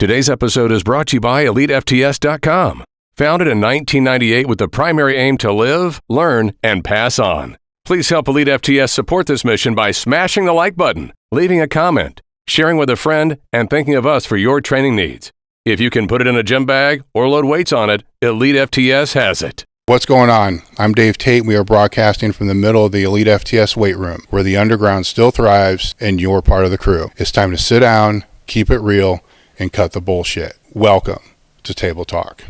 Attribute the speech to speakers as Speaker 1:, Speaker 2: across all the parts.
Speaker 1: Today's episode is brought to you by elitefts.com. Founded in 1998 with the primary aim to live, learn, and pass on. Please help Elite FTS support this mission by smashing the like button, leaving a comment, sharing with a friend, and thinking of us for your training needs. If you can put it in a gym bag or load weights on it, Elite FTS has it.
Speaker 2: What's going on? I'm Dave Tate. We are broadcasting from the middle of the Elite FTS weight room, where the underground still thrives and you're part of the crew. It's time to sit down, keep it real, and cut the bullshit. Welcome to Table Talk.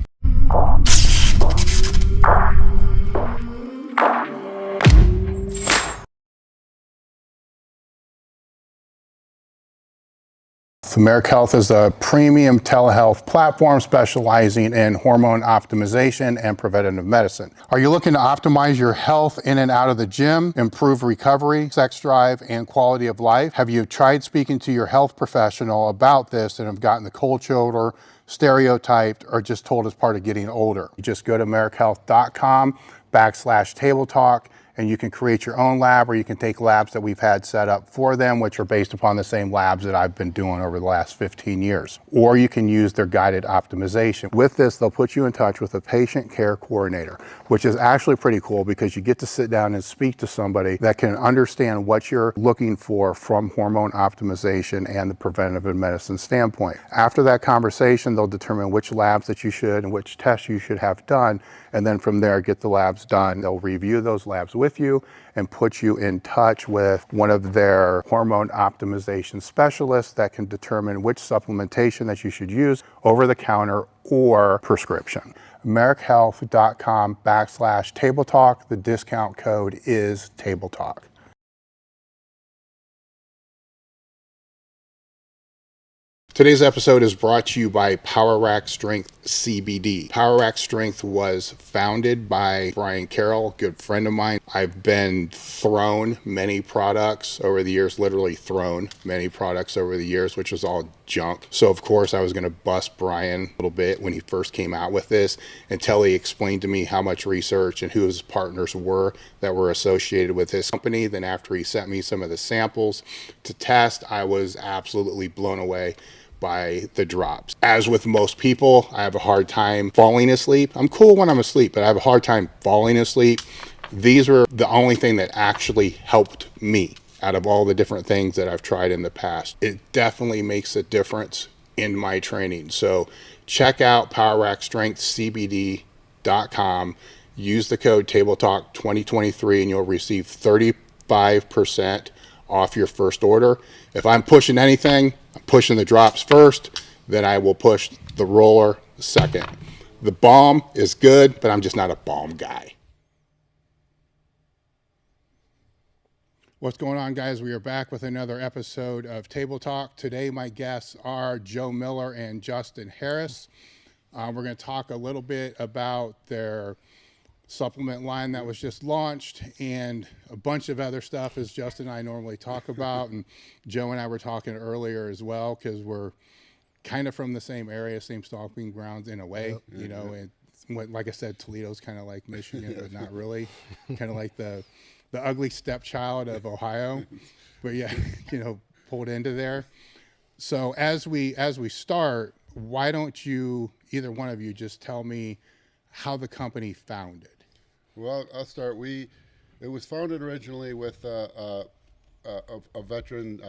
Speaker 2: Americ Health is a premium telehealth platform specializing in hormone optimization and preventative medicine. Are you looking to optimize your health in and out of the gym, improve recovery, sex drive, and quality of life? Have you tried speaking to your health professional about this and have gotten the cold shoulder, stereotyped, or just told it's part of getting older? You just go to americhealth.com/table talk, and you can create your own lab, or you can take labs that we've had set up for them, which are based upon the same labs that I've been doing over the last 15 years. Or you can use their guided optimization. With this, they'll put you in touch with a patient care coordinator, which is actually pretty cool because you get to sit down and speak to somebody that can understand what you're looking for from hormone optimization and the preventative medicine standpoint. After that conversation, they'll determine which labs that you should and which tests you should have done, and then from there, get the labs done. They'll review those labs with you and put you in touch with one of their hormone optimization specialists that can determine which supplementation that you should use over the counter or prescription. americhealth.com/table talk. The discount code is table talk. Today's episode is brought to you by Power Rack Strength CBD. Power Rack Strength was founded by Brian Carroll, a good friend of mine. I've been thrown many products over the years, literally thrown many products over the years, which was all junk. So of course I was going to bust Brian a little bit when he first came out with this until he explained to me how much research and who his partners were that were associated with his company. Then after he sent me some of the samples to test, I was absolutely blown away by the drops. As with most people, I have a hard time falling asleep. I'm cool when I'm asleep, but I have a hard time falling asleep. These were the only thing that actually helped me out of all the different things that I've tried in the past. It definitely makes a difference in my training. So check out powerrackstrengthcbd.com. Use the code TableTalk2023 and you'll receive 35% off your first order. If I'm pushing anything, I'm pushing the drops first, then I will push the roller second. The balm is good, but I'm just not a balm guy. What's going on, guys? We are back with another episode of Table Talk. Today, my guests are Joe Miller and Justin Harris. We're going to talk a little bit about their supplement line that was just launched and a bunch of other stuff as Justin and I normally talk about, and Joe and I were talking earlier as well because we're kind of from the same area, same stomping grounds in a way. Yep. You know, and like I said, Toledo's kind of like Michigan, but not really. Kind of like the ugly stepchild of Ohio, but yeah, you know, pulled into there. So as we start, why don't you, either one of you, just tell me how the company founded?
Speaker 3: Well, I'll start. It was founded originally with a veteran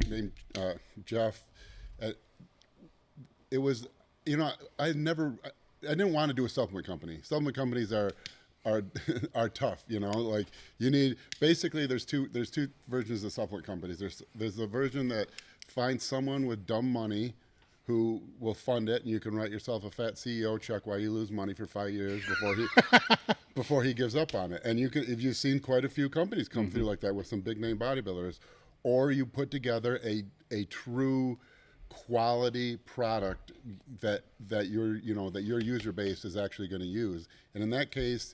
Speaker 3: named Jeff. It was, you know, I didn't want to do a supplement company. Supplement companies are tough, you know. Like, you need, basically there's two versions of supplement companies. There's the version that finds someone with dumb money who will fund it, and you can write yourself a fat CEO check while you lose money for 5 years before he gives up on it. And if you've seen quite a few companies come through like that with some big name bodybuilders, or you put together a true quality product that your user base is actually going to use. And in that case,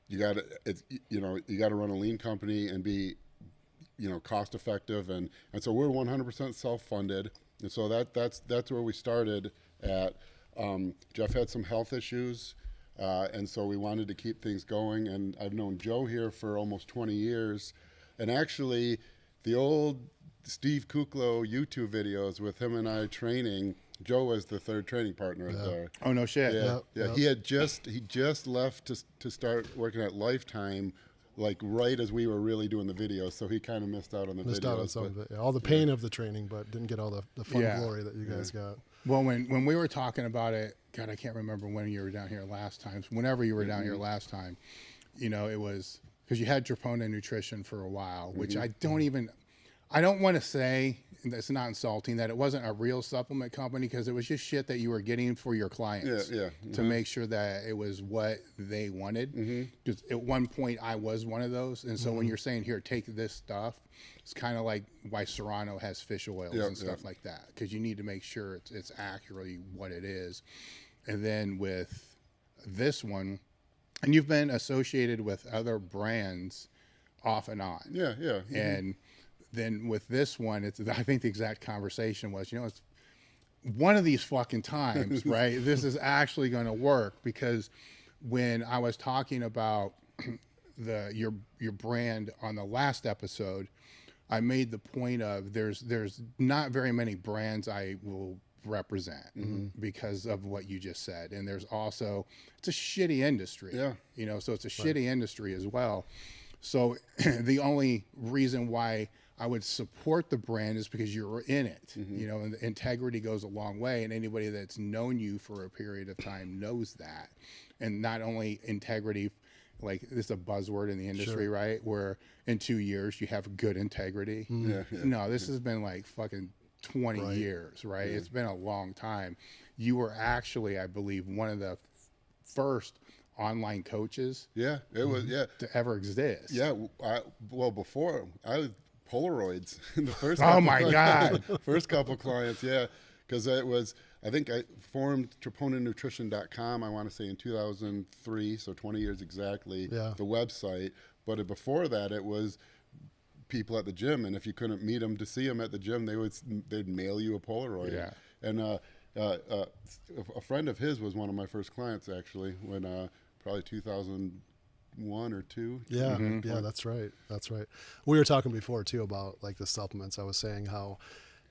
Speaker 3: you got to run a lean company and be, you know, cost effective, and so we're 100% self-funded. And so that's where we started at. Jeff had some health issues, and so we wanted to keep things going. And I've known Joe here for almost 20 years. And actually, the old Steve Kuklo YouTube videos with him and I training. Joe was the third training partner there.
Speaker 2: Oh, no shit.
Speaker 3: Yeah, yeah. He just left to start working at Lifetime, like right as we were really doing the videos. So he kind of missed out on the videos.
Speaker 4: Missed out on some of it. Yeah, all the pain of the training, but didn't get all the fun glory that you guys got.
Speaker 2: Well, when we were talking about it, God, I can't remember when you were down here last time. Whenever you were down here last time, you know, it was because you had Troponin Nutrition for a while, which I don't want to say, it's not insulting, that it wasn't a real supplement company, because it was just shit that you were getting for your clients to make sure that it was what they wanted. Because at one point I was one of those. And so when you're saying, here, take this stuff, it's kind of like why Serrano has fish oils and stuff like that, because you need to make sure it's accurately what it is. And then with this one, and you've been associated with other brands off and on. And then with this one, I think the exact conversation was, you know, it's one of these fucking times, right? This is actually going to work, because when I was talking about your brand on the last episode, I made the point of there's not very many brands I will represent because of what you just said. And there's also, it's a shitty industry, you know, so it's a shitty industry as well. So the only reason why I would support the brand is because you're in it, you know, and the integrity goes a long way. And anybody that's known you for a period of time knows that. And not only integrity, like this is a buzzword in the industry, right? Where in 2 years you have good integrity. No, this has been like fucking 20 years, right? It's been a long time. You were actually, I believe, one of the first online coaches
Speaker 3: it was
Speaker 2: to ever exist.
Speaker 3: Well, before I was Polaroids the first
Speaker 2: God,
Speaker 3: first couple clients, because it was, I think I formed TroponinNutrition.com, I want to say in 2003, so 20 years exactly, the website. But before that, it was people at the gym, and if you couldn't meet them to see them at the gym, they'd mail you a Polaroid. And a friend of his was one of my first clients, actually, when probably 2001 or 2.
Speaker 4: That's right. We were talking before too about like the supplements. I was saying how,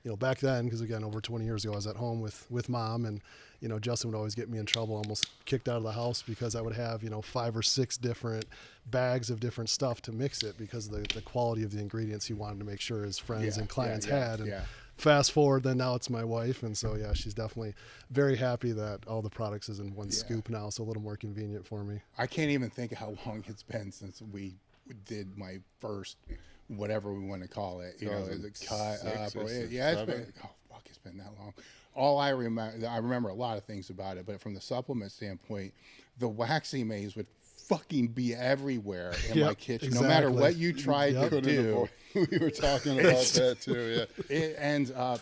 Speaker 4: you know, back then, because again, over 20 years ago, I was at home with mom, and you know, Justin would always get me in trouble, almost kicked out of the house, because I would have, you know, 5 or 6 different bags of different stuff to mix it, because of the quality of the ingredients he wanted to make sure his friends and clients had. And fast forward, then now it's my wife, and so she's definitely very happy that all the products is in one scoop now, so a little more convenient for me.
Speaker 2: I can't even think of how long it's been since we did my first, whatever we want to call it, you know, is it cut up? It's been that long. All I remember a lot of things about it, but from the supplement standpoint, the waxy maize would fucking be everywhere in my kitchen, no matter what you tried to do.
Speaker 3: We were talking about that too.
Speaker 2: It ends up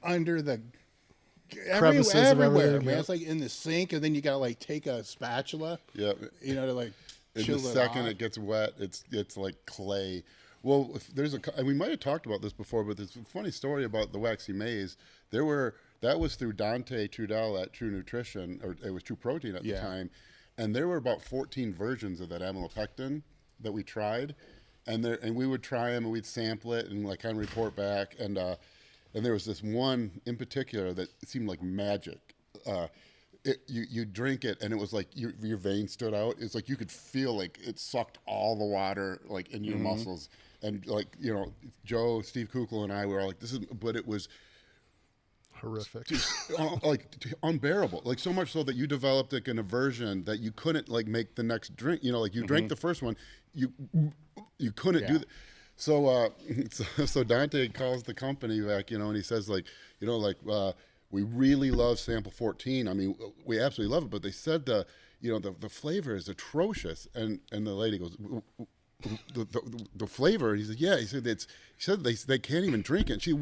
Speaker 2: under the
Speaker 4: crevices
Speaker 2: everywhere, man. It's like in the sink, and then you gotta like take a spatula, you know, to like chill
Speaker 3: the second it gets wet, it's like clay. Well, we might have talked about this before, but there's a funny story about the waxy maize. That was through Dante Trudell at True Nutrition, or it was True Protein at the time. And there were about 14 versions of that amylopectin that we tried, and we would try them and we'd sample it and like kind of report back. And there was this one in particular that seemed like magic. You drink it and it was like your veins stood out. It's like you could feel like it sucked all the water like in your muscles. And like, you know, Joe, Steve Kuklo, and I were all like, but it was
Speaker 4: horrific,
Speaker 3: like unbearable, like so much so that you developed like an aversion that you couldn't like make the next drink, you know, like you drank the first one, you couldn't do that. So Dante calls the company back, you know, and he says like, you know, like we really love sample 14. I mean, we absolutely love it, but they said the flavor is atrocious. And the lady goes, the flavor. He said, yeah. He said they can't even drink it. And she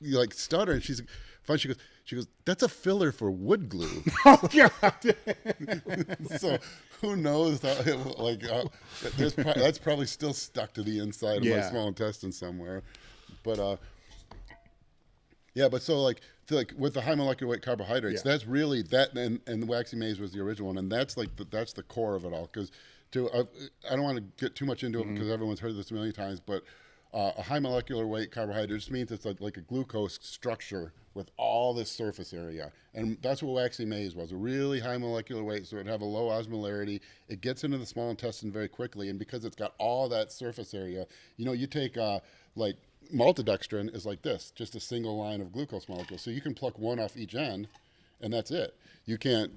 Speaker 3: like stuttered, and she goes, that's a filler for wood glue.
Speaker 2: Oh God!
Speaker 3: So who knows how that's probably still stuck to the inside of my small intestine somewhere. But but so like with the high molecular weight carbohydrates, that's really that, and the waxy maize was the original one, and that's like that's the core of it all. Because I don't want to get too much into it because everyone's heard this a million times, but A high molecular weight carbohydrate just means it's like a glucose structure with all this surface area. And that's what waxy maize was, a really high molecular weight, so it'd have a low osmolarity. It gets into the small intestine very quickly, and because it's got all that surface area, you take like maltodextrin is like this, just a single line of glucose molecules. So you can pluck one off each end, and that's it. You can't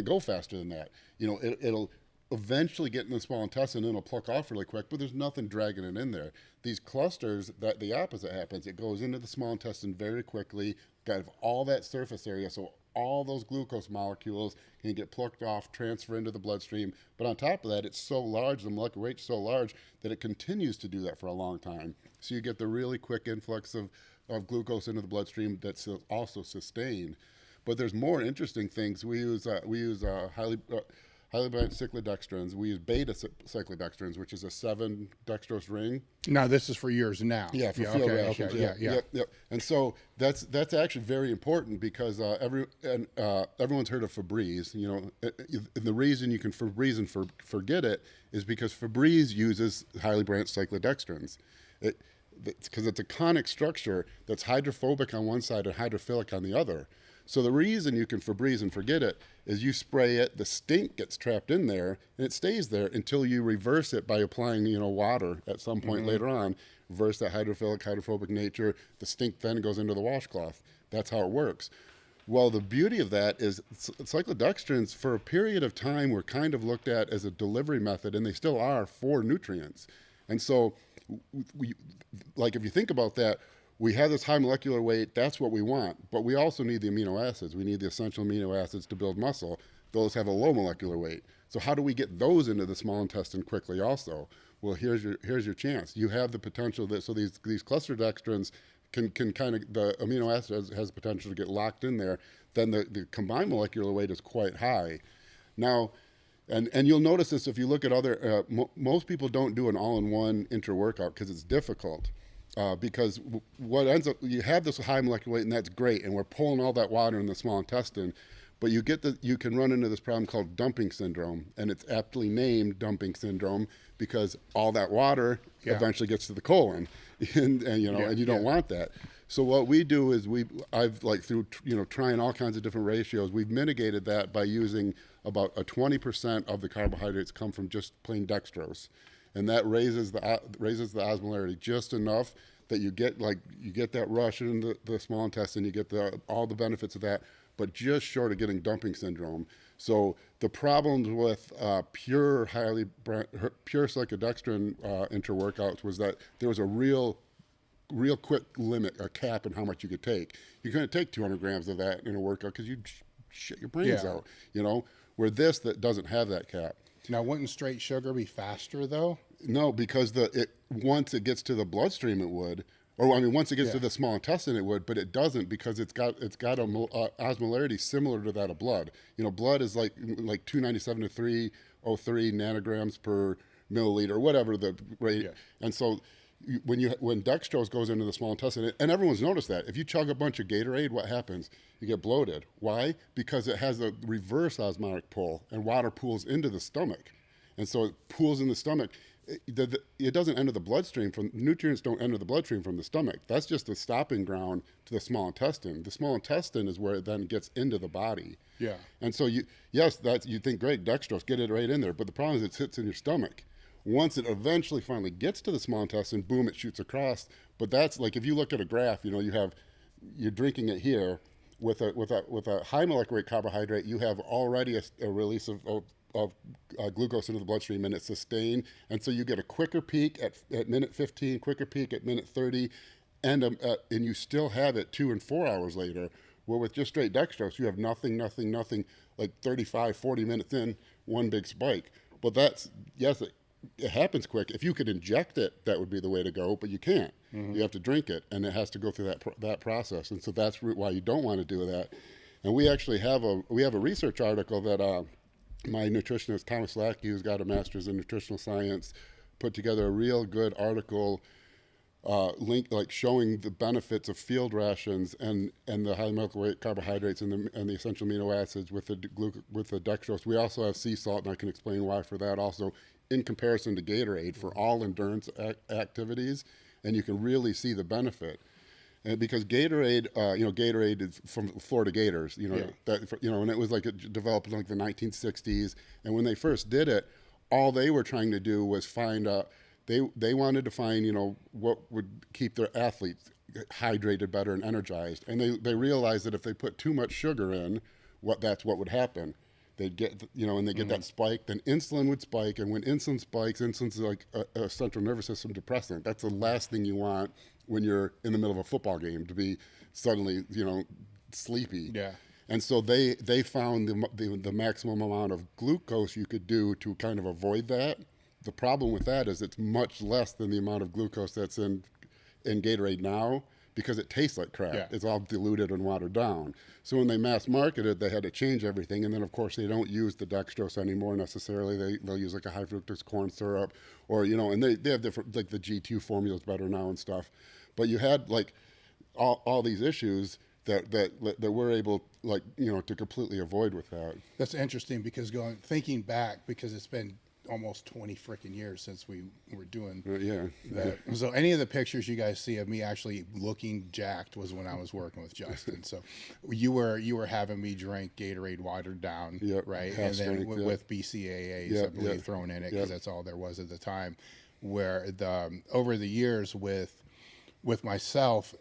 Speaker 3: go faster than that. It'll eventually get in the small intestine and it'll pluck off really quick, but there's nothing dragging it in there. These clusters, that the opposite happens. It goes into the small intestine very quickly, got all that surface area, so all those glucose molecules can get plucked off, transfer into the bloodstream. But on top of that, it's so large, the molecular weight's so large that it continues to do that for a long time. So you get the really quick influx of glucose into the bloodstream that's also sustained. But there's more interesting things. We use highly branched cyclodextrins. We use beta cyclodextrins, which is a 7 dextrose ring.
Speaker 2: Now this is for yours now.
Speaker 3: Yeah, for field rations.
Speaker 2: Okay, yeah.
Speaker 3: Yep. And so that's actually very important because everyone's heard of Febreze. The reason you can Febreze and forget it is because Febreze uses highly branched cyclodextrins. Because it's a conic structure that's hydrophobic on one side and hydrophilic on the other. So the reason you can Febreze and forget it is you spray it, the stink gets trapped in there, and it stays there until you reverse it by applying, water at some point later on, reverse that hydrophobic nature. The stink then goes into the washcloth. That's how it works. Well, the beauty of that is cyclodextrins, for a period of time, were kind of looked at as a delivery method, and they still are for nutrients. And so, if you think about that, we have this high molecular weight, that's what we want, but we also need the amino acids. We need the essential amino acids to build muscle. Those have a low molecular weight. So how do we get those into the small intestine quickly also? Well, here's your chance. You have the potential so these cluster dextrins can kind of, the amino acid has the potential to get locked in there. Then the combined molecular weight is quite high. Now, and you'll notice this if you look at other, most people don't do an all-in-one intra-workout because it's difficult. Because what ends up, you have this high molecular weight, and that's great, and we're pulling all that water in the small intestine, but you can run into this problem called dumping syndrome, and it's aptly named dumping syndrome because all that water eventually gets to the colon, and you don't want that. So what we do is through trying all kinds of different ratios, we've mitigated that by using about 20% of the carbohydrates come from just plain dextrose. And that raises the osmolarity just enough that you get that rush in the small intestine, you get all the benefits of that, but just short of getting dumping syndrome. So the problems with pure cyclodextrin intra-workouts was that there was a real quick limit, a cap in how much you could take. You couldn't take 200 grams of that in a workout because you'd shit your brains out, where that doesn't have that cap.
Speaker 2: Now, wouldn't straight sugar be faster though?
Speaker 3: No, because once it gets to the bloodstream, it would. Once it gets to the small intestine, it would, but it doesn't because it's got a osmolarity similar to that of blood. Blood is like 297 to 303 nanograms per milliliter, whatever the rate. Yeah. And so when dextrose goes into the small intestine, and everyone's noticed that, if you chug a bunch of Gatorade, what happens? You get bloated. Why? Because it has a reverse osmotic pull, and water pools into the stomach. And so it pools in the stomach. It doesn't enter the bloodstream nutrients don't enter the bloodstream from the stomach. That's just the stopping ground to the small intestine. The small intestine is where it then gets into the body. Yeah. And so you think, great, dextrose, get it right in there. But the problem is it sits in your stomach. Once it eventually finally gets to the small intestine, boom, it shoots across. But that's like, if you look at a graph, you're drinking it here with a high molecular weight carbohydrate, you have already a release of glucose into the bloodstream, and it's sustained. And so you get a quicker peak at minute 15, quicker peak at minute 30, and you still have it 2 and 4 hours later. Where with just straight dextrose, you have nothing, like 35, 40 minutes in, one big spike. But it happens quick. If you could inject it, that would be the way to go, but you can't. Mm-hmm. You have to drink it, and it has to go through that process. And so that's why you don't want to do that. And we actually have a research article that my nutritionist, Thomas Lackey, who's got a master's in nutritional science, put together a real good article showing the benefits of field rations and the high molecular weight carbohydrates and the essential amino acids with the dextrose. We also have sea salt, and I can explain why for that also in comparison to Gatorade for all endurance activities, and you can really see the benefit. And because Gatorade, Gatorade is from Florida Gators, and it was like it developed in like the 1960s. And when they first did it, all they were trying to do was find they wanted to find, what would keep their athletes hydrated better and energized. And they realized that if they put too much sugar in, that's what would happen. They'd get, and they get that spike, then insulin would spike. And when insulin spikes, insulin's like a central nervous system depressant. That's the last thing you want when you're in the middle of a football game, to be suddenly, sleepy.
Speaker 2: Yeah.
Speaker 3: And so they found the maximum amount of glucose you could do to kind of avoid that. The problem with that is it's much less than the amount of glucose that's in Gatorade now, because it tastes like crap.
Speaker 2: Yeah.
Speaker 3: It's all diluted and watered down. So when they mass marketed, they had to change everything. And then, of course, they don't use the dextrose anymore necessarily. They'll use like a high fructose corn syrup, or, and they have different, like the G2 formula's better now and stuff. But you had like all these issues that we're able, to completely avoid with that.
Speaker 2: That's interesting, because thinking back, because it's been almost 20 freaking years since we were doing that. So any of the pictures you guys see of me actually looking jacked was when I was working with Justin. So you were having me drink Gatorade watered down, right? And then with BCAAs, I believe, thrown in it, because that's all there was at the time. Where over the years with myself,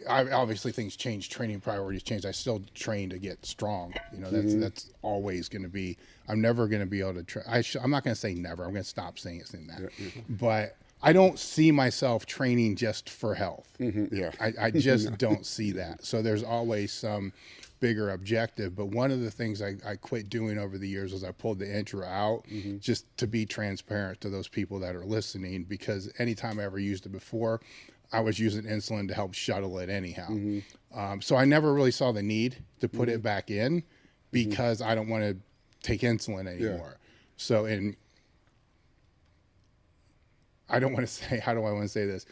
Speaker 2: obviously things change, training priorities change. I still train to get strong. That's always going to be. I'm never going to be able to I'm not going to say never. I'm going to stop saying that. But I don't see myself training just for health. I just don't see that. So there's always some bigger objective. But one of the things I quit doing over the years was I pulled the Intra out, just to be transparent to those people that are listening, because anytime I ever used it before, I was using insulin to help shuttle it anyhow. So I never really saw the need to put it back in, because I don't want to take insulin anymore. So I don't want to say, how do I want to say this?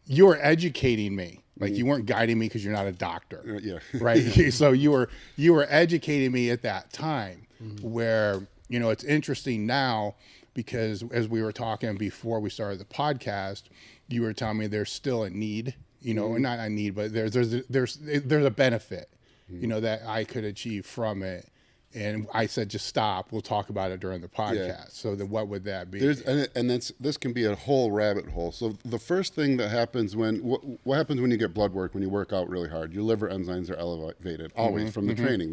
Speaker 2: You were educating me. Like, you weren't guiding me, because you're not a doctor. Right? So you were educating me at that time, where, it's interesting now, because as we were talking before we started the podcast, you were telling me there's still a need, not a need, but there's a benefit, that I could achieve from it. And I said, just stop. We'll talk about it during the podcast. So then what would that be?
Speaker 3: This can be a whole rabbit hole. So the first thing that happens what happens when you get blood work, when you work out really hard, your liver enzymes are elevated always from the training.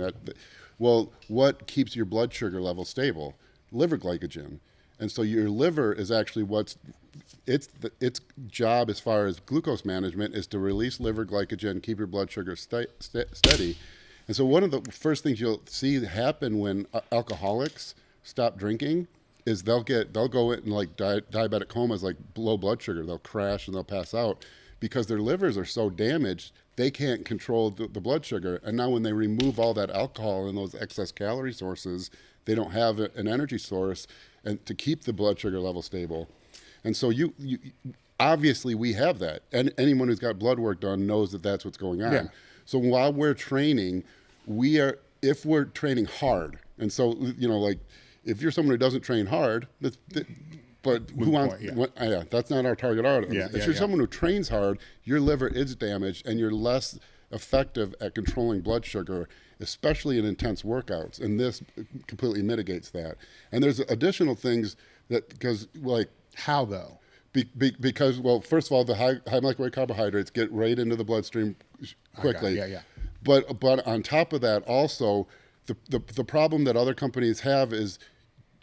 Speaker 3: Well, what keeps your blood sugar level stable? Liver glycogen. And so your liver is actually its job as far as glucose management is to release liver glycogen, keep your blood sugar steady. And so one of the first things you'll see happen when alcoholics stop drinking is they'll go in like diabetic comas, like low blood sugar. They'll crash and they'll pass out, because their livers are so damaged they can't control the blood sugar. And now when they remove all that alcohol and those excess calorie sources, they don't have an energy source and to keep the blood sugar level stable. And so you obviously we have that, and anyone who's got blood work done knows that that's what's going on. So while we're training, if we're training hard, and so like if you're someone who doesn't train hard, but who wants? That's not our target audience. If you're someone who trains hard, your liver is damaged, and you're less effective at controlling blood sugar, especially in intense workouts. And this completely mitigates that. And there's additional things
Speaker 2: how though?
Speaker 3: Because, well, first of all, the high molecular weight carbohydrates get right into the bloodstream quickly. But on top of that, also, the problem that other companies have is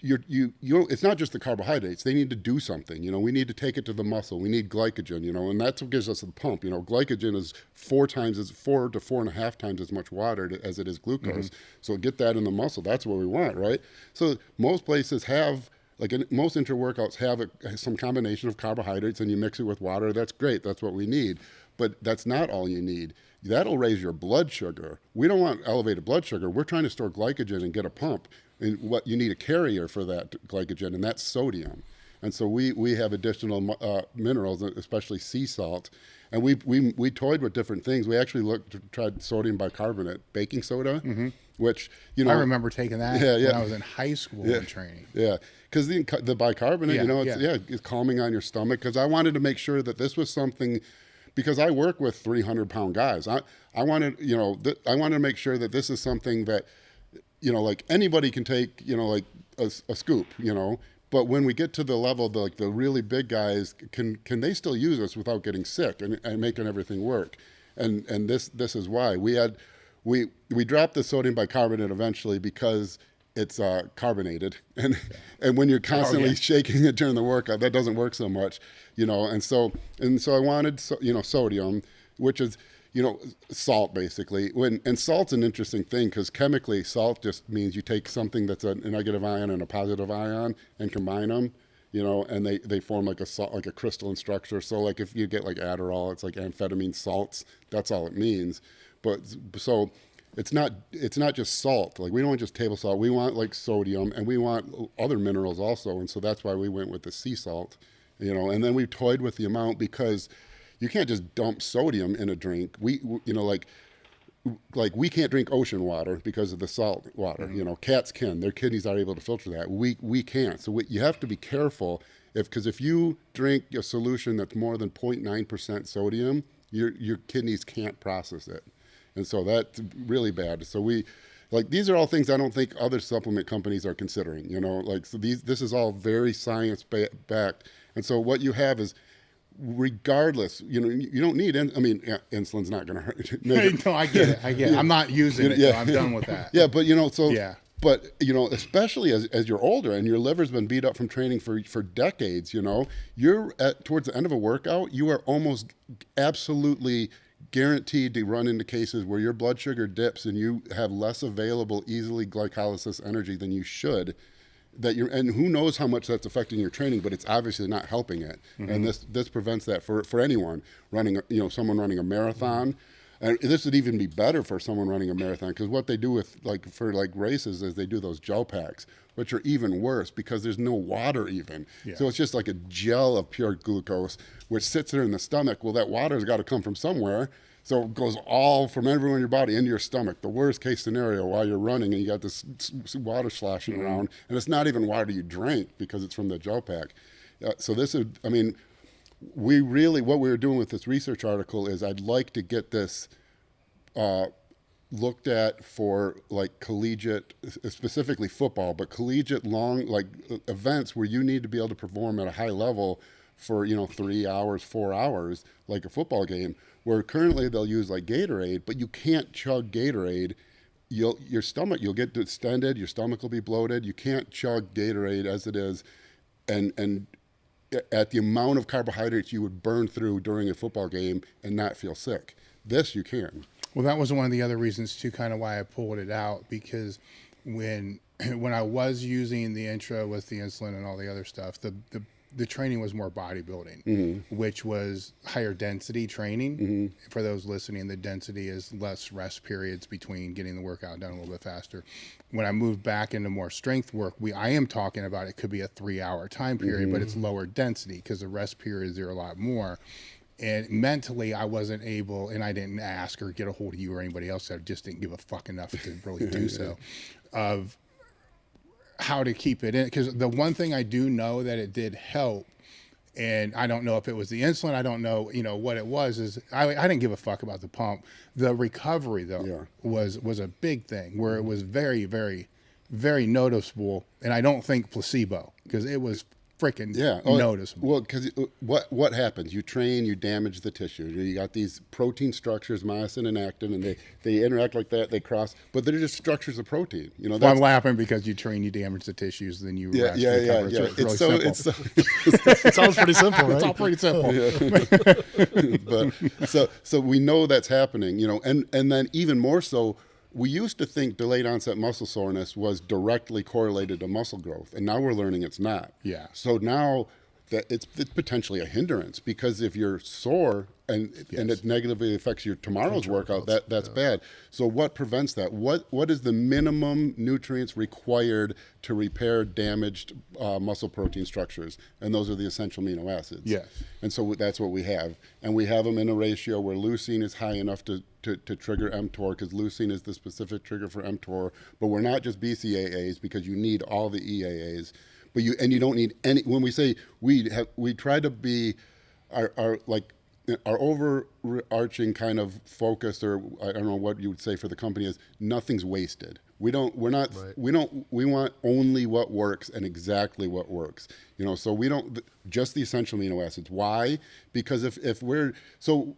Speaker 3: it's not just the carbohydrates. They need to do something. We need to take it to the muscle. We need glycogen. And that's what gives us the pump. Glycogen is 4 to 4.5 times as much water as it is glucose. So get that in the muscle. That's what we want, right? So most places have. Most intra-workouts have some combination of carbohydrates, and you mix it with water. That's great. That's what we need. But that's not all you need. That'll raise your blood sugar. We don't want elevated blood sugar. We're trying to store glycogen and get a pump. And what you need a carrier for that glycogen, and that's sodium. And so we have additional minerals, especially sea salt. And we toyed with different things. We actually tried sodium bicarbonate, baking soda. which, you know,
Speaker 2: I remember taking that when I was in high school and training.
Speaker 3: Yeah, because the bicarbonate, you know, it's calming on your stomach. Because I wanted to make sure that this was something, because I work with 300-pound guys. I wanted, you know, I wanted to make sure that this is something that, you know, like anybody can take, you know, like a scoop, you know. But when we get to the level, like the really big guys, can they still use us without getting sick and making everything work? And this is why we dropped the sodium bicarbonate eventually, because it's carbonated, and when you're constantly shaking it during the workout, that doesn't work so much, you know. And so I wanted, you know, sodium, which is, you know, salt basically. And salt's an interesting thing, because chemically salt just means you take something that's a negative ion and a positive ion and combine them, you know, and they form like a salt, like a crystalline structure. So like if you get like Adderall, it's like amphetamine salts. That's all it means. But so it's not just salt. Like we don't want just table salt. We want like sodium, and we want other minerals also. And so that's why we went with the sea salt, you know. And then we toyed with the amount, because you can't just dump sodium in a drink. We you know, like we can't drink ocean water because of the salt water. You know, cats can. Their kidneys are able to filter that. We can't. So you have to be careful, because if you drink a solution that's more than 0.9% sodium, your kidneys can't process it. And so that's really bad. So these are all things I don't think other supplement companies are considering, you know, like, so this is all very science backed. And so what you have is, regardless, you know, you don't need, insulin's not going to hurt.
Speaker 2: No, I get it. I'm not using it. So I'm done with that.
Speaker 3: Yeah. But, you know, but, you know, especially as you're older and your liver's been beat up from training for decades, you know, towards the end of a workout, you are almost absolutely guaranteed to run into cases where your blood sugar dips and you have less available easily glycolysis energy than you should, and who knows how much that's affecting your training, but it's obviously not helping it. And this prevents that for anyone running, you know, someone running a marathon. And this would even be better for someone running a marathon, because what they do with for races is they do those gel packs, which are even worse because there's no water even. So it's just like a gel of pure glucose, which sits there in the stomach. Well, that water's got to come from somewhere. So it goes all from everywhere in your body into your stomach. The worst case scenario while you're running and you got this water sloshing around, and it's not even water you drank because it's from the gel pack. So this is, I mean, what we were doing with this research article is I'd like to get this looked at for like collegiate, specifically football, but collegiate long events where you need to be able to perform at a high level for, you know, 3 hours, 4 hours, like a football game, where currently they'll use like Gatorade, but you can't chug Gatorade. You'll get distended, your stomach will be bloated. You can't chug Gatorade as it is, and at the amount of carbohydrates you would burn through during a football game and not feel sick. This you can.
Speaker 2: Well, that was one of the other reasons too, kind of why I pulled it out, because when I was using the Intra with the insulin and all the other stuff, the training was more bodybuilding, which was higher density training. For those listening, the density is less rest periods between getting the workout done a little bit faster. When I moved back into more strength work, I am talking about it could be a 3-hour time period, but it's lower density because the rest periods are a lot more. And mentally, I wasn't able, and I didn't ask or get a hold of you or anybody else. I just didn't give a fuck enough to really do so, of how to keep it in. Because the one thing I do know that it did help, and I don't know if it was the insulin, I don't know, you know, what it was, is I didn't give a fuck about the pump. The recovery, though, was a big thing, where it was very, very, very noticeable. And I don't think placebo, because it was freaking noticeable.
Speaker 3: Well, because what happens? You train, you damage the tissue. You got these protein structures, myosin and actin, and they interact like that. They cross, but they're just structures of protein. You know,
Speaker 2: I'm laughing because you train, you damage the tissues, then you rest, recover.
Speaker 3: It's
Speaker 2: really
Speaker 3: simple.
Speaker 4: It sounds pretty simple, right?
Speaker 2: It's all pretty simple.
Speaker 3: But so we know that's happening. You know, and then even more so, we used to think delayed onset muscle soreness was directly correlated to muscle growth, and now we're learning it's not.
Speaker 2: Yeah.
Speaker 3: So now that it's potentially a hindrance, because if you're sore and it negatively affects your tomorrow's workout, that's bad. So what prevents that? What is the minimum nutrients required to repair damaged muscle protein structures? And those are the essential amino acids.
Speaker 2: Yes.
Speaker 3: And so that's what we have. And we have them in a ratio where leucine is high enough to trigger mTOR, because leucine is the specific trigger for mTOR. But we're not just BCAAs, because you need all the EAAs. But you don't need any. When we say we try to be our overarching kind of focus, or I don't know what you would say for the company, is nothing's wasted. We want only what works and exactly what works. So we don't just the essential amino acids. Why? Because if we're so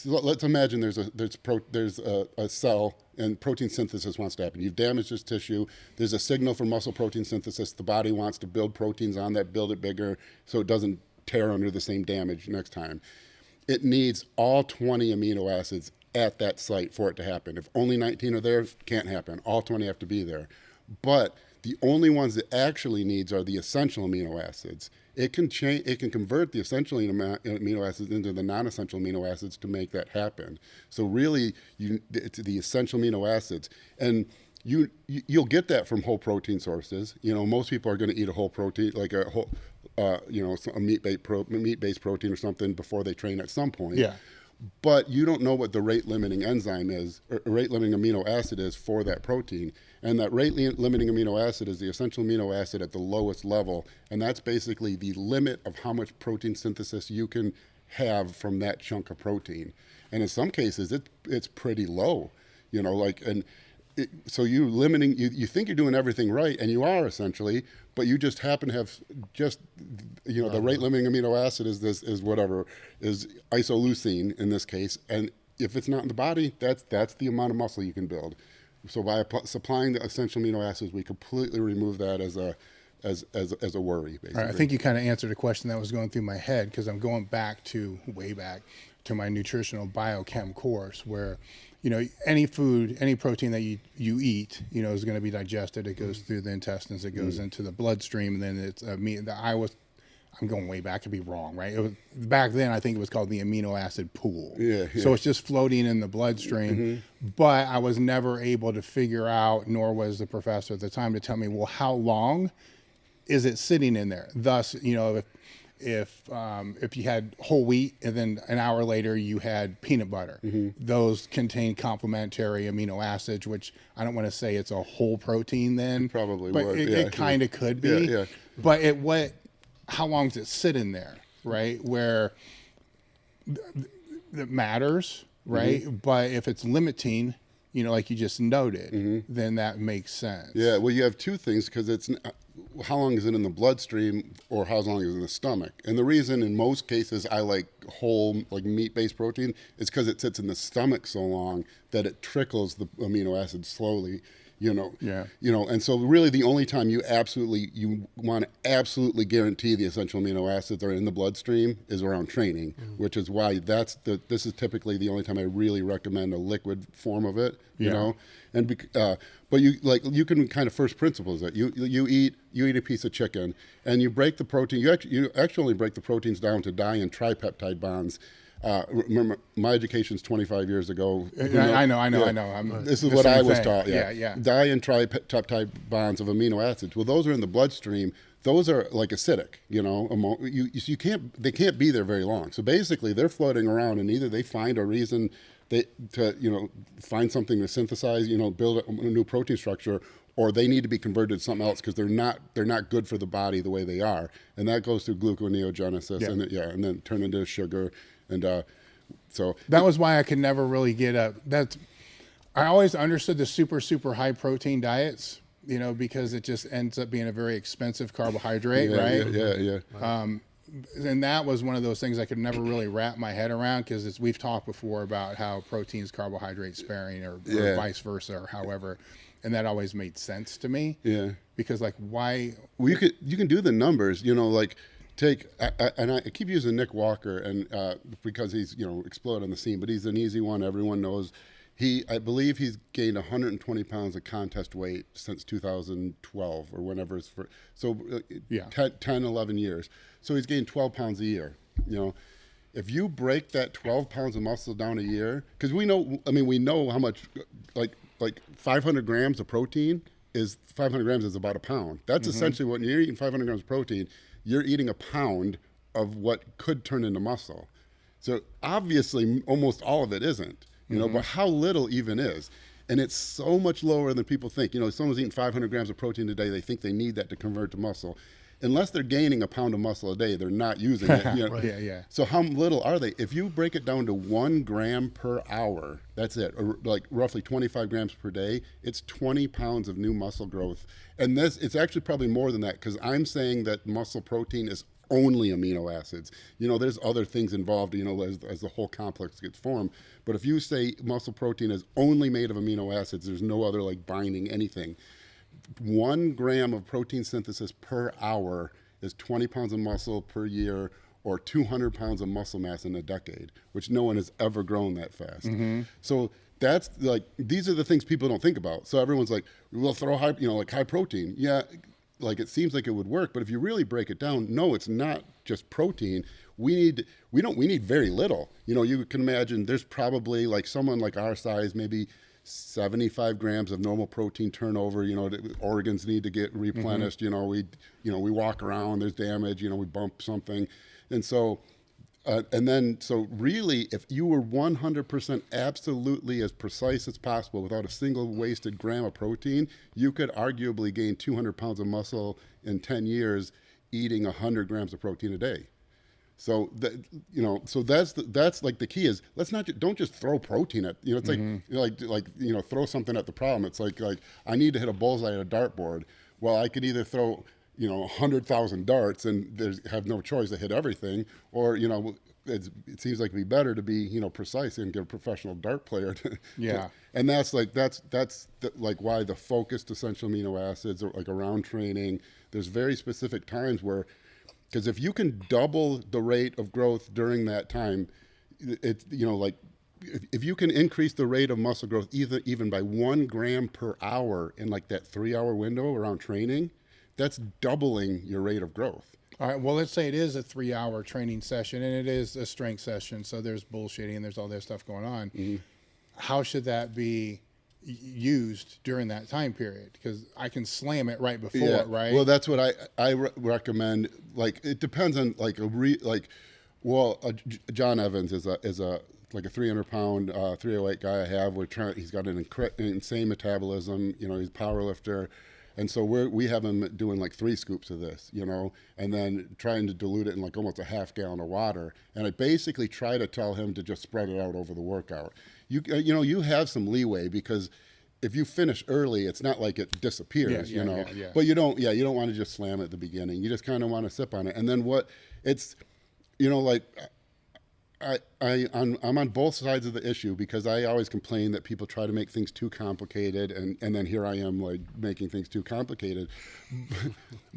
Speaker 3: let's imagine there's a cell and protein synthesis wants to happen. You've damaged this tissue. There's a signal for muscle protein synthesis. The body wants to build proteins on that, build it bigger, so it doesn't tear under the same damage next time. It needs all 20 amino acids at that site for it to happen. If only 19 are there, can't happen. All 20 have to be there. But the only ones that actually needs are the essential amino acids. It can convert the essential amino acids into the non-essential amino acids to make that happen. So really, it's the essential amino acids, and you'll get that from whole protein sources. Most people are going to eat a whole protein, like a whole, a meat-based protein or something before they train at some point.
Speaker 2: Yeah.
Speaker 3: But you don't know what the rate-limiting enzyme is, or rate-limiting amino acid is for that protein. And that rate-limiting amino acid is the essential amino acid at the lowest level. And that's basically the limit of how much protein synthesis you can have from that chunk of protein. And in some cases, it's pretty low, so you limiting, you think you're doing everything right, and you are essentially, but you just happen to have the rate limiting amino acid is isoleucine in this case, and if it's not in the body, that's the amount of muscle you can build. So by supplying the essential amino acids, we completely remove that as a worry, basically.
Speaker 2: All right, I think you kind of answered a question that was going through my head, because I'm going way back to my nutritional biochem course, where any food, any protein that you eat, is going to be digested. It goes through the intestines, it goes into the bloodstream, and then it's I'm going way back, to be wrong, right? Back then, I think it was called the amino acid pool.
Speaker 3: Yeah.
Speaker 2: So it's just floating in the bloodstream, but I was never able to figure out, nor was the professor at the time, to tell me, well, how long is it sitting in there? Thus, if you had whole wheat and then an hour later you had peanut butter, those contain complementary amino acids, which I don't want to say it's a whole protein then.
Speaker 3: Probably
Speaker 2: but
Speaker 3: would.
Speaker 2: It kind of could be.
Speaker 3: Yeah.
Speaker 2: But how long does it sit in there, right? Where that matters, right? But if it's limiting, like you just noted, then that makes sense.
Speaker 3: Yeah, well, you have two things, because it's how long is it in the bloodstream, or how long is it in the stomach? And the reason in most cases I like whole, like meat-based protein, is because it sits in the stomach so long that it trickles the amino acids slowly. And so really the only time you want to absolutely guarantee the essential amino acids are in the bloodstream is around training, which is why this is typically the only time I really recommend a liquid form of it, and but you can kind of first principles it. You eat a piece of chicken and you break the protein. You actually only break the proteins down to di and tripeptide bonds. Remember, my education's 25 years ago.
Speaker 2: I know.
Speaker 3: This is what I was taught.
Speaker 2: Yeah.
Speaker 3: Di and tripeptide bonds of amino acids. Well, those are in the bloodstream. Those are like acidic. They can't be there very long. So basically, they're floating around, and either they find a reason to find something to synthesize, build a new protein structure, or they need to be converted to something else, because they're not good for the body the way they are, and that goes through gluconeogenesis, and then turn into sugar. And so
Speaker 2: that was why I could never really get I always understood the super high protein diets, because it just ends up being a very expensive carbohydrate, right?
Speaker 3: Yeah.
Speaker 2: And that was one of those things I could never really wrap my head around, because we've talked before about how protein's carbohydrate sparing, or vice versa, or however, and that always made sense to me.
Speaker 3: Yeah.
Speaker 2: Because why?
Speaker 3: Well, you can do the numbers, and I keep using Nick Walker, and because he's exploded on the scene, but he's an easy one. Everyone knows I believe he's gained 120 pounds of contest weight since 2012 or whenever it's for. So 10, 11 years. So he's gained 12 pounds a year. You know, if you break that 12 pounds of muscle down a year, because we know how much, like 500 grams of protein is 500 grams is about a pound. That's essentially when you're eating 500 grams of protein, you're eating a pound of what could turn into muscle. So obviously, almost all of it isn't. You know, but how little even is. And it's so much lower than people think. You know, if someone's eating 500 grams of protein a day, they think they need that to convert to muscle. Unless they're gaining a pound of muscle a day, they're not using it. You know?
Speaker 4: Right.
Speaker 3: So how little are they? If you break it down to 1 gram per hour, that's it, or like roughly 25 grams per day, it's 20 pounds of new muscle growth. And it's actually probably more than that, because I'm saying that muscle protein is only amino acids. You know, there's other things involved, you know, as the whole complex gets formed. But if you say muscle protein is only made of amino acids, there's no other like binding anything. 1 gram of protein synthesis per hour is 20 pounds of muscle per year, or 200 pounds of muscle mass in a decade, which no one has ever grown that fast. So that's like, these are the things people don't think about. So everyone's like, we'll throw high, you know, like high protein. Yeah, like it seems like it would work, but if you really break it down, no, it's not just protein. We need very little. You know, you can imagine there's probably like someone like our size, maybe 75 grams of normal protein turnover. You know, the organs need to get replenished. You know, we walk around, there's damage. You know, we bump something, and so. So really, if you were 100% absolutely as precise as possible without a single wasted gram of protein, you could arguably gain 200 pounds of muscle in 10 years eating 100 grams of protein a day. So that's like the key is don't just throw protein at, you know, it's like throw something at the problem. It's like I need to hit a bullseye at a dartboard. Well, I could either throw 100,000 darts and have no choice to hit everything, or it seems like it'd be better to be precise and get a professional dart player and that's why the focused essential amino acids are like around training. There's very specific times where, because if you can double the rate of growth during that time, it's if you can increase the rate of muscle growth even by 1 gram per hour in like that 3-hour window around training, that's doubling your rate of growth.
Speaker 2: All right, well, let's say it is a 3-hour training session and it is a strength session, so there's bullshitting and there's all this stuff going on. How should that be used during that time period? Because I can slam it right before it, right?
Speaker 3: Well, that's what I recommend. Like, it depends on John Evans is a 300-pound 308 guy I have. He's got an insane metabolism. He's a power lifter. And so we have him doing like 3 scoops of this, and then trying to dilute it in like almost a half gallon of water. And I basically try to tell him to just spread it out over the workout. You have some leeway, because if you finish early, it's not like it disappears, But you don't want to just slam it at the beginning. You just kind of want to sip on it. And then I'm on both sides of the issue, because I always complain that people try to make things too complicated, and then here I am like making things too complicated.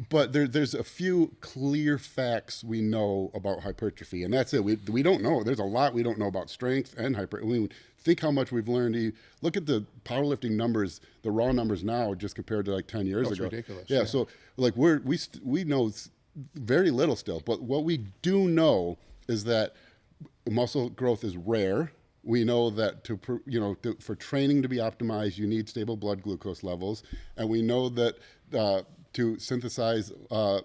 Speaker 3: But there's a few clear facts we know about hypertrophy, and that's it. We don't know. There's a lot we don't know about strength and hypertrophy. Think how much we've learned. Look at the powerlifting numbers, the raw numbers now, just compared to like 10 years ago.
Speaker 2: That's ridiculous.
Speaker 3: Yeah. So like we know very little still, but what we do know is that muscle growth is rare. We know that for training to be optimized, you need stable blood glucose levels, and we know that to synthesize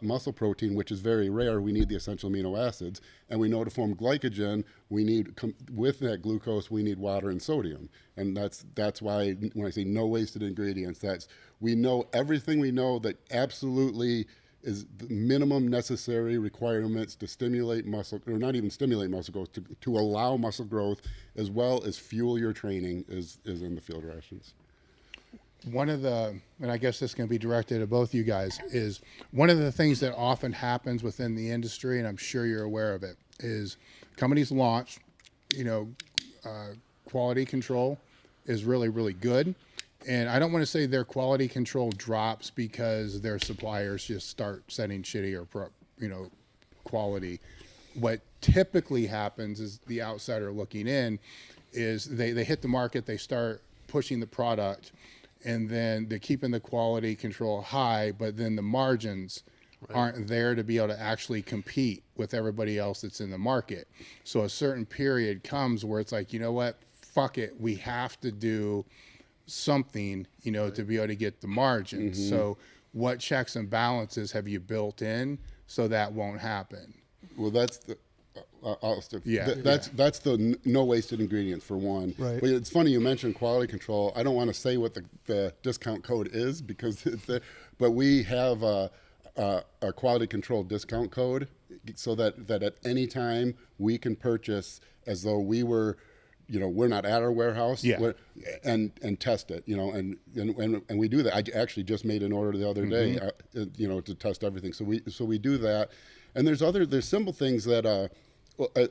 Speaker 3: muscle protein, which is very rare, we need the essential amino acids, and we know to form glycogen, we need with that glucose, we need water and sodium, and that's why when I say no wasted ingredients, we know everything we know that absolutely is the minimum necessary requirements to stimulate muscle, or not even stimulate muscle growth, to allow muscle growth, as well as fuel your training, is in the field rations.
Speaker 2: One of the, and I guess this can be directed at both you guys, is one of the things that often happens within the industry, and I'm sure you're aware of it, is companies launch, quality control is really, really good. And I don't want to say their quality control drops because their suppliers just start setting shitty or quality. What typically happens is the outsider looking in is they hit the market, they start pushing the product, and then they're keeping the quality control high, but then the margins aren't there to be able to actually compete with everybody else that's in the market. So a certain period comes where it's like, you know what, fuck it, we have to do something, you know, to be able to get the margins. So what checks and balances have you built in so that won't happen?
Speaker 3: Well, that's the that's the no wasted ingredients for one.
Speaker 4: Right.
Speaker 3: But it's funny you mentioned quality control. I don't want to say what the discount code is because it's there, but we have a quality control discount code so that at any time we can purchase as though we were, you know, we're not at our warehouse, and test it, you know, and we do that. I actually just made an order the other day, you know, to test everything. So we do that, and there's simple things that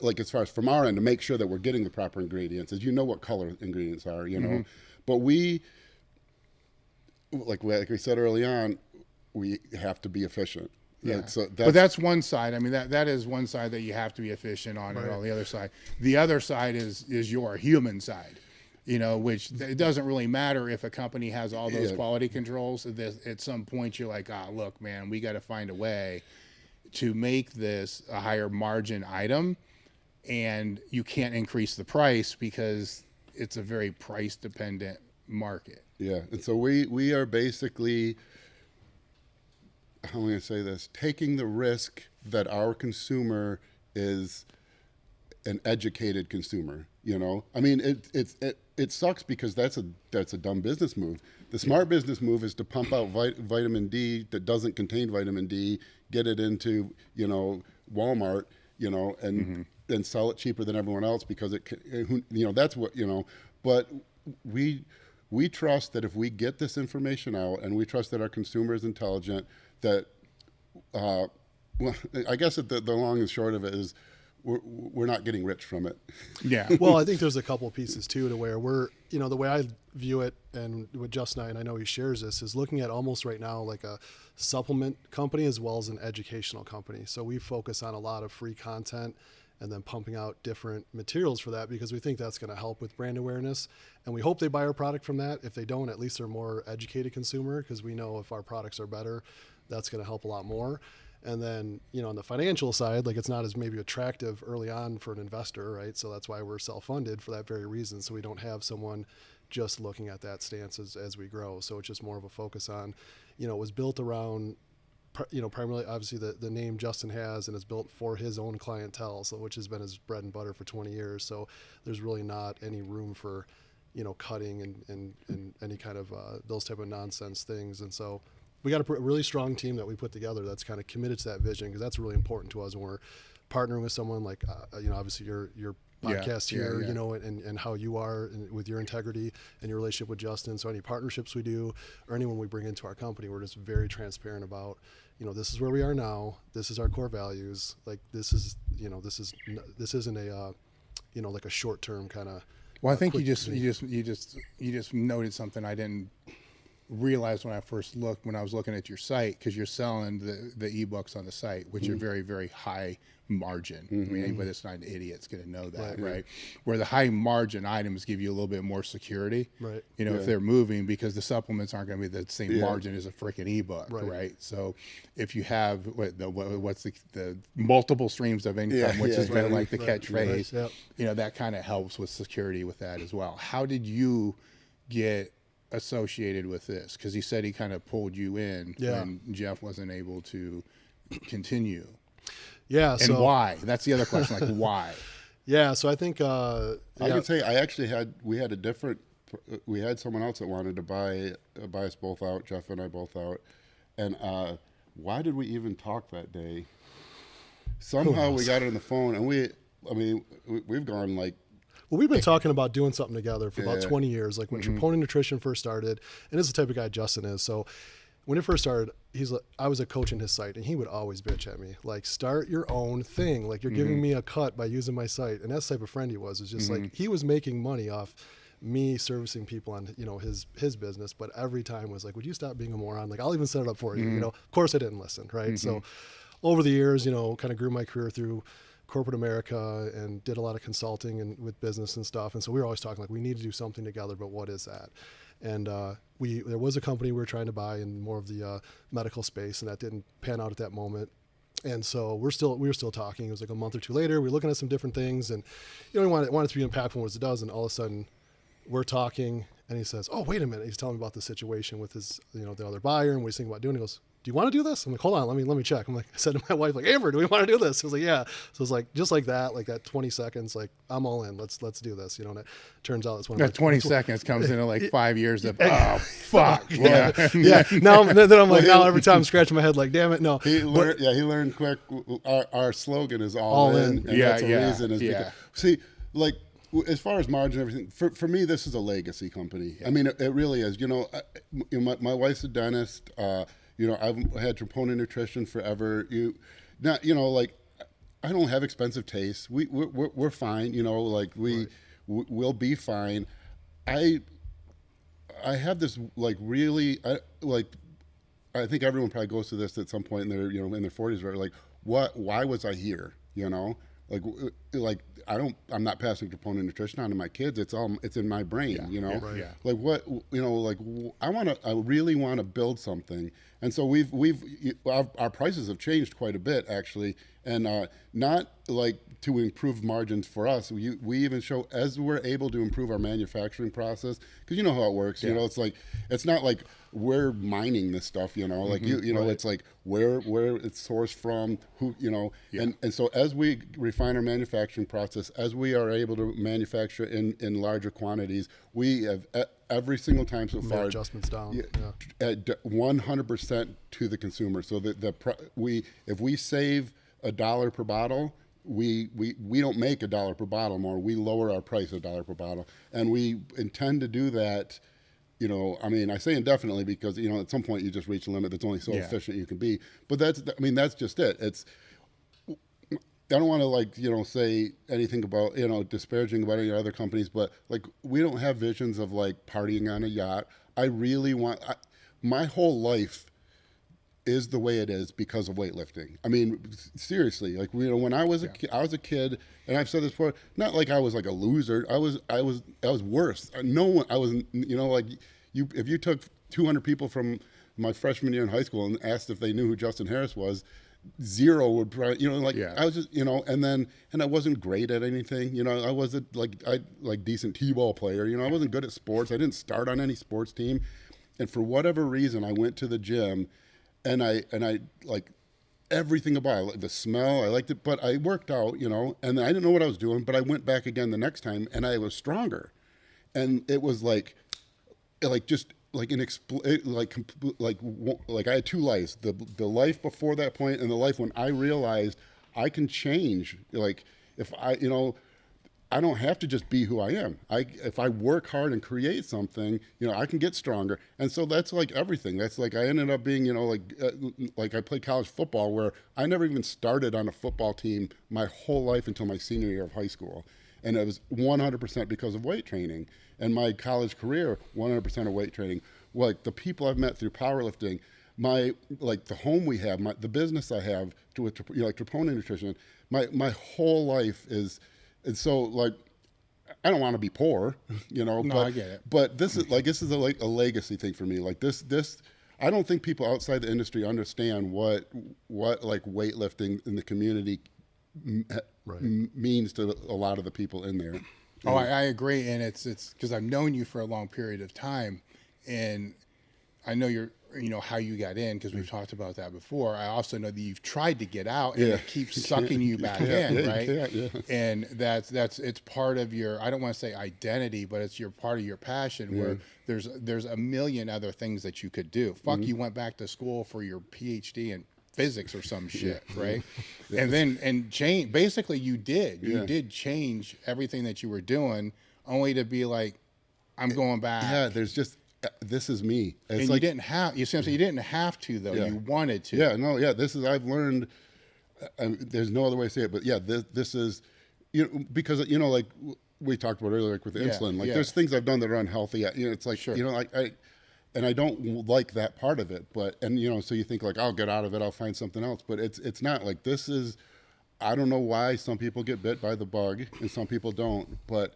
Speaker 3: like as far as from our end to make sure that we're getting the proper ingredients. As you know what color ingredients are, you know, but we like we said early on, we have to be efficient.
Speaker 2: Yeah. But that's one side. I mean, that is one side that you have to be efficient on, and on the other side. The other side is your human side, you know, which it doesn't really matter if a company has all those quality controls. At some point, you're like, look, man, we got to find a way to make this a higher margin item, and you can't increase the price because it's a very price dependent market.
Speaker 3: Yeah. And so we are basically, how am I going to say this? Taking the risk that our consumer is an educated consumer. You know, I mean, it sucks because that's a dumb business move. The smart business move is to pump out vitamin D that doesn't contain vitamin D, get it into, you know, Walmart, you know, and sell it cheaper than everyone else because you know, that's what, you know. But we trust that if we get this information out, and we trust that our consumer is intelligent, that, well, I guess the long and short of it is we're not getting rich from it.
Speaker 2: Yeah.
Speaker 4: Well, I think there's a couple pieces too to where we're, you know, the way I view it, and with Justin and I know he shares this, is looking at almost right now like a supplement company as well as an educational company. So we focus on a lot of free content and then pumping out different materials for that because we think that's going to help with brand awareness. And we hope they buy our product from that. If they don't, at least they're a more educated consumer because we know if our products are better, that's going to help a lot more. And then, you know, on the financial side, like it's not as maybe attractive early on for an investor, right? So that's why we're self-funded for that very reason. So we don't have someone just looking at that stance as we grow. So it's just more of a focus on, you know, it was built around, you know, primarily obviously the name Justin has, and it's built for his own clientele. So which has been his bread and butter for 20 years. So there's really not any room for, you know, cutting and any kind of those type of nonsense things. And so we got a really strong team that we put together that's kind of committed to that vision because that's really important to us when we're partnering with someone like, you know, obviously your podcast here, you know, and how you are and with your integrity and your relationship with Justin. So any partnerships we do or anyone we bring into our company, we're just very transparent about, you know, this is where we are now. This is our core values. Like this is, you know, this isn't a, you know, like a short-term kind of.
Speaker 2: Well, I think you just noted something I didn't realize when I was looking at your site, because you're selling the ebooks on the site, which are very, very high margin. I mean, anybody that's not an idiot is going to know that, right? Where the high margin items give you a little bit more security,
Speaker 4: right?
Speaker 2: You know, if they're moving, because the supplements aren't going to be the same margin as a freaking ebook, right? So if you have what's the multiple streams of income, which has been like the catchphrase, you know, that kind of helps with security with that as well. How did you get associated with this? Because he said he kind of pulled you in when Jeff wasn't able to continue. And why? That's the other question. Like why?
Speaker 4: So I think
Speaker 3: I can say we had someone else that wanted to buy us both out, Jeff and I both out. And why did we even talk that day? Somehow we got it on the phone, and we've gone like.
Speaker 4: Well, we've been talking about doing something together for about 20 years. Like when Troponin Nutrition first started, and this is the type of guy Justin is. So when it first started, I was a coach in his site, and he would always bitch at me, like, start your own thing. Like, you're giving me a cut by using my site. And that's the type of friend he was. It's just like, he was making money off me servicing people on, you know, his business. But every time was like, would you stop being a moron? Like, I'll even set it up for you. You know, of course I didn't listen, right? So over the years, you know, kind of grew my career through corporate America and did a lot of consulting and with business and stuff. And so we were always talking like, we need to do something together, but what is that? And there was a company we were trying to buy in more of the medical space, and that didn't pan out at that moment. And so we were still talking. It was like a month or two later. We were looking at some different things, and we wanted it to be impactful as it does. And all of a sudden, we're talking, and he says, "Oh, wait a minute." He's telling me about the situation with his, the other buyer, and what he's thinking about doing. He goes, "Do you want to do this?" I'm like, "Hold on, let me check." I'm like, I said to my wife, like, "Amber, do we want to do this?" I was like, "Yeah." So it's like just like that 20 seconds, like, I'm all in. Let's do this. And it turns out it's one of
Speaker 2: That 20 seconds comes into like 5 years of fuck.
Speaker 4: Yeah. Now then I'm like, now every time I'm scratching my head, like, damn it, no.
Speaker 3: He learned quick. Our slogan is all in. And that's a reason. Is because, see, like, as far as margin and everything, for me, this is a legacy company. I mean, it really is. My wife's a dentist. I've had Troponin Nutrition forever. I don't have expensive tastes. We're fine. We'll be fine. I have this really I think everyone probably goes through this at some point in their in their 40s, right? Like, why was I here? I'm not passing Troponin Nutrition on to my kids. It's in my brain, I really want to build something. And so our prices have changed quite a bit, actually, and not like to improve margins for us. We even show as we're able to improve our manufacturing process, because you know how it works. It's not like we're mining this stuff. It's like where it's sourced from, who and so as we refine our manufacturing process, as we are able to manufacture in larger quantities, we have every single time so far
Speaker 4: adjustments down
Speaker 3: at 100% to the consumer. So if we save $1 per bottle, we don't make $1 per bottle more. We lower our price $1 per bottle, and we intend to do that. I say indefinitely because at some point you just reach a limit that's only so efficient you can be. But that's just it. I don't want to say anything about disparaging about any other companies, but we don't have visions of partying on a yacht. I really want my whole life is the way it is because of weightlifting. I mean, seriously, when I was a kid, and I've said this before, not like I was like a loser. I was worse. No one. I was if you took 200 people from my freshman year in high school and asked if they knew who Justin Harris was, 0 would probably, I was just, and I wasn't great at anything. I wasn't decent T-ball player. I wasn't good at sports. I didn't start on any sports team. And for whatever reason, I went to the gym and I like everything about it, the smell. I liked it, but I worked out, and I didn't know what I was doing, but I went back again the next time and I was stronger. And it was like I had 2 lives, the life before that point and the life when I realized I can change. If I don't have to just be who I am. If I work hard and create something, I can get stronger. And so that's everything. That's I ended up being, I played college football where I never even started on a football team my whole life until my senior year of high school. And it was 100% because of weight training. And my college career, 100% of weight training. The people I've met through powerlifting, the home we have, the business I have with Troponin Nutrition, my whole life is, and so I don't want to be poor,
Speaker 2: No,
Speaker 3: but
Speaker 2: I get it.
Speaker 3: But this is a legacy thing for me. This I don't think people outside the industry understand what weightlifting in the community means to a lot of the people in there.
Speaker 2: Oh, I agree, and it's because I've known you for a long period of time, and I know how you got in because we've talked about that before. I also know that you've tried to get out, and it keeps sucking you back in, right? And it's part of your, I don't want to say identity, but it's part of your passion. Where there's a million other things that you could do. You went back to school for your PhD in physics or some shit, right? And change. Basically, you did change everything that you were doing, only to be like, I'm going back.
Speaker 3: Yeah, there's just this is me.
Speaker 2: It's and you didn't have. You didn't have to though. You wanted to.
Speaker 3: Yeah, no, yeah. This is I've learned. There's no other way to say it, but yeah, this is because we talked about earlier, with insulin. There's things I've done that are unhealthy. It's
Speaker 2: sure.
Speaker 3: And I don't like that part of it, but so you think I'll get out of it, I'll find something else, but it's not this is I don't know why some people get bit by the bug and some people don't, but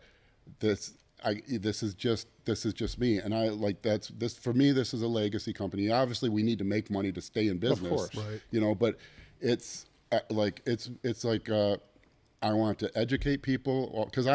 Speaker 3: this is just me, and I like this for me. This is a legacy company. Obviously, we need to make money to stay in business,
Speaker 2: course.
Speaker 4: Right.
Speaker 3: you know. But it's like I want to educate people because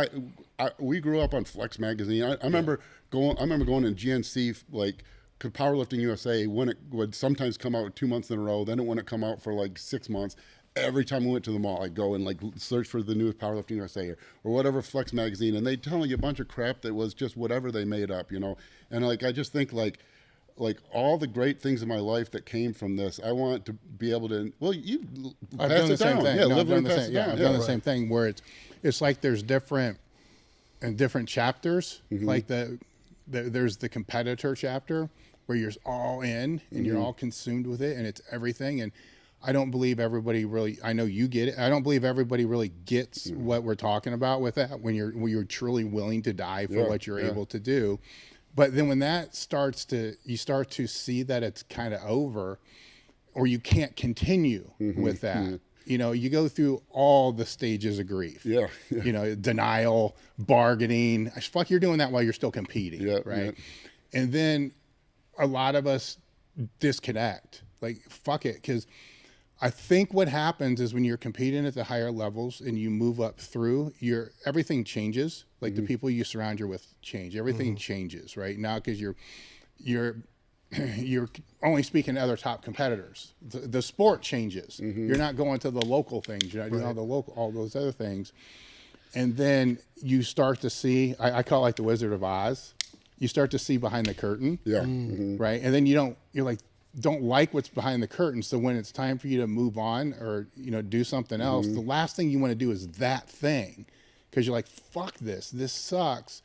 Speaker 3: we grew up on Flex magazine. I remember going to GNC like. Powerlifting USA when it would sometimes come out 2 months in a row, then it wouldn't come out for like 6 months. Every time we went to the mall, I'd go and like search for the newest Powerlifting USA or whatever Flex magazine, and they'd tell you a bunch of crap that was just whatever they made up, you know. And like I just think like all the great things in my life that came from this, I want to be able to. Well,
Speaker 2: I've done the same thing.
Speaker 3: Yeah,
Speaker 2: I've done
Speaker 3: the
Speaker 2: same thing where it's like there's different chapters. Like there's the competitor chapter where you're all in and you're all consumed with it and it's everything. And I don't believe everybody really, I know you get it. I don't believe everybody really gets what we're talking about with that when you're truly willing to die for what you're able to do. But then when that you start to see that it's kind of over or you can't continue with that. You know, you go through all the stages of grief.
Speaker 3: Yeah.
Speaker 2: You know, denial, bargaining. Fuck, you're doing that while you're still competing, right? Yeah. And then a lot of us disconnect. Like, fuck it, because I think what happens is when you're competing at the higher levels and you move up through, everything changes. Like the people you surround you with change. Everything changes, right? Now, because you're only speaking to other top competitors. The sport changes. You're not going to the local things. You're not doing all those other things. And then you start to see, I call it like the Wizard of Oz. You start to see behind the curtain. Yeah. Right. And then you're don't like what's behind the curtain. So when it's time for you to move on or, you know, do something else, the last thing you want to do is that thing. Because you're like, fuck this sucks.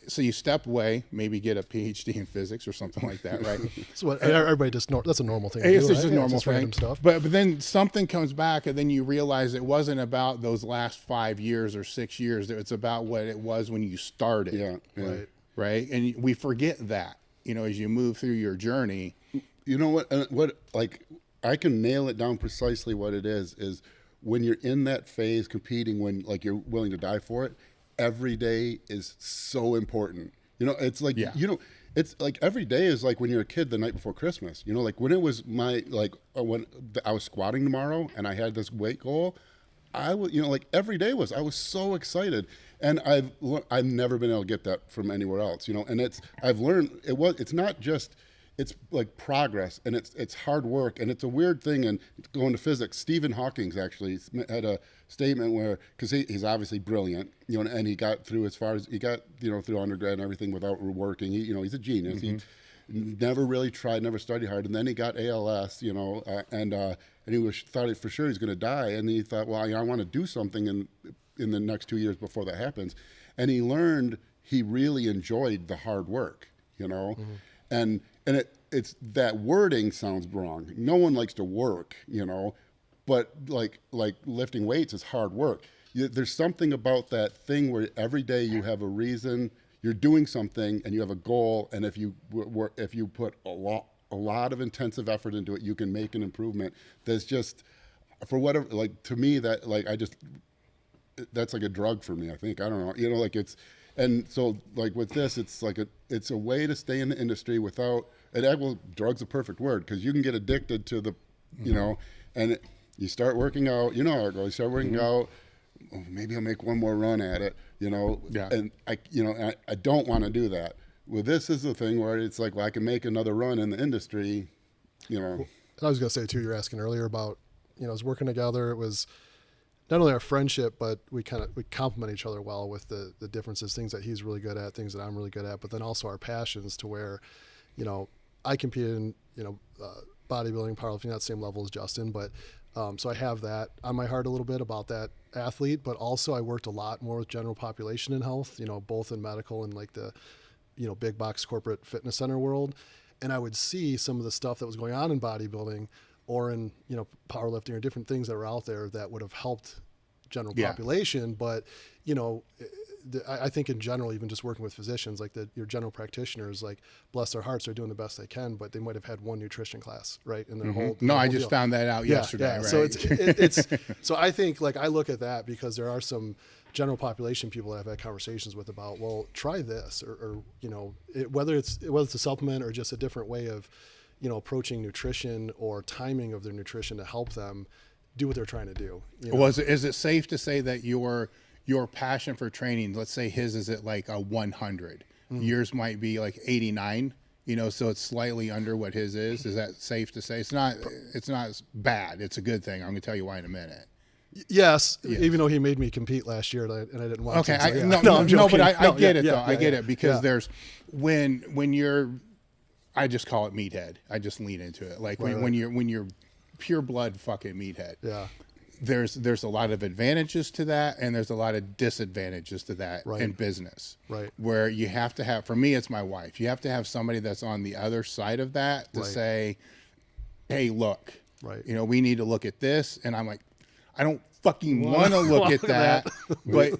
Speaker 2: So you step away, maybe get a PhD in physics or something like that, right?
Speaker 4: So everybody just that's a normal thing.
Speaker 2: It's
Speaker 4: to do,
Speaker 2: just
Speaker 4: right?
Speaker 2: a normal
Speaker 4: just
Speaker 2: thing.
Speaker 4: Random stuff.
Speaker 2: But then something comes back, and then you realize it wasn't about those last 5 years or 6 years. It's about what it was when you started.
Speaker 3: Yeah.
Speaker 2: Right. And we forget that, you know, as you move through your journey.
Speaker 3: You know what like I can nail it down precisely what it is when you're in that phase competing, when like you're willing to die for it, every day is so important. You know, it's like, you know, it's like every day is like when you're a kid the night before Christmas, you know, like when it was when I was squatting tomorrow and I had this weight goal, I was, you know, like every day I was so excited. And I've never been able to get that from anywhere else, you know, and I've learned it's not just, it's like progress and it's hard work and it's a weird thing. And going to physics, Stephen Hawking actually had a statement where, because he's obviously brilliant, you know, and he got through as far as he got, you know, through undergrad and everything without working. He, you know, he's a genius. He never really tried, never studied hard, and then he got ALS, you know, and he thought for sure he's going to die, and he thought, well, I want to do something in the next 2 years before that happens, and he learned he really enjoyed the hard work, you know, and it's that wording sounds wrong. No one likes to work, you know, but like lifting weights is hard work. There's something about that thing where every day you have a reason, you're doing something, and you have a goal, and if you put a lot of intensive effort into it, you can make an improvement. There's just, for whatever, like to me that that's like a drug for me. I think, I don't know, you know, like it's. And so, like with this, it's like it's a way to stay in the industry without. Well, drug's a perfect word because you can get addicted to the, you know, and you start working out. You know how it goes. You start working out. Oh, maybe I'll make one more run at it. You know, and I don't want to do that. Well, this is the thing where it's like, well, I can make another run in the industry. You know,
Speaker 4: well, I was gonna say too. You're asking earlier about, you know, us working together. It was not only our friendship, but we complement each other well with the differences, things that he's really good at, things that I'm really good at, but then also our passions to where, you know, I compete in, you know, bodybuilding, powerlifting, not the same level as Justin, but so I have that on my heart a little bit about that athlete, but also I worked a lot more with general population and health, you know, both in medical and like the, you know, big box corporate fitness center world. And I would see some of the stuff that was going on in bodybuilding or in, you know, powerlifting or different things that were out there that would have helped general population. But, you know, I think in general, even just working with physicians, like your general practitioners, like bless their hearts, are doing the best they can, but they might have had one nutrition class, right? In their whole
Speaker 2: No,
Speaker 4: their
Speaker 2: I
Speaker 4: whole
Speaker 2: just
Speaker 4: deal.
Speaker 2: found that out yesterday.
Speaker 4: Yeah.
Speaker 2: Right?
Speaker 4: So it's so I think, like, I look at that because there are some general population people that I've had conversations with about, well, try this, or you know, whether it's a supplement or just a different way of, you know, approaching nutrition or timing of their nutrition to help them do what they're trying to do. You know?
Speaker 2: Well, is it safe to say that your passion for training, let's say his is at like a 100, yours might be like 89, you know, so it's slightly under what his is. Is that safe to say? It's not bad. It's a good thing. I'm going to tell you why in a minute.
Speaker 4: Yes, even though he made me compete last year and I didn't watch
Speaker 2: Okay,
Speaker 4: it. So, yeah.
Speaker 2: I'm joking. But I get it
Speaker 4: yeah,
Speaker 2: though. I get
Speaker 4: yeah.
Speaker 2: it because there's when you're, I just call it meathead. I just lean into it. Like when you're pure blood fucking meathead.
Speaker 4: Yeah.
Speaker 2: There's a lot of advantages to that, and there's a lot of disadvantages to that
Speaker 4: Right.
Speaker 2: in business.
Speaker 4: Right.
Speaker 2: Where you have to have, for me, it's my wife. You have to have somebody that's on the other side of that to
Speaker 4: Right.
Speaker 2: say, hey, look,
Speaker 4: Right.
Speaker 2: you know, we need to look at this. And I'm like, I don't fucking want to look at that, but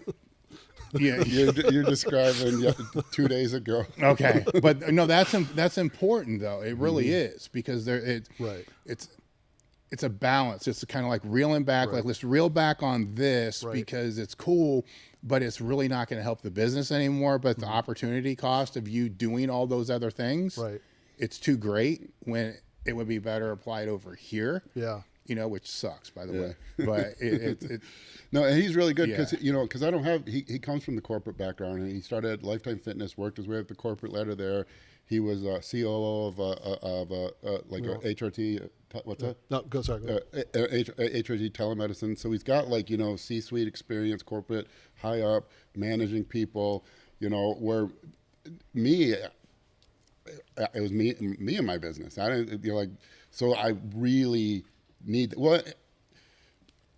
Speaker 2: yeah,
Speaker 3: You're describing 2 days ago.
Speaker 2: okay. But no, that's important though. It really is, because it's a balance. It's kind of like reeling back, like let's reel back on this because it's cool, but it's really not going to help the business anymore. But the opportunity cost of you doing all those other things, it's too great when it would be better applied over here.
Speaker 4: Yeah.
Speaker 2: You know, which sucks, by the way. But it
Speaker 3: no, and he's really good because because I don't have. He comes from the corporate background, and he started at Lifetime Fitness, worked his way up the corporate ladder there. He was COO of a HRT. What's that?
Speaker 4: No, go sorry. Go.
Speaker 3: HRT telemedicine. So he's got like, you know, C-suite experience, corporate, high up, managing people. You know, where it was me and my business. I didn't, you know, like, so I really need,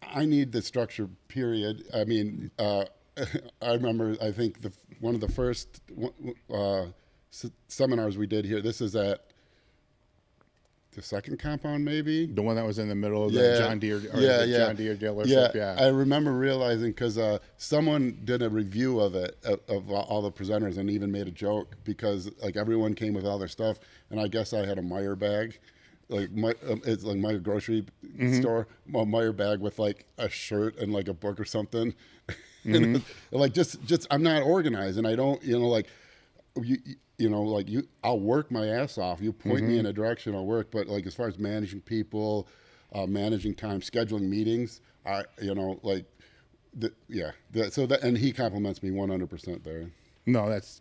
Speaker 3: I need the structure, period. I mean, I remember, I think one of the first seminars we did here, this is at the second compound, maybe?
Speaker 2: the one that was in the middle of the John Deere, John Deere dealership. Yeah.
Speaker 3: I remember realizing, because someone did a review of it, of all the presenters, and even made a joke, because like everyone came with all their stuff, and I guess I had a Meyer bag. Like it's like my grocery store, a Meyer bag with like a shirt and like a book or something. And like just I'm not organized, and I don't, you know, like I'll work my ass off. You point me in a direction, I'll work. But like as far as managing people, managing time, scheduling meetings, and he compliments me 100% there.
Speaker 2: No, that's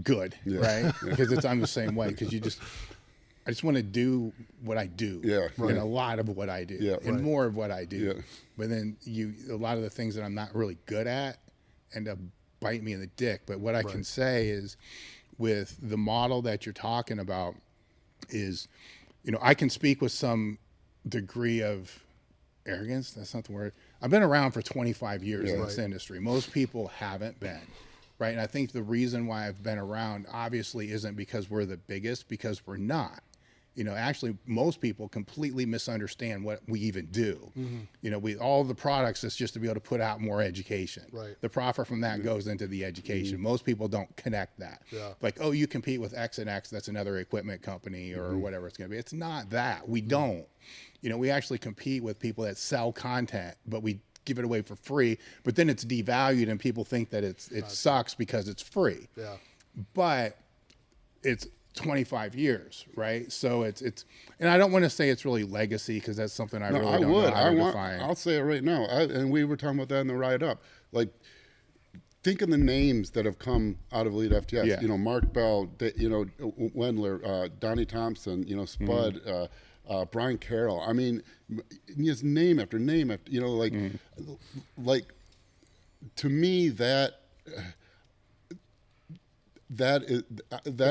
Speaker 2: good, right? Because I'm the same way. Because I just want to do what I do, and a lot of what I do, and more of what I do. Yeah. But then a lot of the things that I'm not really good at end up biting me in the dick. But what I can say is, with the model that you're talking about, is, you know, I can speak with some degree of arrogance. That's not the word. I've been around for 25 years in this industry. Most people haven't been. Right. And I think the reason why I've been around obviously isn't because we're the biggest, because we're not. You know, actually, most people completely misunderstand what we even do. You know, all the products is just to be able to put out more education.
Speaker 4: Right.
Speaker 2: The profit from that goes into the education. Most people don't connect that.
Speaker 4: Yeah.
Speaker 2: Like, oh, you compete with X and X, that's another equipment company or whatever it's going to be. It's not that. We don't. You know, we actually compete with people that sell content, but we give it away for free. But then it's devalued, and people think that it sucks because it's free. Yeah. But it's 25 years, right? So it's and I don't want to say it's really legacy, because that's something I really don't know how to define.
Speaker 3: I'll say it right now. And we were talking about that in the ride up. Like, think of the names that have come out of Elite FTS.
Speaker 2: Yeah.
Speaker 3: You know, Mark Bell, you know, Wendler, Donnie Thompson, you know, Spud, Brian Carroll. I mean, just name after name after, you know, like, like, to me, that's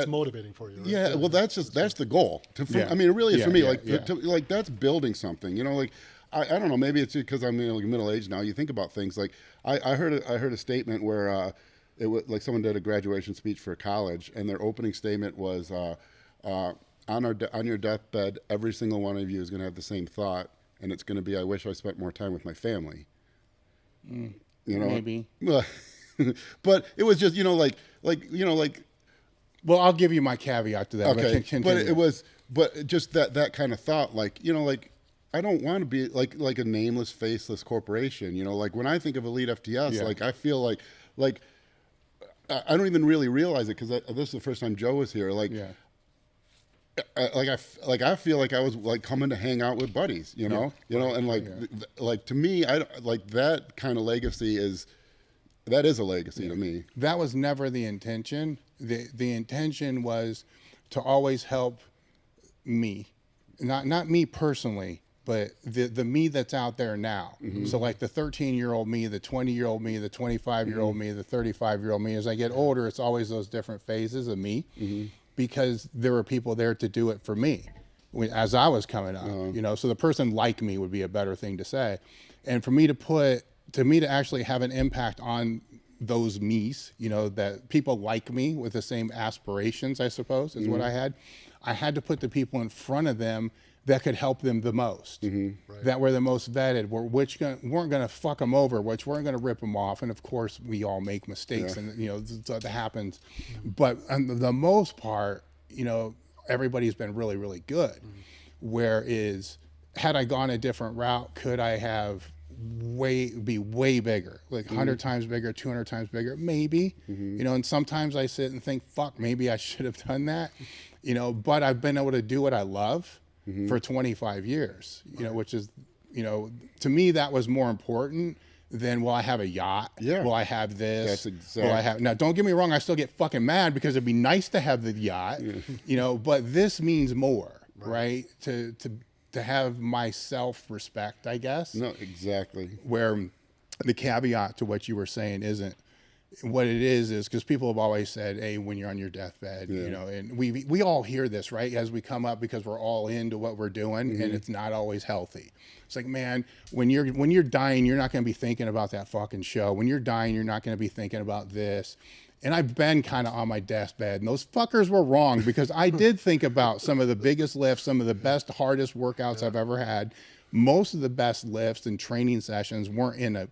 Speaker 4: motivating for you, right?
Speaker 3: Yeah, well, that's the goal. I mean, it really is for me. Like that's building something. You know, like I don't know. Maybe it's because I'm like middle aged now. You think about things like I heard a statement where it was like someone did a graduation speech for a college, and their opening statement was on your deathbed, every single one of you is going to have the same thought, and it's going to be, I wish I spent more time with my family.
Speaker 2: You know, maybe.
Speaker 3: but it was just, like.
Speaker 2: Well, I'll give you my caveat to that.
Speaker 3: Okay,
Speaker 2: Continue.
Speaker 3: but just that kind of thought, like, I don't want to be like a nameless, faceless corporation. Like when I think of Elite FTS, like I feel like I don't even really realize it because this is the first time Joe was here. Like, I feel like I was like coming to hang out with buddies, and like to me, like that kind of legacy is a legacy to me.
Speaker 2: That was never the intention. The intention was to always help me, not me personally, but the me that's out there now. So like the 13-year-old me, the 20-year-old me, the 25-year-old me, the 35-year-old me. As I get older, it's always those different phases of me, because there were people there to do it for me as I was coming up. So the person like me would be a better thing to say, and for me to actually have an impact on those me's, that people like me with the same aspirations, I suppose, is what I had to put the people in front of them that could help them the most, that were the most vetted, which weren't going to fuck them over, which weren't going to rip them off. And of course, we all make mistakes, and that happens. But on the most part, everybody's been really, really good. Whereas, had I gone a different route, could I have be way bigger, like 100 times bigger, 200 times bigger, maybe, and sometimes I sit and think, fuck, maybe I should have done that, but I've been able to do what I love for 25 years, which is, to me, that was more important than, will I have a yacht? Will I have this?
Speaker 3: That's exactly.
Speaker 2: Will I have, now don't get me wrong, I still get fucking mad because it'd be nice to have the yacht, but this means more, right? To have my self-respect, I guess.
Speaker 3: No, exactly.
Speaker 2: Where the caveat to what you were saying isn't what it is because people have always said, hey, when you're on your deathbed, and we all hear this, right? As we come up, because we're all into what we're doing, and it's not always healthy. It's like, man, when you're dying, you're not going to be thinking about that fucking show. When you're dying, you're not going to be thinking about this. And I've been kind of on my deathbed, and those fuckers were wrong, because I did think about some of the biggest lifts, some of the best, hardest workouts I've ever had. Most of the best lifts and training sessions weren't in a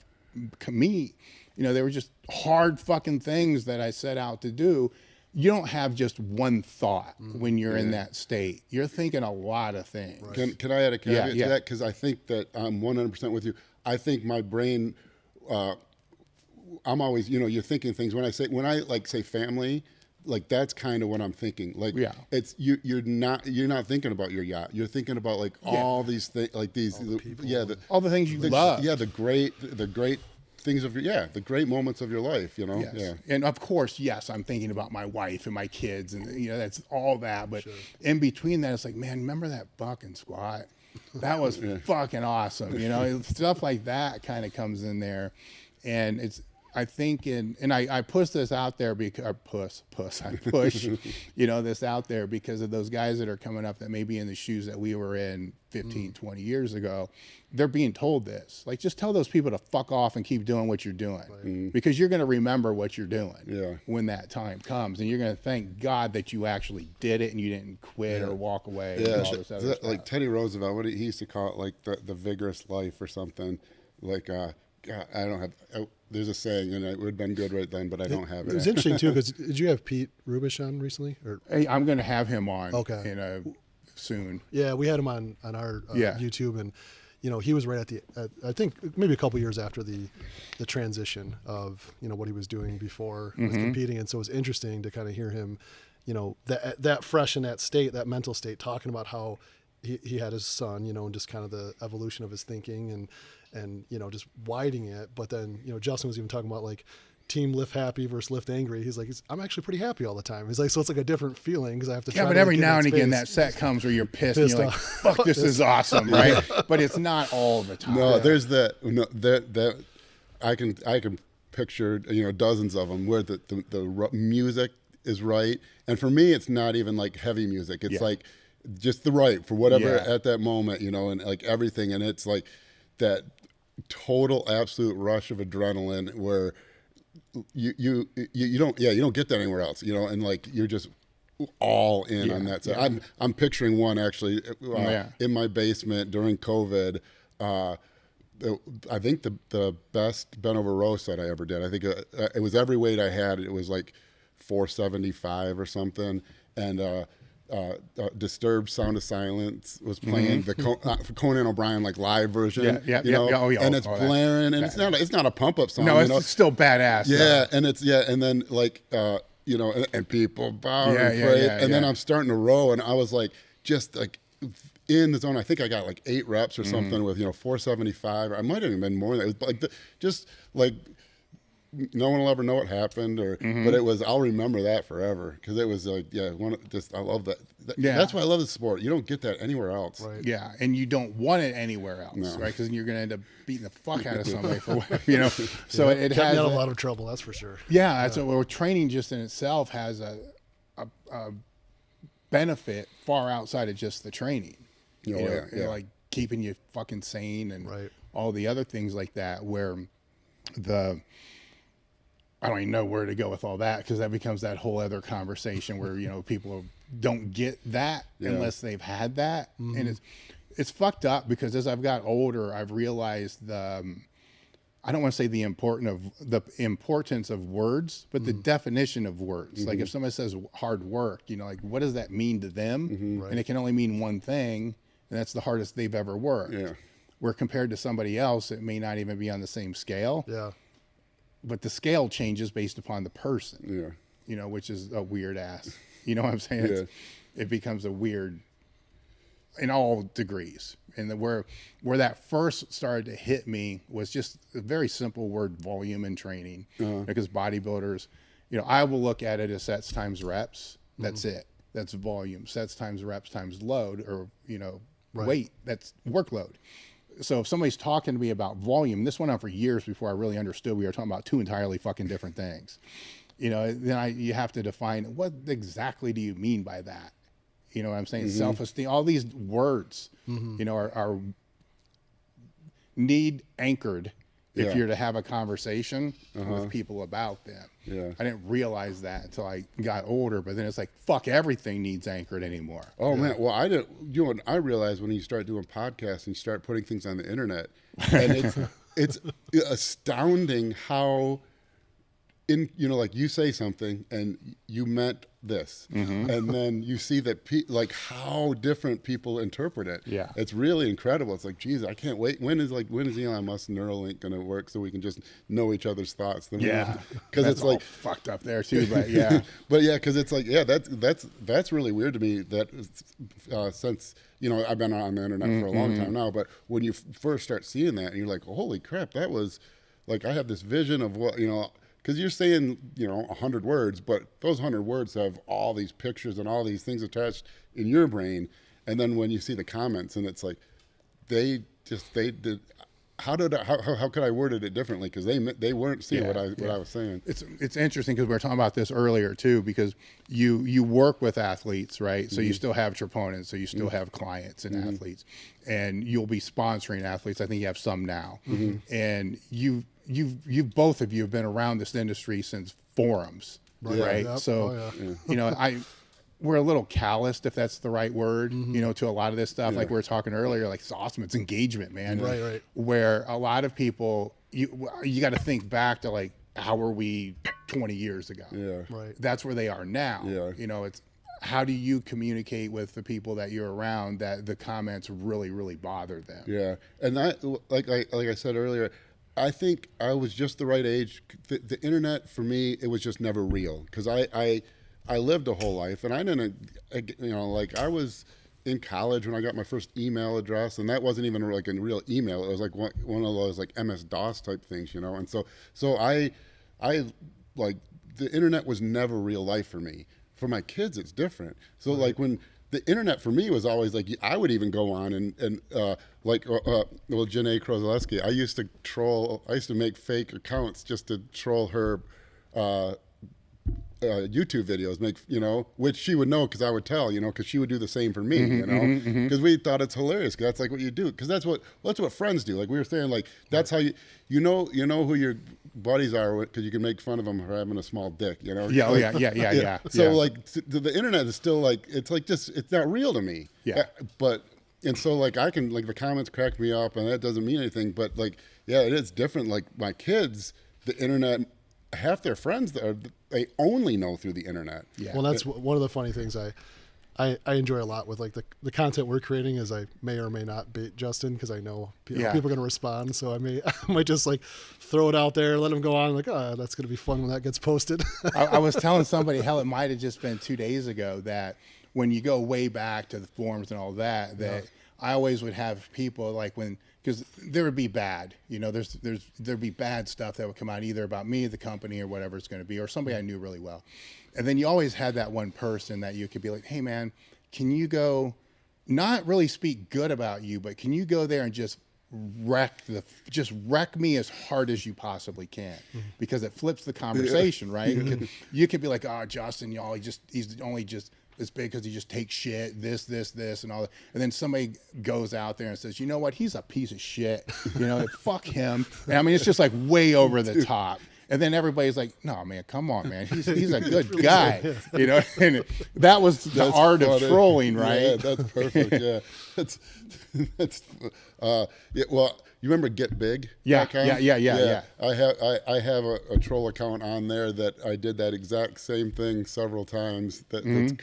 Speaker 2: meet. They were just hard fucking things that I set out to do. You don't have just one thought when you're in that state. You're thinking a lot of things.
Speaker 3: Right. Can I add a caveat to that? Because I think that I'm 100% with you. I think my brain... I'm always, you're thinking things when I say family, like that's kind of what I'm thinking. Like, it's you're not thinking about your yacht. You're thinking about like all these things, like these,
Speaker 2: all the things you love.
Speaker 3: Yeah, the great things of the great moments of your life.
Speaker 2: Yes. Yeah. And of course, yes, I'm thinking about my wife and my kids, and that's all that. But in between that, it's like, man, remember that fucking squat? That was fucking awesome. Stuff like that kind of comes in there, and it's. I think I push this out there because I push this out there because of those guys that are coming up that may be in the shoes that we were in 15, 20 years ago. They're being told this. Like, just tell those people to fuck off and keep doing what you're doing, because you're going to remember what you're doing when that time comes, and you're going to thank God that you actually did it and you didn't quit or walk away.
Speaker 3: Yeah,
Speaker 2: and all this other stuff.
Speaker 3: Like Teddy Roosevelt, he used to call it like the vigorous life or something. Like, God, I don't have. There's a saying, and it would have been good right then, but I don't have it.
Speaker 4: It was interesting too, because did you have Pete Rubish on recently? Or?
Speaker 2: Hey, I'm going to have him on. Soon.
Speaker 4: Yeah, we had him on our YouTube, and he was right at I think maybe a couple years after the transition of what he was doing before with competing, and so it was interesting to kind of hear him, that fresh in that state, that mental state, talking about how he had his son, and just kind of the evolution of his thinking and just widening it. But then, Justin was even talking about like team lift happy versus lift angry. He's like, I'm actually pretty happy all the time. He's like, so it's like a different feeling because I have to try.
Speaker 2: Yeah, but every now and again that set comes where you're pissed and you're like, fuck, this is awesome, right? But it's not all the time.
Speaker 3: No, there's that I can picture, dozens of them where the music is right. And for me, it's not even like heavy music. It's like just the right for whatever at that moment, and like everything. And it's like that total absolute rush of adrenaline where you don't get that anywhere else, and like you're just all in on that. So I'm picturing one actually in my basement during COVID. I think the best bent over row set I ever did. I think it was every weight I had. It was like 475 or something, and Disturbed Sound of Silence was playing the Conan O'Brien like live version. And it's blaring, and it's not a pump up song.
Speaker 5: No, it's still badass.
Speaker 3: Yeah, and it's and then like and people bow and pray, and then I'm starting to row, and I was like just like in the zone. I think I got like 8 reps or something with 475. I might have even been more than that. It was like just like. No one will ever know what happened, but it was. I'll remember that forever because it was like, I love that. That's why I love the sport. You don't get that anywhere else.
Speaker 5: Right. Yeah, and you don't want it anywhere else, right? Because you're going to end up beating the fuck out of somebody for whatever, So it has
Speaker 4: a lot of trouble, that's for sure.
Speaker 5: Yeah, that's what training just in itself has a benefit far outside of just the training. Like keeping you fucking sane and all the other things like that. Where I don't even know where to go with all that because that becomes that whole other conversation where people don't get that unless they've had that, and it's fucked up because as I've got older, I've realized I don't want to say the importance of words, but the definition of words. Like if somebody says hard work, like what does that mean to them? And it can only mean one thing, and that's the hardest they've ever worked. Yeah. Where compared to somebody else, it may not even be on the same scale.
Speaker 4: Yeah.
Speaker 5: But the scale changes based upon the person, which is a weird ass. You know what I'm saying? Yeah. It becomes a weird in all degrees. And where that first started to hit me was just a very simple word, volume in training. Because bodybuilders, I will look at it as sets times reps. That's it. That's volume. Sets times reps times load or, weight. That's workload. So if somebody's talking to me about volume, this went on for years before I really understood we were talking about 2 entirely fucking different things. Then you have to define what exactly do you mean by that? You know what I'm saying? Self-esteem, all these words, are need anchored if you're to have a conversation with people about them. Yeah. I didn't realize that until I got older, but then it's like, fuck, everything needs anchored anymore.
Speaker 3: Oh man. Well, I realized when you start doing podcasts and you start putting things on the internet, and it's astounding how like you say something and you meant this, and then you see that how different people interpret it. Yeah, it's really incredible. It's like, geez, I can't wait. When is Elon Musk Neuralink going to work so we can just know each other's thoughts? Because it's like
Speaker 5: fucked up there too. But yeah,
Speaker 3: because it's like that's really weird to me. That since I've been on the internet for a long time now, but when you first start seeing that, and you're like, holy crap, that was like I have this vision of what Because you're saying, 100 words, but those 100 words have all these pictures and all these things attached in your brain. And then when you see the comments, and it's like, they did. How could I worded it differently? Because they weren't seeing what I was saying.
Speaker 5: It's interesting because we were talking about this earlier too. Because you work with athletes, right? So you still have troponins, so you still have clients and athletes, and you'll be sponsoring athletes. I think you have some now, and you both of you have been around this industry since forums, right? Yep. So we're a little calloused, if that's the right word, to a lot of this stuff. Like we were talking earlier, like it's awesome. It's engagement, man.
Speaker 4: Right.
Speaker 5: Where a lot of people, you got to think back to like, how were we 20 years ago? Yeah. Right. That's where they are now. Yeah. It's how do you communicate with the people that you're around that the comments really, really bother them? Yeah.
Speaker 3: And like I said earlier, I think I was just the right age. The internet for me, it was just never real because I lived a whole life, and I didn't, I was in college when I got my first email address, and that wasn't even like a real email. It was like one of those like MS-DOS type things, and so I like the internet was never real life for me. For my kids, it's different. So like when the internet for me was always like, I would even go on and Janae Krozaleski, I used to make fake accounts just to troll her YouTube videos, which she would know because I would tell, because she would do the same for me, because we thought it's hilarious. Cause that's like what you do. Cause that's what friends do. Like we were saying, like that's how you know who your buddies are because you can make fun of them for having a small dick, Yeah. So like the internet is still like, it's like just, it's not real to me. Yeah. But And so like I can, like the comments crack me up and that doesn't mean anything, but like, yeah, it is different. Like my kids, the internet, half their friends, they only know through the internet.
Speaker 4: Yeah. Well, that's one of the funny things I enjoy a lot with like the content we're creating is I may or may not bait Justin because I know people are going to respond. So I might just like throw it out there, let them go on like, oh, that's going to be fun when that gets posted.
Speaker 5: I was telling somebody, hell, it might have just been 2 days ago that when you go way back to the forums and all that, I always would have people like because there would be bad, there'd be bad stuff that would come out either about me, the company, or whatever it's going to be, or somebody I knew really well. And then you always had that one person that you could be like, hey man, can you go, not really speak good about you, but can you go there and just wreck me as hard as you possibly can, because it flips the conversation, right? You could be like, oh, Justin, he's only just as big because he just takes shit, this, and all that. And then somebody goes out there and says, you know what? He's a piece of shit. Fuck him. And I mean, it's just like way over the top. And then everybody's like, no, man, come on, man. He's a good guy. And that was the art of trolling, right?
Speaker 3: Yeah, that's perfect. Yeah. Well, you remember Get Big?
Speaker 5: Yeah.
Speaker 3: I have a troll account on there that I did that exact same thing several times. That's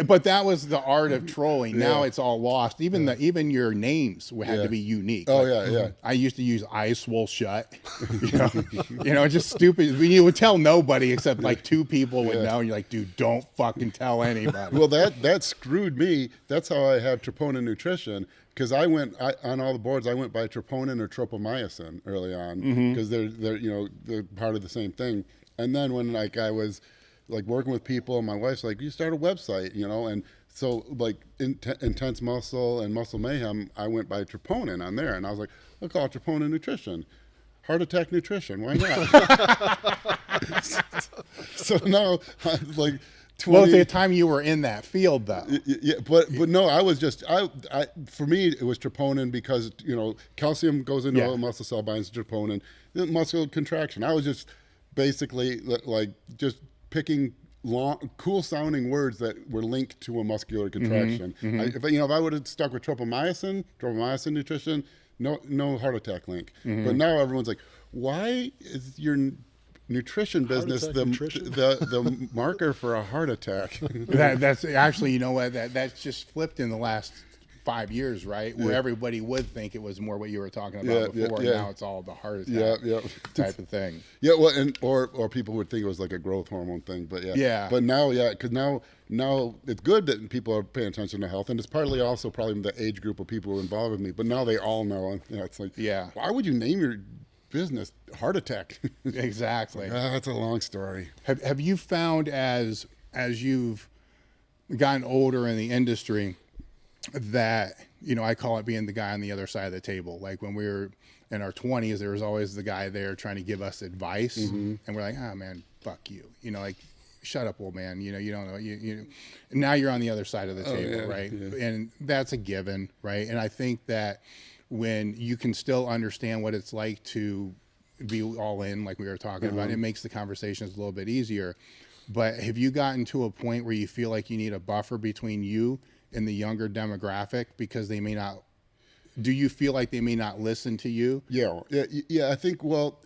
Speaker 5: But that was the art of trolling. Now it's all lost. Even your names had to be unique.
Speaker 3: Oh,
Speaker 5: yeah. I used to use Eyes Swole Shut. Just stupid. You would tell nobody except like 2 people would know. And you're like, dude, don't fucking tell anybody.
Speaker 3: Well, that screwed me. That's how I have Troponin Nutrition. Because on all the boards, I went by troponin or tropomyosin early on because they're part of the same thing. And then when I was like working with people, and my wife's like, you start a website, and so like Intense Muscle and Muscle Mayhem, I went by troponin on there, and I was like, I'll call it Troponin Nutrition, Heart Attack Nutrition, why not? so now, like 20.
Speaker 5: Well, at the time you were in that field, though.
Speaker 3: Yeah, but no, I was just for me it was troponin because calcium goes into all muscle cell binds to troponin, muscle contraction. I was just basically like just picking cool sounding words that were linked to a muscular contraction. If I would have stuck with tropomyosin nutrition, no heart attack link. But now everyone's like, why is your nutrition business the marker for a heart attack?
Speaker 5: That's actually, that's just flipped in the last 5 years, right? Where everybody would think it was more what you were talking about before, and now it's all the heart attack type of thing.
Speaker 3: Yeah, well, or people would think it was like a growth hormone thing, but But now, because now it's good that people are paying attention to health, and it's partly also probably the age group of people who are involved with me. But now they all know, and it's like, why would you name your business Heart Attack?
Speaker 5: Exactly.
Speaker 3: That's a long story.
Speaker 5: Have you found as you've gotten older in the industry that, I call it being the guy on the other side of the table. Like when we were in our 20s, there was always the guy there trying to give us advice, and we're like, oh man, fuck you. Like, shut up, old man. You don't know. You now you're on the other side of the table, right? Yeah. And that's a given, right? And I think that when you can still understand what it's like to be all in, like we were talking about, it makes the conversations a little bit easier. But have you gotten to a point where you feel like you need a buffer between you and the younger demographic because they may not? Do you feel like they may not listen to you?
Speaker 3: Yeah. I think. Well,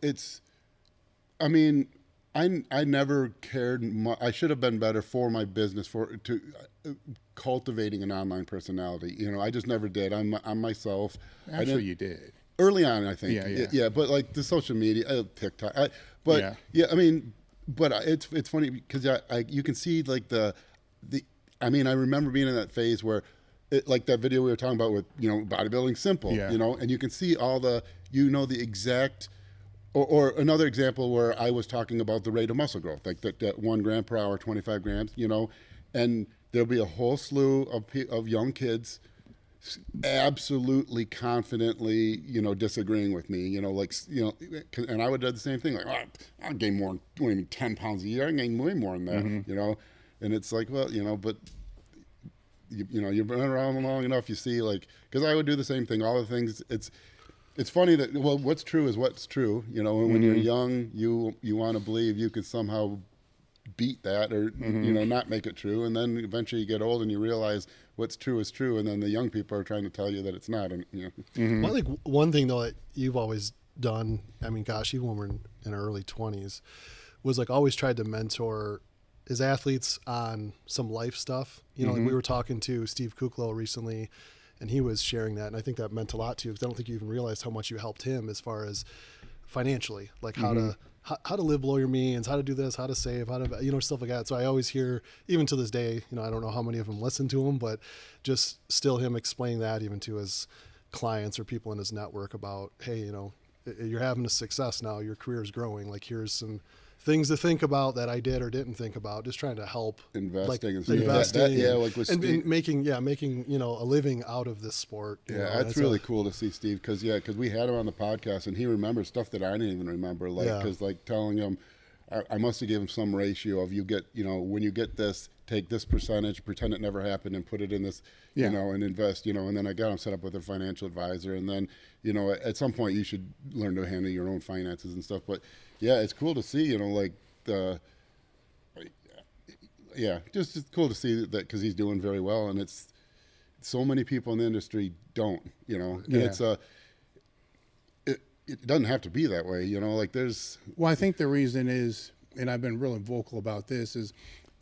Speaker 3: I mean, I never cared much. I should have been better for my business cultivating an online personality. I just never did. I'm myself.
Speaker 5: Actually, you did
Speaker 3: early on. I think. Yeah. But like the social media, TikTok. I mean, but it's funny because you can see like the. I mean, I remember being in that phase where, like that video we were talking about with bodybuilding simple. And you can see all the the exact. Or another example where I was talking about the rate of muscle growth, like that 1 gram per hour, 25 grams, and there'll be a whole slew of young kids absolutely confidently, disagreeing with me, and I would do the same thing. Like, I'll gain more, 10 pounds a year. I gain way more than that, and it's like, well, but you've been around long enough, you see, like, because I would do the same thing, all the things. It's funny that, well, what's true is what's true, and when you're young, you want to believe you could somehow beat that or not make it true, and then eventually you get old and you realize what's true is true, and then the young people are trying to tell you that it's not. And
Speaker 4: Well, I think one thing though that you've always done, I mean, gosh, even when we're in our early 20s, was like always tried to mentor his athletes on some life stuff. Like we were talking to Steve Kuklo recently, and he was sharing that, and I think that meant a lot to you, because I don't think you even realized how much you helped him as far as financially, like how to live below your means, how to do this, how to save, how to, stuff like that. So I always hear, even to this day, I don't know how many of them listen to him, but just still him explaining that even to his clients or people in his network about, hey, you're having a success now, your career is growing. Like, here's some things to think about that I did or didn't think about, just trying to help
Speaker 3: investing
Speaker 4: and making a living out of this sport.
Speaker 3: That's really cool to see Steve, because we had him on the podcast and he remembers stuff that I didn't even remember, because telling him, I must have given him some ratio of, you get, when you get this, take this percentage, pretend it never happened, and put it in this, and invest, and then I got him set up with a financial advisor, and then, at some point you should learn to handle your own finances and stuff. But yeah, it's cool to see, just it's cool to see that, because he's doing very well, and it's so many people in the industry don't, and it's it doesn't have to be that way, there's.
Speaker 5: Well, I think the reason is, and I've been really vocal about this, is,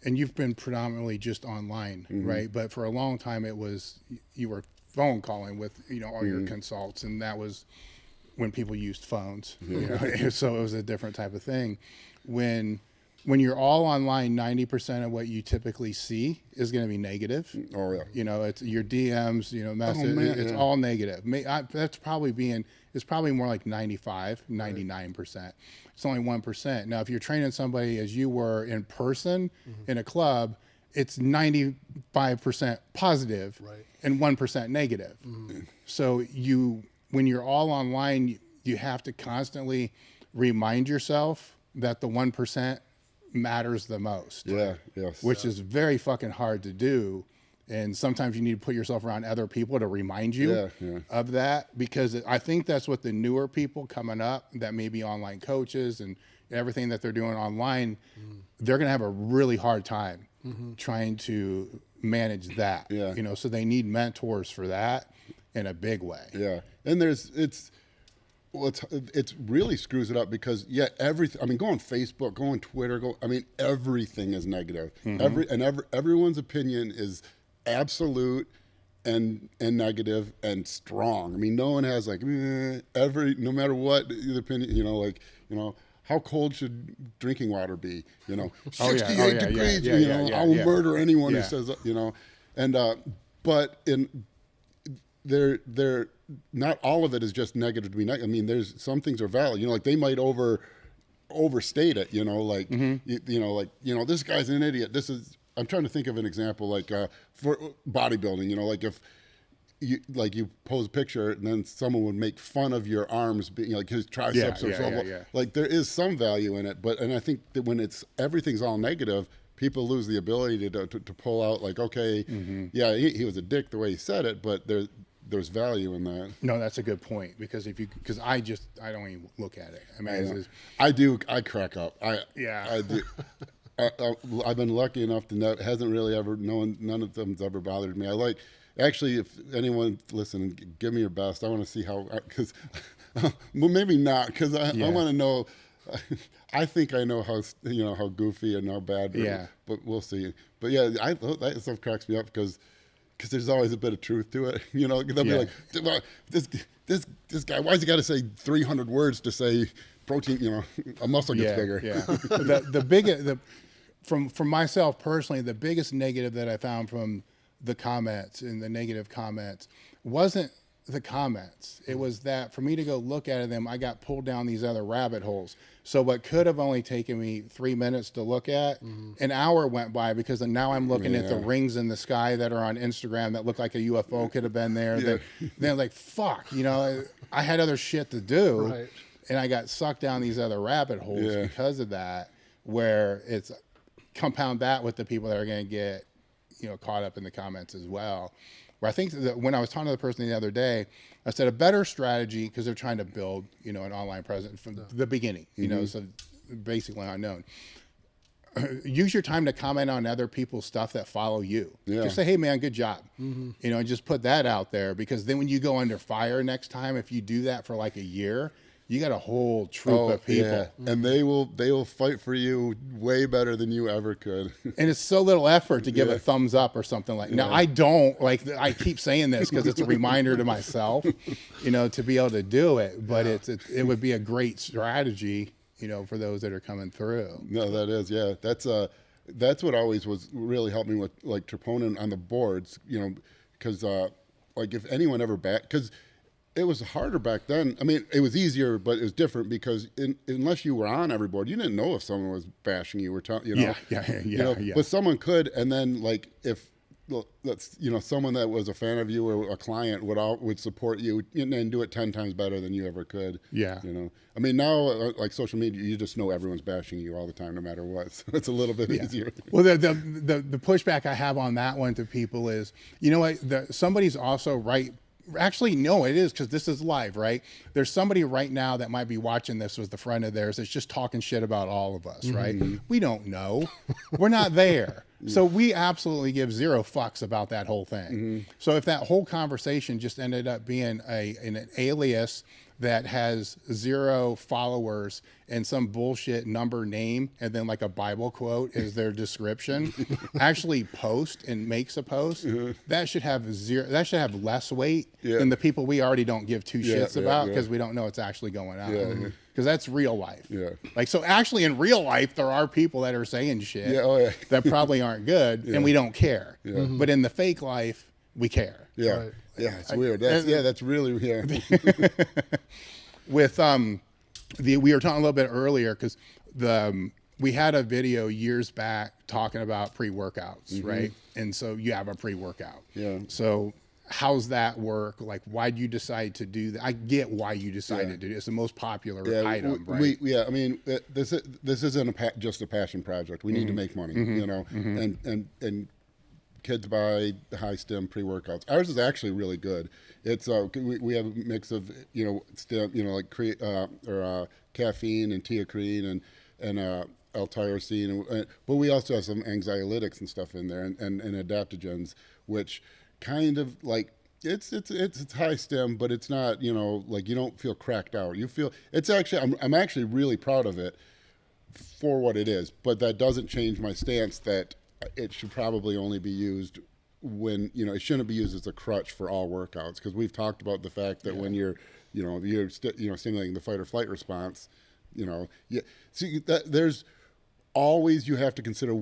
Speaker 5: and you've been predominantly just online, right? But for a long time, it was, you were phone calling with, all your consults, and that was when people used phones, so it was a different type of thing. When you're all online, 90% of what you typically see is going to be negative.
Speaker 3: Oh yeah.
Speaker 5: It's your DMs, message, it's all negative. That's probably it's probably more like 95, 99%. It's only 1%. Now, if you're training somebody as you were in person in a club, it's 95% positive and 1% negative. So when you're all online, you have to constantly remind yourself that the 1% matters the most. Which is very fucking hard to do. And sometimes you need to put yourself around other people to remind you of that, because I think that's what the newer people coming up, that may be online coaches and everything that they're doing online, they're going to have a really hard time trying to manage that. So they need mentors for that in a big way.
Speaker 3: And it's really screws it up, because everything, I mean, go on Facebook, go on Twitter, everything is negative. Everyone's opinion is absolute and negative and strong. I mean, no one has no matter what the opinion, how cold should drinking water be? 68 degrees. I will murder anyone who says, but they're not all of it is just negative to be negative. I mean, there's some things are valid. They might overstate it. This guy's an idiot. I'm trying to think of an example, for bodybuilding. If you pose a picture and then someone would make fun of your arms being his triceps or something. There is some value in it, and I think that when everything's all negative, people lose the ability to pull out he was a dick the way he said it, but there's value in that.
Speaker 5: No, that's a good point, because I don't even look at it. I mean,
Speaker 3: I crack up. I do. I've been lucky enough to know, hasn't really ever, none of them's ever bothered me. Actually, if anyone listening, give me your best. I want to see how, because, well, maybe not, because I want to know. I think I know how goofy and how bad. But we'll see. But that stuff cracks me up, because there's always a bit of truth to it. They'll be like, well, this guy, why's he got to say 300 words to say protein? A muscle gets bigger.
Speaker 5: From myself personally, the biggest negative that I found from the comments and the negative comments wasn't the comments. It was that for me to go look at them, I got pulled down these other rabbit holes. So what could have only taken me 3 minutes to look at, an hour went by, because now I'm looking at the rings in the sky that are on Instagram that look like a UFO could have been there. Then like, fuck, I had other shit to do, and I got sucked down these other rabbit holes because of that, where it's compound that with the people that are going to get, caught up in the comments as well. Where I think that when I was talking to the person the other day, I said a better strategy, because they're trying to build, an online presence from the beginning, so basically unknown. use your time to comment on other people's stuff that follow you.
Speaker 3: Yeah.
Speaker 5: Just say, hey man, good job. You know, and just put that out there, because then when you go under fire next time, if you do that for like a year, you got a whole troop of people.
Speaker 3: Yeah. And they will fight for you way better than you ever could.
Speaker 5: And it's so little effort to give a thumbs up or something like. Now I don't like. I keep saying this because it's a reminder to myself, you know, to be able to do it. But it would be a great strategy, you know, for those that are coming through.
Speaker 3: No, that is, yeah. That's what always was really helped me with like troponin on the boards, you know, because like if anyone ever because it was harder back then. I mean, it was easier, but it was different because unless you were on every board, you didn't know if someone was bashing you or you know.
Speaker 5: Yeah.
Speaker 3: But someone could, and then like if that's someone that was a fan of you or a client would support you and do it 10 times better than you ever could.
Speaker 5: Yeah.
Speaker 3: You know, I mean now like social media, you just know everyone's bashing you all the time, no matter what. So it's a little bit easier.
Speaker 5: Well, the pushback I have on that one to people is, you know what, somebody's also right. Actually, no, it is, because this is live, right? There's somebody right now that might be watching this with a friend of theirs that's just talking shit about all of us, right? We don't know. We're not there. So we absolutely give zero fucks about that whole thing. So if that whole conversation just ended up being an alias that has 0 followers and some bullshit number name and then like a Bible quote is their description, actually post and makes a post, that should have less weight than the people we already don't give two shits about because we don't know what's actually going on. Because that's real life. Like, so actually in real life, there are people that are saying shit that probably aren't good and we don't care. But in the fake life, we care.
Speaker 3: Right. Yeah, it's weird. That's really
Speaker 5: With we were talking a little bit earlier because we had a video years back talking about pre-workouts, right? And so you have a pre-workout. So how's that work? Like, why do you decide to do that? I get why you decided to do it. It's the most popular item, right?
Speaker 3: I mean, this isn't just a passion project. We need to make money, you know, and kids buy high stim pre-workouts. Ours is actually really good. It's we have a mix of stem, like caffeine and teacrine and L-tyrosine, but we also have some anxiolytics and stuff in there and adaptogens, which kind of like it's high stem, but it's not like you don't feel cracked out. You feel it's actually I'm actually really proud of it for what it is, but that doesn't change my stance that it should probably only be used when it shouldn't be used as a crutch for all workouts, because we've talked about the fact that when you're stimulating the fight or flight response, see that there's always, you have to consider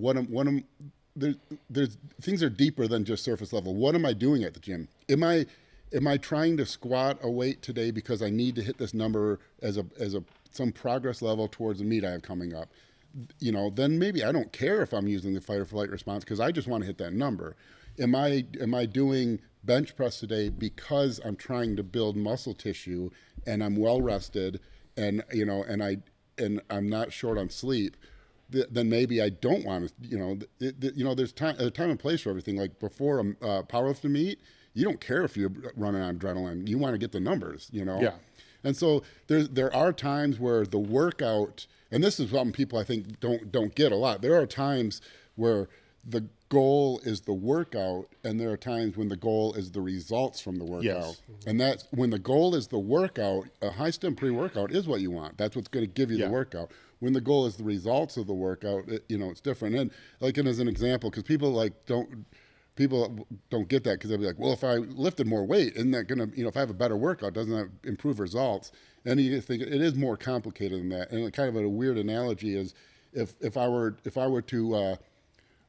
Speaker 3: there's things are deeper than just surface level. What am I doing at the gym? Am I trying to squat a weight today because I need to hit this number as some progress level towards the meet I have coming up? Then maybe I don't care if I'm using the fight or flight response because I just want to hit that number. Am I doing bench press today because I'm trying to build muscle tissue and I'm well rested and I'm not short on sleep? Then maybe I don't want to. There's a time and place for everything. Like before a powerlifting meet, you don't care if you're running on adrenaline. You want to get the numbers. Yeah. And so there are times where the workout, and this is something people I think don't get a lot. There are times where the goal is the workout, and there are times when the goal is the results from the workout. Yes. And that's when the goal is the workout. A high stim pre-workout is what you want. That's what's going to give you the workout. When the goal is the results of the workout, it's different. And as an example, because people don't get that, because they'll be like, well, if I lifted more weight, isn't that going to, if I have a better workout, doesn't that improve results? And you think it is more complicated than that. And kind of a weird analogy is if I were to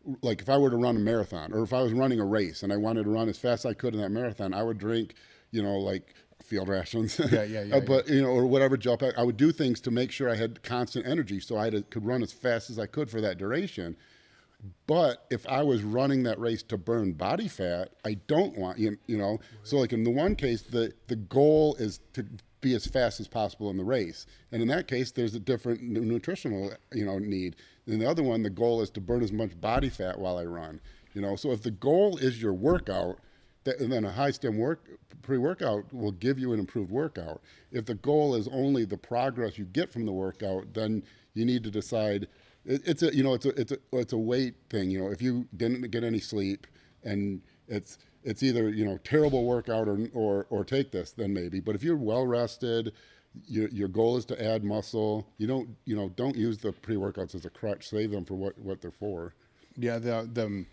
Speaker 3: run a marathon, or if I was running a race and I wanted to run as fast as I could in that marathon, I would drink, like field rations, but or whatever gel pack. I would do things to make sure I had constant energy, so I could run as fast as I could for that duration. But if I was running that race to burn body fat, I don't want, so like in the one case, the goal is to be as fast as possible in the race. And in that case, there's a different nutritional, need. In the other one, the goal is to burn as much body fat while I run, So if the goal is your workout, and then a high stem pre-workout will give you an improved workout. If the goal is only the progress you get from the workout, then you need to decide, It's a weight thing. You know, if you didn't get any sleep, and it's either, you know, terrible workout or take this, then maybe. But if you're well rested, your goal is to add muscle. You don't use the pre-workouts as a crutch. Save them for what they're for.
Speaker 5: Yeah. The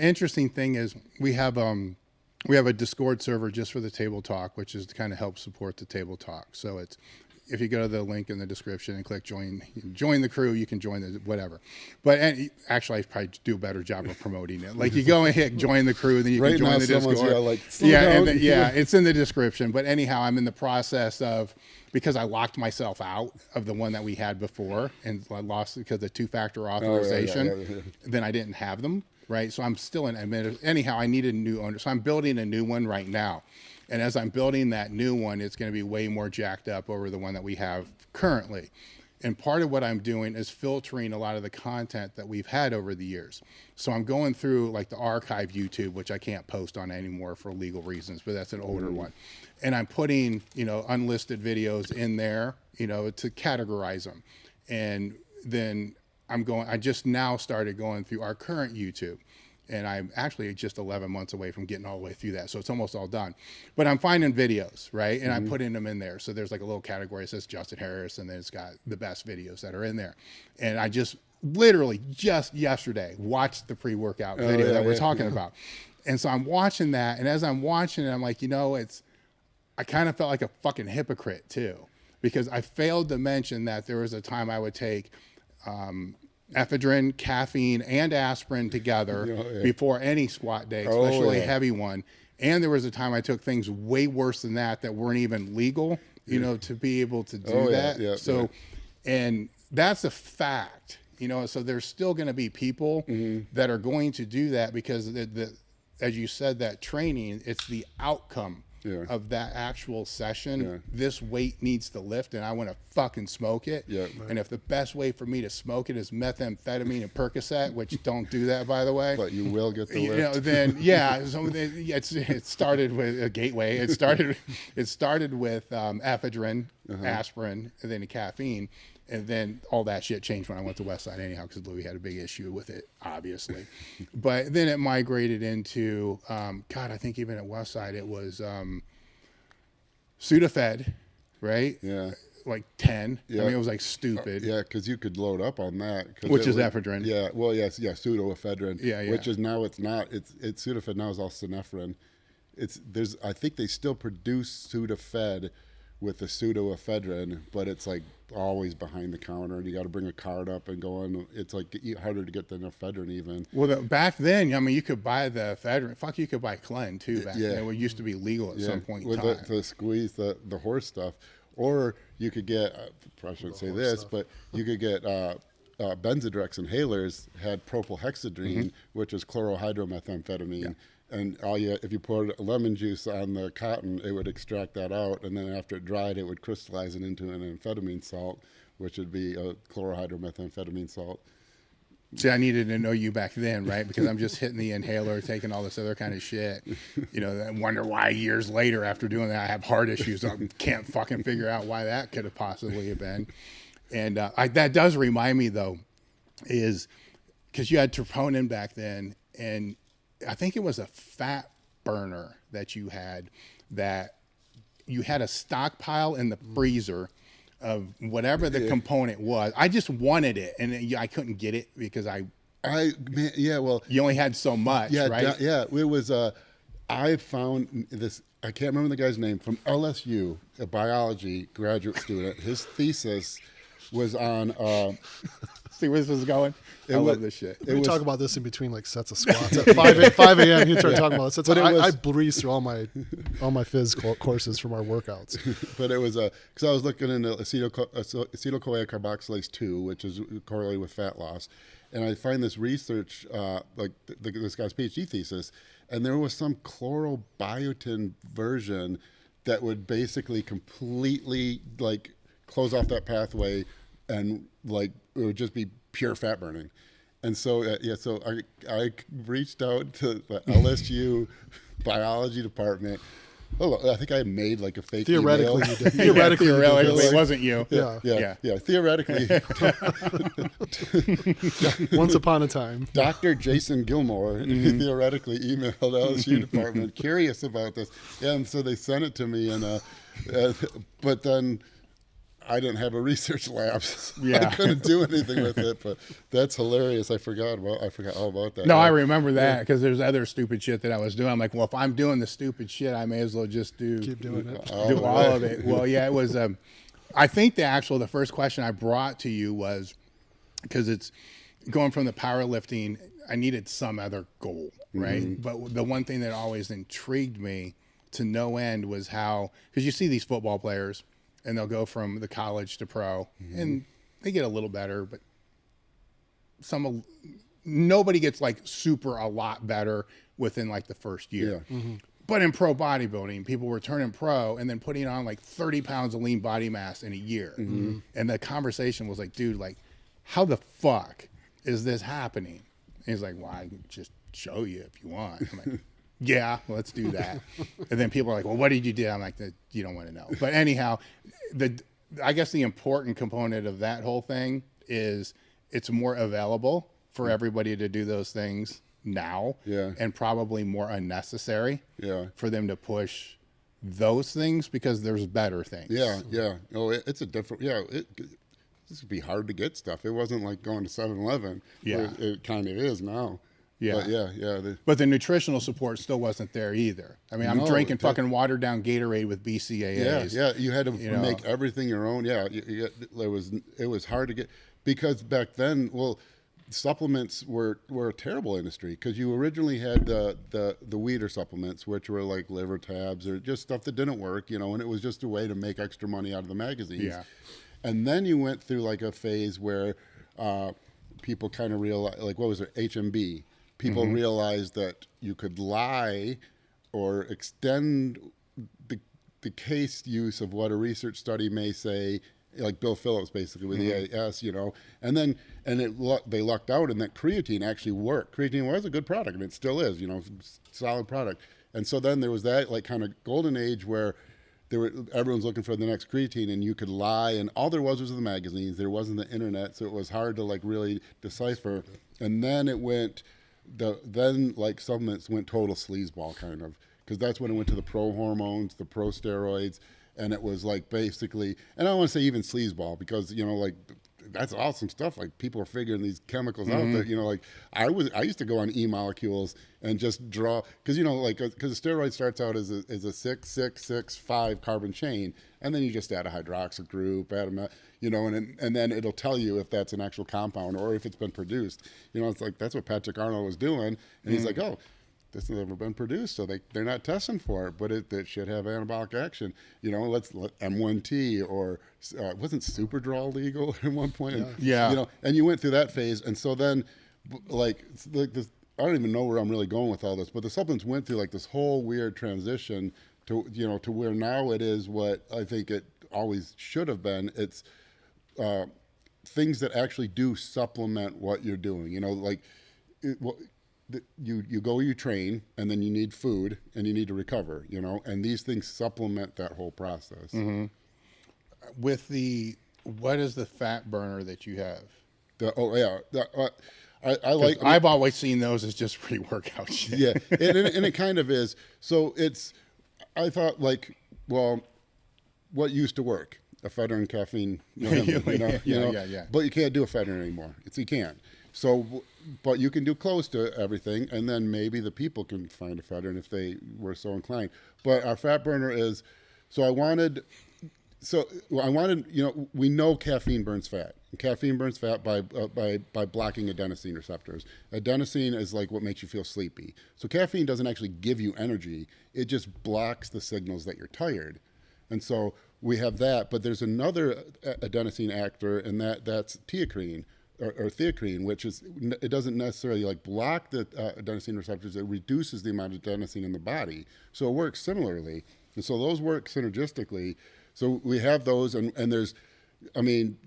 Speaker 5: interesting thing is we have a Discord server just for the Table Talk, which is to kind of help support the Table Talk. So it's, if you go to the link in the description and click join the crew, you can join the whatever. But actually, I probably do a better job of promoting it. Like, you go and hit join the crew, then you can join the Discord. It's in the description. But anyhow, I'm in the process of, because I locked myself out of the one that we had before, and I lost it because of two-factor authorization. Then I didn't have them, right? So I'm still in admin. Anyhow, I need a new owner. So I'm building a new one right now. And as I'm building that new one, it's going to be way more jacked up over the one that we have currently. And part of what I'm doing is filtering a lot of the content that we've had over the years. So I'm going through like the archive YouTube, which I can't post on anymore for legal reasons, but that's an older one. And I'm putting, you know, unlisted videos in there, you know, to categorize them. And then I just now started going through our current YouTube. And I'm actually just 11 months away from getting all the way through that. So it's almost all done. But I'm finding videos, right? And I'm putting them in there. So there's like a little category that says Justin Harris, and then it's got the best videos that are in there. And I just literally just yesterday watched the pre-workout video that we're talking about. And so I'm watching that. And as I'm watching it, I'm like, you know, I kind of felt like a fucking hypocrite too, because I failed to mention that there was a time I would take ephedrine, caffeine, and aspirin together before any squat day, especially a heavy one. And there was a time I took things way worse than that weren't even legal, you know, to be able to do that. And that's a fact, you know, so there's still going to be people that are going to do that because, as you said, that training, it's the outcome of that actual session. This weight needs to lift, and I want to fucking smoke it. And if the best way for me to smoke it is methamphetamine and Percocet, which don't do that, by the way,
Speaker 3: but you will get the lift.
Speaker 5: You know, then so it started with a gateway. It started with ephedrine, aspirin, and then caffeine. And then all that shit changed when I went to Westside anyhow, because Louis had a big issue with it, obviously. But then it migrated into, I think even at Westside it was Sudafed, right?
Speaker 3: Yeah.
Speaker 5: Like 10. Yeah. I mean, it was like stupid.
Speaker 3: Because you could load up on that.
Speaker 5: Which is ephedrine.
Speaker 3: Yeah, well, pseudoephedrine.
Speaker 5: Yeah.
Speaker 3: Which is now it's not. It's Sudafed now is all synephrine. I think they still produce Sudafed with the pseudoephedrine, but it's like always behind the counter, and you got to bring a card up and go on. It's like harder to get the ephedrine even.
Speaker 5: Well, back then, I mean, you could buy the ephedrine. Fuck, you could buy Clen too back then. It used to be legal at some point in time.
Speaker 3: To squeeze the horse stuff. Or you could get, I shouldn't say this, but you could get Benzodrex inhalers had propylhexadrine, which is chlorohydromethamphetamine. Yeah. And if you poured lemon juice on the cotton, it would extract that out, and then after it dried, it would crystallize it into an amphetamine salt, which would be a chlorohydromethamphetamine salt.
Speaker 5: See, I needed to know you back then, right? Because I'm just hitting the inhaler, taking all this other kind of shit. You know, I wonder why years later after doing that, I have heart issues. I can't fucking figure out why that could have possibly have been. And that does remind me, though, is because you had troponin back then, and I think it was a fat burner that you had a stockpile in the freezer of whatever the component was. I just wanted it, and I couldn't get it because you only had so much, right?
Speaker 3: It was, I found this, I can't remember the guy's name, from LSU, a biology graduate student. His thesis was on,
Speaker 5: see where this is going? I love this shit.
Speaker 4: We talk about this in between like sets of squats at 5 a.m. You start talking about this. I breeze through all my phys courses from our workouts.
Speaker 3: But it was because I was looking into acetyl-CoA carboxylase 2, which is correlated with fat loss, and I find this research this guy's PhD thesis, and there was some chlorobiotin version that would basically completely like close off that pathway, and like it would just be pure fat burning. And so I reached out to the LSU biology department, I think I made like a fake
Speaker 4: Theoretically,
Speaker 3: email.
Speaker 4: you did. Theoretically, you did
Speaker 5: Theoretically,
Speaker 4: this.
Speaker 5: it wasn't you.
Speaker 3: Yeah. Theoretically,
Speaker 4: Once upon a time.
Speaker 3: Dr. Jason Gilmore theoretically emailed LSU department curious about this, and so they sent it to me, and but then I didn't have a research lab, so I couldn't do anything with it. But that's hilarious. I forgot all about that.
Speaker 5: No, I remember that because there's other stupid shit that I was doing. I'm like, well, if I'm doing the stupid shit, I may as well just
Speaker 4: Keep doing it.
Speaker 5: do all of it. Well, yeah, it was. I think the first question I brought to you was because it's going from the powerlifting. I needed some other goal, right? But the one thing that always intrigued me to no end was how, because you see these football players and they'll go from the college to pro and they get a little better, but nobody gets like super a lot better within like the first year.
Speaker 3: Yeah.
Speaker 5: But in pro bodybuilding, people were turning pro and then putting on like 30 pounds of lean body mass in a year. And the conversation was like, dude, like, how the fuck is this happening? And he's like, well, I can just show you if you want. I'm like, yeah, let's do that. And then people are like, well, what did you do? I'm like, you don't want to know. But anyhow, I guess the important component of that whole thing is it's more available for everybody to do those things now, and probably more unnecessary for them to push those things because there's better things.
Speaker 3: Oh, it's a different. This would be hard to get stuff. It wasn't like going to 7-Eleven. It kind of is now. But
Speaker 5: the nutritional support still wasn't there either. I mean, I'm drinking fucking watered down Gatorade with BCAAs.
Speaker 3: You had to make everything your own. It was hard to get, because back then, supplements were a terrible industry, because you originally had the Weeder supplements, which were like liver tabs or just stuff that didn't work, and it was just a way to make extra money out of the magazines. And then you went through like a phase where people kind of realized, like, what was it, HMB? People realized that you could lie or extend the case use of what a research study may say, like Bill Phillips basically with the AS, and then they lucked out, and that creatine actually worked. Creatine was a good product, and it still is, solid product. And so then there was that like kind of golden age where everyone's looking for the next creatine, and you could lie, and all there was the magazines. There wasn't the internet, so it was hard to like really decipher. And then then like supplements went total sleazeball kind of, because that's when it went to the pro hormones, the pro steroids, and it was like basically, and I don't want to say even sleazeball, because like that's awesome stuff. Like, people are figuring these chemicals out that, like I used to go on E-molecules and just draw, because because the steroid starts out as a 6-6-6-5 carbon chain, and then you just add a hydroxyl group, add a, and then it'll tell you if that's an actual compound or if it's been produced. It's like, that's what Patrick Arnold was doing, and he's like, oh, this has never been produced, so they're not testing for it, but it should have anabolic action. Let's let M1T, or wasn't Superdrol legal at one point? And you went through that phase, and so then, like this, I don't even know where I'm really going with all this, but the supplements went through like this whole weird transition to to where now it is what I think it always should have been. It's things that actually do supplement what you're doing. You go, you train, and then you need food, and you need to recover, and these things supplement that whole process.
Speaker 5: What is the fat burner that you have? I've always seen those as just pre-workout shit.
Speaker 3: Yeah, and it kind of is. So I thought, like, well, what used to work? Ephedrine, caffeine, But you can't do ephedrine anymore. You can't. So, but you can do close to everything, and then maybe the people can find ephedrine if they were so inclined. But our fat burner is, I wanted, we know caffeine burns fat. And caffeine burns fat by blocking adenosine receptors. Adenosine is like what makes you feel sleepy. So caffeine doesn't actually give you energy. It just blocks the signals that you're tired. And so we have that, but there's another adenosine actor, and that's teocrine. Or theocrine, which is, it doesn't necessarily like block the adenosine receptors. It reduces the amount of adenosine in the body. So it works similarly. And so those work synergistically. So we have those, and there's, I mean,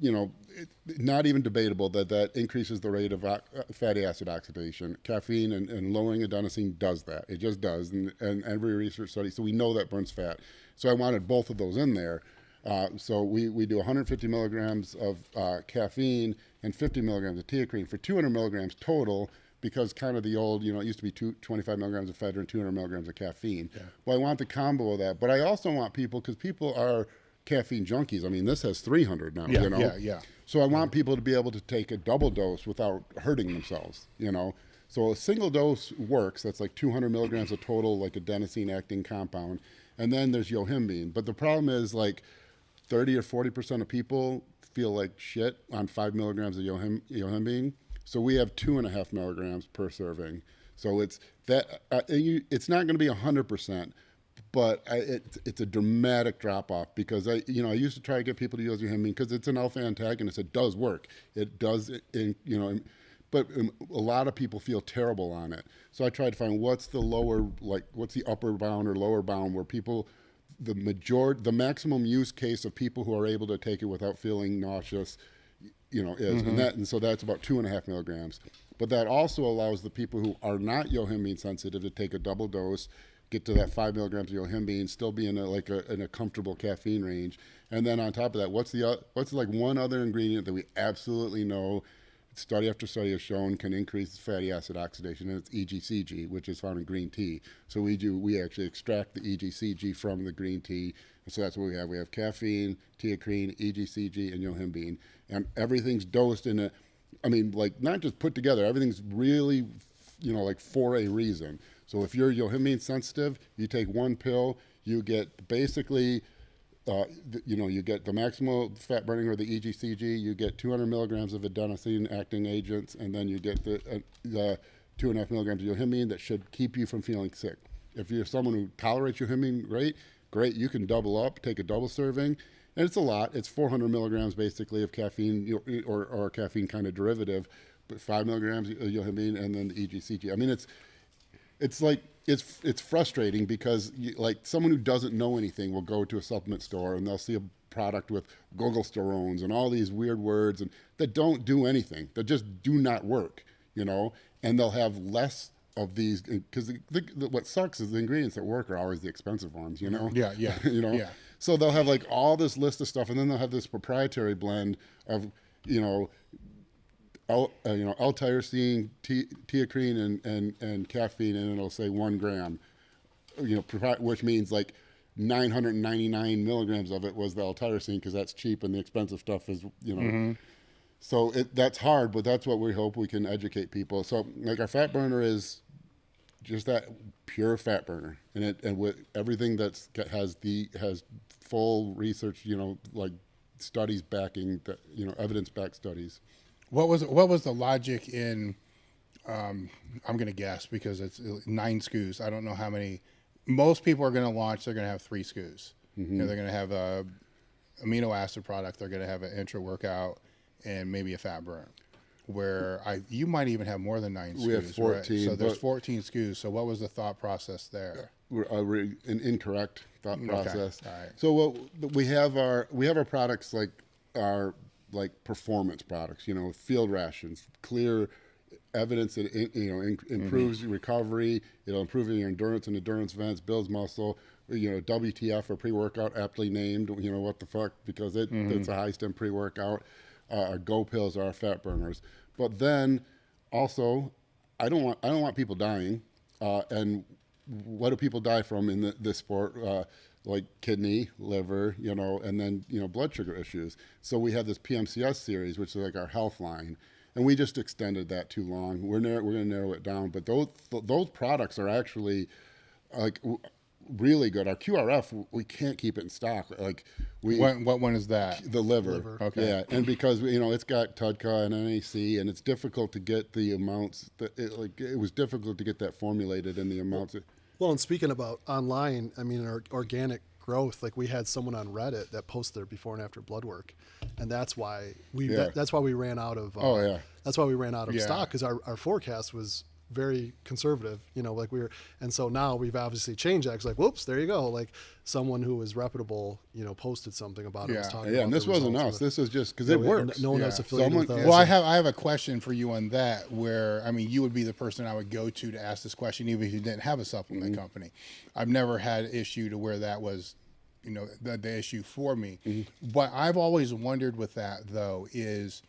Speaker 3: not even debatable that increases the rate of fatty acid oxidation. Caffeine and lowering adenosine does that. It just does, and every research study. So we know that burns fat. So I wanted both of those in there. So we do 150 milligrams of caffeine and 50 milligrams of teacrine for 200 milligrams total, because kind of the old, it used to be 25 milligrams of ephedrine, 200 milligrams of caffeine. Yeah. Well, I want the combo of that, but I also want people, because people are caffeine junkies. I mean, this has 300 now,
Speaker 5: Yeah.
Speaker 3: So I want people to be able to take a double dose without hurting themselves, So a single dose works. That's like 200 milligrams of total, like adenosine acting compound. And then there's yohimbine. But the problem is, like, 30 or 40% of people feel like shit on 5 milligrams of yohimbine. So we have 2.5 milligrams per serving. So it's that it's not going to be 100%, but it's a dramatic drop off, because I used to try to get people to use yohimbine because it's an alpha antagonist. It does work. It does, but a lot of people feel terrible on it. So I tried to find what's the upper bound or lower bound where people, the maximum use case of people who are able to take it without feeling nauseous, is, and so that's about 2.5 milligrams. But that also allows the people who are not yohimbine sensitive to take a double dose, get to that 5 milligrams of yohimbine, still be in a comfortable caffeine range. And then on top of that, what's like one other ingredient that we absolutely know, study after study has shown, can increase fatty acid oxidation, and it's EGCG, which is found in green tea. So we actually extract the EGCG from the green tea, and so that's what we have. We have caffeine, teacrine, EGCG, and yohimbine, and everything's dosed in not just put together. Everything's really, for a reason. So if you're yohimbine sensitive, you take one pill, you get basically, you get the maximal fat burning, or the EGCG, you get 200 milligrams of adenosine acting agents, and then you get the 2.5 milligrams of yohimbine that should keep you from feeling sick. If you're someone who tolerates yohimbine, great, you can double up, take a double serving, and it's a lot. It's 400 milligrams basically of caffeine or caffeine kind of derivative, but 5 milligrams of yohimbine, and then the EGCG. I mean, it's frustrating, because someone who doesn't know anything will go to a supplement store and they'll see a product with gogolsterones and all these weird words and that don't do anything, that just do not work, and they'll have less of these, because what sucks is the ingredients that work are always the expensive ones,
Speaker 5: Yeah. Yeah.
Speaker 3: So they'll have all this list of stuff, and then they'll have this proprietary blend of L-tyrosine, teacrine, and caffeine, and it'll say 1 gram, which means 999 milligrams of it was the L-tyrosine, because that's cheap, and the expensive stuff is, So that's hard, but that's what we hope we can educate people. So our fat burner is just that pure fat burner, and with everything has full research, studies backing that, evidence-backed studies.
Speaker 5: What was the logic in? I'm going to guess, because it's 9 SKUs. I don't know how many. Most people are going to launch. They're going to have 3 SKUs. They're going to have a amino acid product. They're going to have an Intra workout, and maybe a fat burn. Where you might even have more than 9 SKUs.
Speaker 3: We have 14.
Speaker 5: Right? So there's 14 SKUs. So what was the thought process there?
Speaker 3: We're an incorrect thought process.
Speaker 5: All right.
Speaker 3: So we have our products our performance products, field rations, clear evidence that improves recovery. It'll improve your endurance and endurance events, builds muscle. WTF or pre-workout, aptly named. What the fuck, because it's a high stem pre-workout. Our Go pills are our fat burners. But then also, I don't want people dying. And what do people die from in this sport? Kidney, liver, and then blood sugar issues. So we have this PMCS series, which is our health line, and we just extended that too long. We're going to narrow it down. But those products are actually really good. Our QRF, we can't keep it in stock.
Speaker 5: What one is that?
Speaker 3: The liver.
Speaker 5: Okay.
Speaker 3: Yeah, and because it's got TUDCA and NAC, and it's difficult to get the amounts. It was difficult to get that formulated in the amounts.
Speaker 4: Well, and speaking about online, I mean, our organic growth, we had someone on Reddit that posted their before and after Bloodwork, and that's why we ran out of. That's why we ran out of stock, because our forecast was very conservative, like and so now we've obviously changed that. It's like, whoops, there you go. Like someone who was reputable, posted something about it, was talking about
Speaker 3: and this wasn't us. This was just because it works.
Speaker 4: No one else affiliated with us.
Speaker 5: Well, I have a question for you on that, where, I mean, you would be the person I would go to ask this question, even if you didn't have a supplement company. I've never had an issue to where that was, the issue for me. But I've always wondered with that, though, is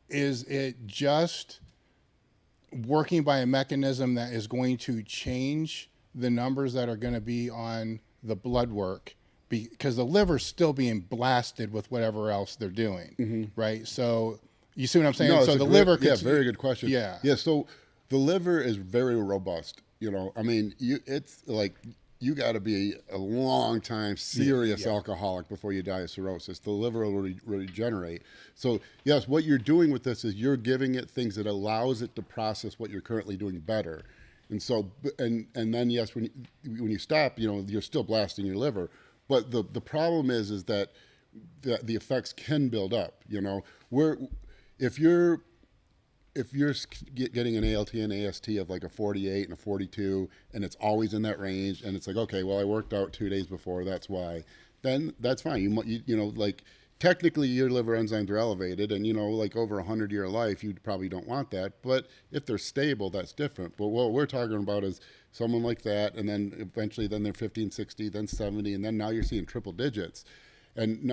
Speaker 5: it just working by a mechanism that is going to change the numbers that are going to be on the blood work, because the liver's still being blasted with whatever else they're doing, right? So you see what I'm saying?
Speaker 3: No,
Speaker 5: so the
Speaker 3: great,
Speaker 5: liver,
Speaker 3: very good question.
Speaker 5: Yeah.
Speaker 3: So the liver is very robust. I mean, it's like you got to be a long time serious alcoholic before you die of cirrhosis. The liver will regenerate. So yes, what you're doing with this is you're giving it things that allows it to process what you're currently doing better. And so, and then yes, when you stop, you're still blasting your liver. But the problem is that the effects can build up. If you're getting an ALT and AST of like a 48 and a 42, and it's always in that range, and it's like, okay, well, I worked out 2 days before, that's why, then that's fine. Like technically your liver enzymes are elevated, and like over a 100-year life, you probably don't want that. But if they're stable, that's different. But what we're talking about is someone like that, and then eventually then they're 15, 60, then 70, and then now you're seeing triple digits. And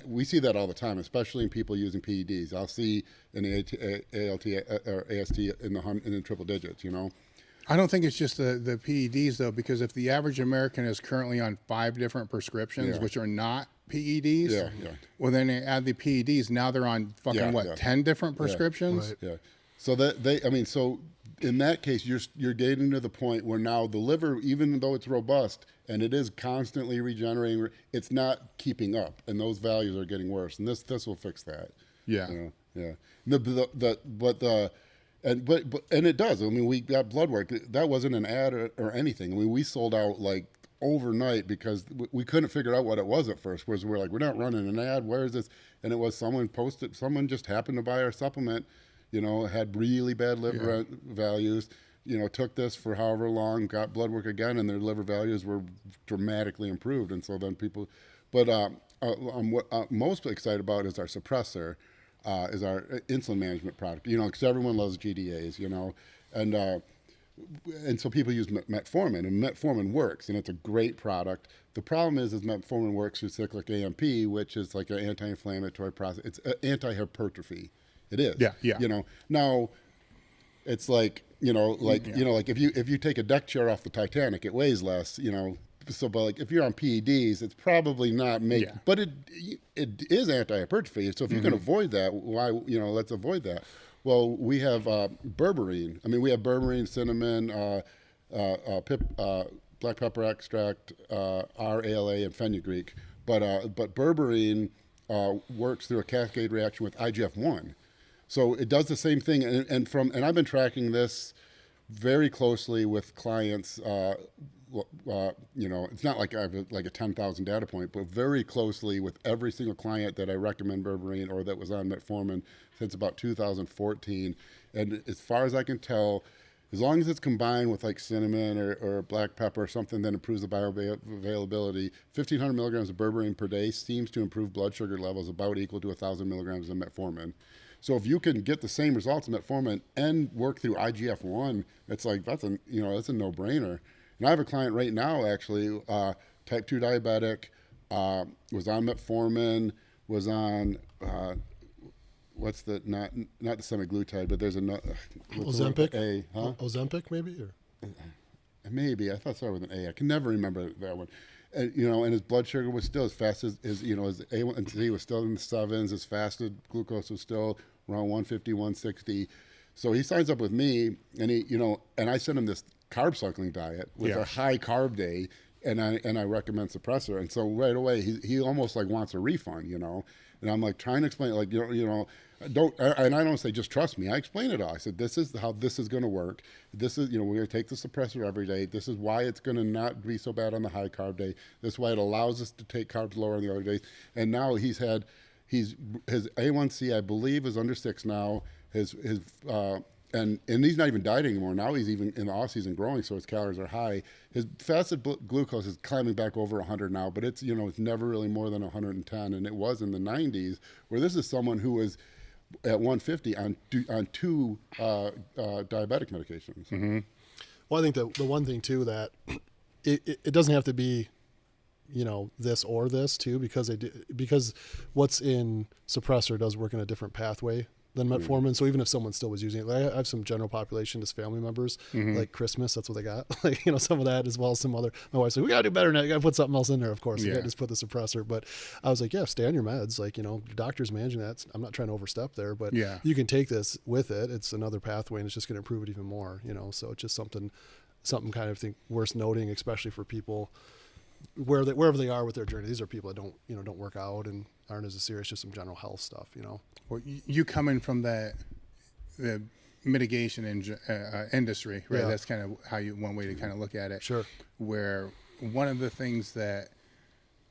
Speaker 3: we see that all the time, especially in people using PEDs. I'll see an ALT or AST in the triple digits.
Speaker 5: I don't think it's just the PEDs, though, because if the average American is currently on 5 different prescriptions, which are not PEDs, well, then they add the PEDs. Now they're on 10 different prescriptions?
Speaker 3: Yeah. So so in that case, you're getting to the point where now the liver, even though it's robust and it is constantly regenerating, it's not keeping up, and those values are getting worse. And this will fix that.
Speaker 5: Yeah.
Speaker 3: And it does. I mean, we got Bloodwork. That wasn't an ad or anything. I mean, we sold out like overnight because we couldn't figure out what it was at first. Whereas we're like, we're not running an ad. Where is this? And it was someone just happened to buy our supplement. Had really bad liver values. Took this for however long, got Bloodwork again, and their liver values were dramatically improved. And so then people, but what I'm most excited about is our Suppressor. Is our insulin management product, because everyone loves GDAs, and so people use metformin, and metformin works, and it's a great product. The problem is metformin works through cyclic AMP, which is like an anti-inflammatory process. It's anti-hypertrophy. It is.
Speaker 5: Yeah.
Speaker 3: Now, it's like, like if you take a deck chair off the Titanic, it weighs less, So, but like if you're on PEDs, it's probably not but it is anti-hypertrophy. So if you can avoid that, why let's avoid that. Well, we have berberine. I mean, we have berberine, cinnamon, black pepper extract, RALA, and fenugreek. But berberine works through a cascade reaction with IGF-1. So it does the same thing. And I've been tracking this very closely with clients. It's not like I have a 10,000 data point, but very closely with every single client that I recommend berberine or that was on metformin since about 2014. And as far as I can tell, as long as it's combined with like cinnamon or black pepper or something that improves the bioavailability, 1,500 milligrams of berberine per day seems to improve blood sugar levels about equal to 1,000 milligrams of metformin. So if you can get the same results in metformin and work through IGF-1, it's like that's a no-brainer. And I have a client right now, actually, type 2 diabetic, was on metformin, was on, not the semaglutide, but there's another.
Speaker 4: Ozempic? Ozempic, maybe? Or?
Speaker 3: Maybe. I thought it started with an A. I can never remember that one. And, and his blood sugar was still as fast as his A1C was still in the 7s, his fasted glucose was still around 150, 160. So he signs up with me, and and I send him this carb cycling diet with a high carb day, and I recommend Suppressor. And so right away he almost like wants a refund, And I'm like trying to explain, like I don't say just trust me. I explain it all. I said this is how this is going to work. This is we're going to take the Suppressor every day. This is why it's going to not be so bad on the high carb day. This is why it allows us to take carbs lower on the other days. And now his A1C I believe is under 6 now. His and he's not even dieting anymore. Now he's even in the off season growing, so his calories are high. His fasted glucose is climbing back over 100 now, but it's it's never really more than 110, and it was in the 90s. Where this is someone who was at 150 on two diabetic medications.
Speaker 4: Mm-hmm. Well, I think that the one thing too that it doesn't have to be this or this too, because what's in Suppressor does work in a different pathway than metformin. So even if someone still was using it, like I have some general population, just family members, like Christmas, that's what they got. Like, some of that, as well as some other, my wife's like, we gotta do better now. You gotta put something else in there, of course. You can't just put the Suppressor. But I was like, yeah, stay on your meds. Like, your doctor's managing that. I'm not trying to overstep there, but you can take this with it. It's another pathway, and it's just going to improve it even more, so it's just something kind of think worth noting, especially for people wherever they are with their journey. These are people that don't work out and aren't as serious, just some general health stuff,
Speaker 5: Well, you coming from the mitigation industry, right?
Speaker 4: Yeah.
Speaker 5: That's kind of how one way to kind of look at it.
Speaker 4: Sure.
Speaker 5: Where one of the things that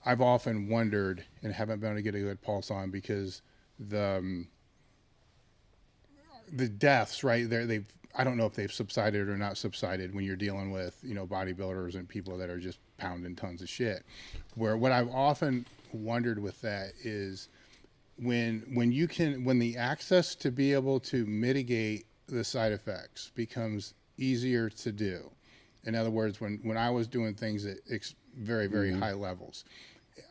Speaker 5: I've often wondered and haven't been able to get a good pulse on, because the deaths, right? I don't know if they've subsided or not subsided when you're dealing with, bodybuilders and people that are just pounding tons of shit. Where what I've often wondered with that is when the access to be able to mitigate the side effects becomes easier to do. In other words, when I was doing things at very, very high levels,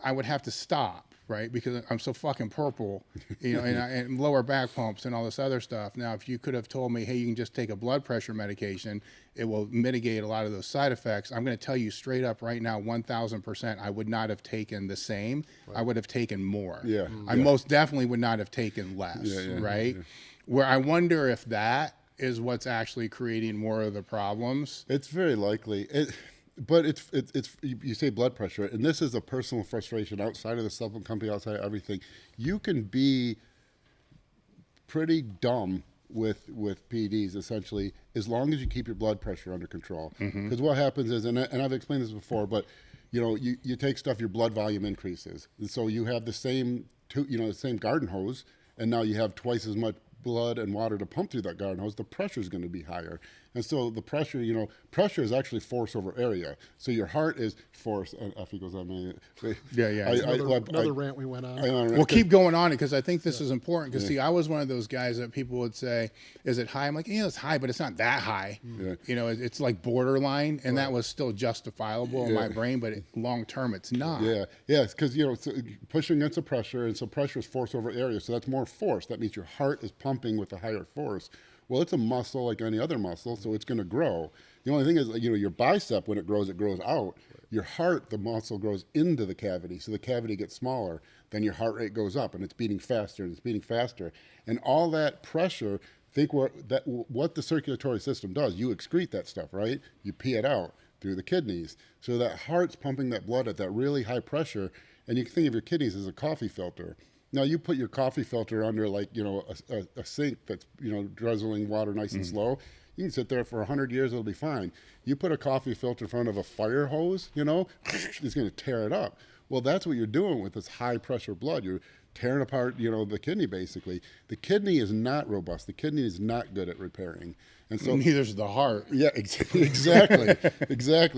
Speaker 5: I would have to stop, right? Because I'm so fucking purple, and lower back pumps and all this other stuff. Now, if you could have told me, hey, you can just take a blood pressure medication, it will mitigate a lot of those side effects. I'm going to tell you straight up right now, 1,000%, I would not have taken the same. Right. I would have taken more. Yeah. I most definitely would not have taken less, right? Yeah. Where I wonder if that is what's actually creating more of the problems.
Speaker 3: It's very likely. But it's you say blood pressure, and this is a personal frustration outside of the supplement company, outside of everything. You can be pretty dumb with PEDs, essentially, as long as you keep your blood pressure under control. Because what happens is, and I've explained this before, but you take stuff, your blood volume increases, and so you have the same the same garden hose, and now you have twice as much blood and water to pump through that garden hose. The pressure is going to be higher. And so the pressure, pressure is actually force over area. So your heart is force. F equals MA.
Speaker 4: Another rant we went on.
Speaker 5: We'll keep going on it, because I think this is important. Because see, I was one of those guys that people would say, "Is it high?" I'm like, it's high, but it's not that high. It's like borderline, and that was still justifiable in my brain. But long term, it's not.
Speaker 3: Because pushing against the pressure, and so pressure is force over area. So that's more force. That means your heart is pumping with a higher force. Well, it's a muscle like any other muscle, so it's going to grow. The only thing is, your bicep, when it grows out. Your heart, the muscle, grows into the cavity, so the cavity gets smaller. Then your heart rate goes up, and it's beating faster, and it's beating faster. And all that pressure, think what the circulatory system does. You excrete that stuff, right? You pee it out through the kidneys. So that heart's pumping that blood at that really high pressure, and you can think of your kidneys as a coffee filter. Now, you put your coffee filter under a sink that's, drizzling water nice and slow. You can sit there for 100 years, it'll be fine. You put a coffee filter in front of a fire hose, it's going to tear it up. Well, that's what you're doing with this high pressure blood. You're tearing apart, the kidney, basically. The kidney is not robust. The kidney is not good at repairing. And so
Speaker 5: neither's the heart.
Speaker 3: Yeah, exactly,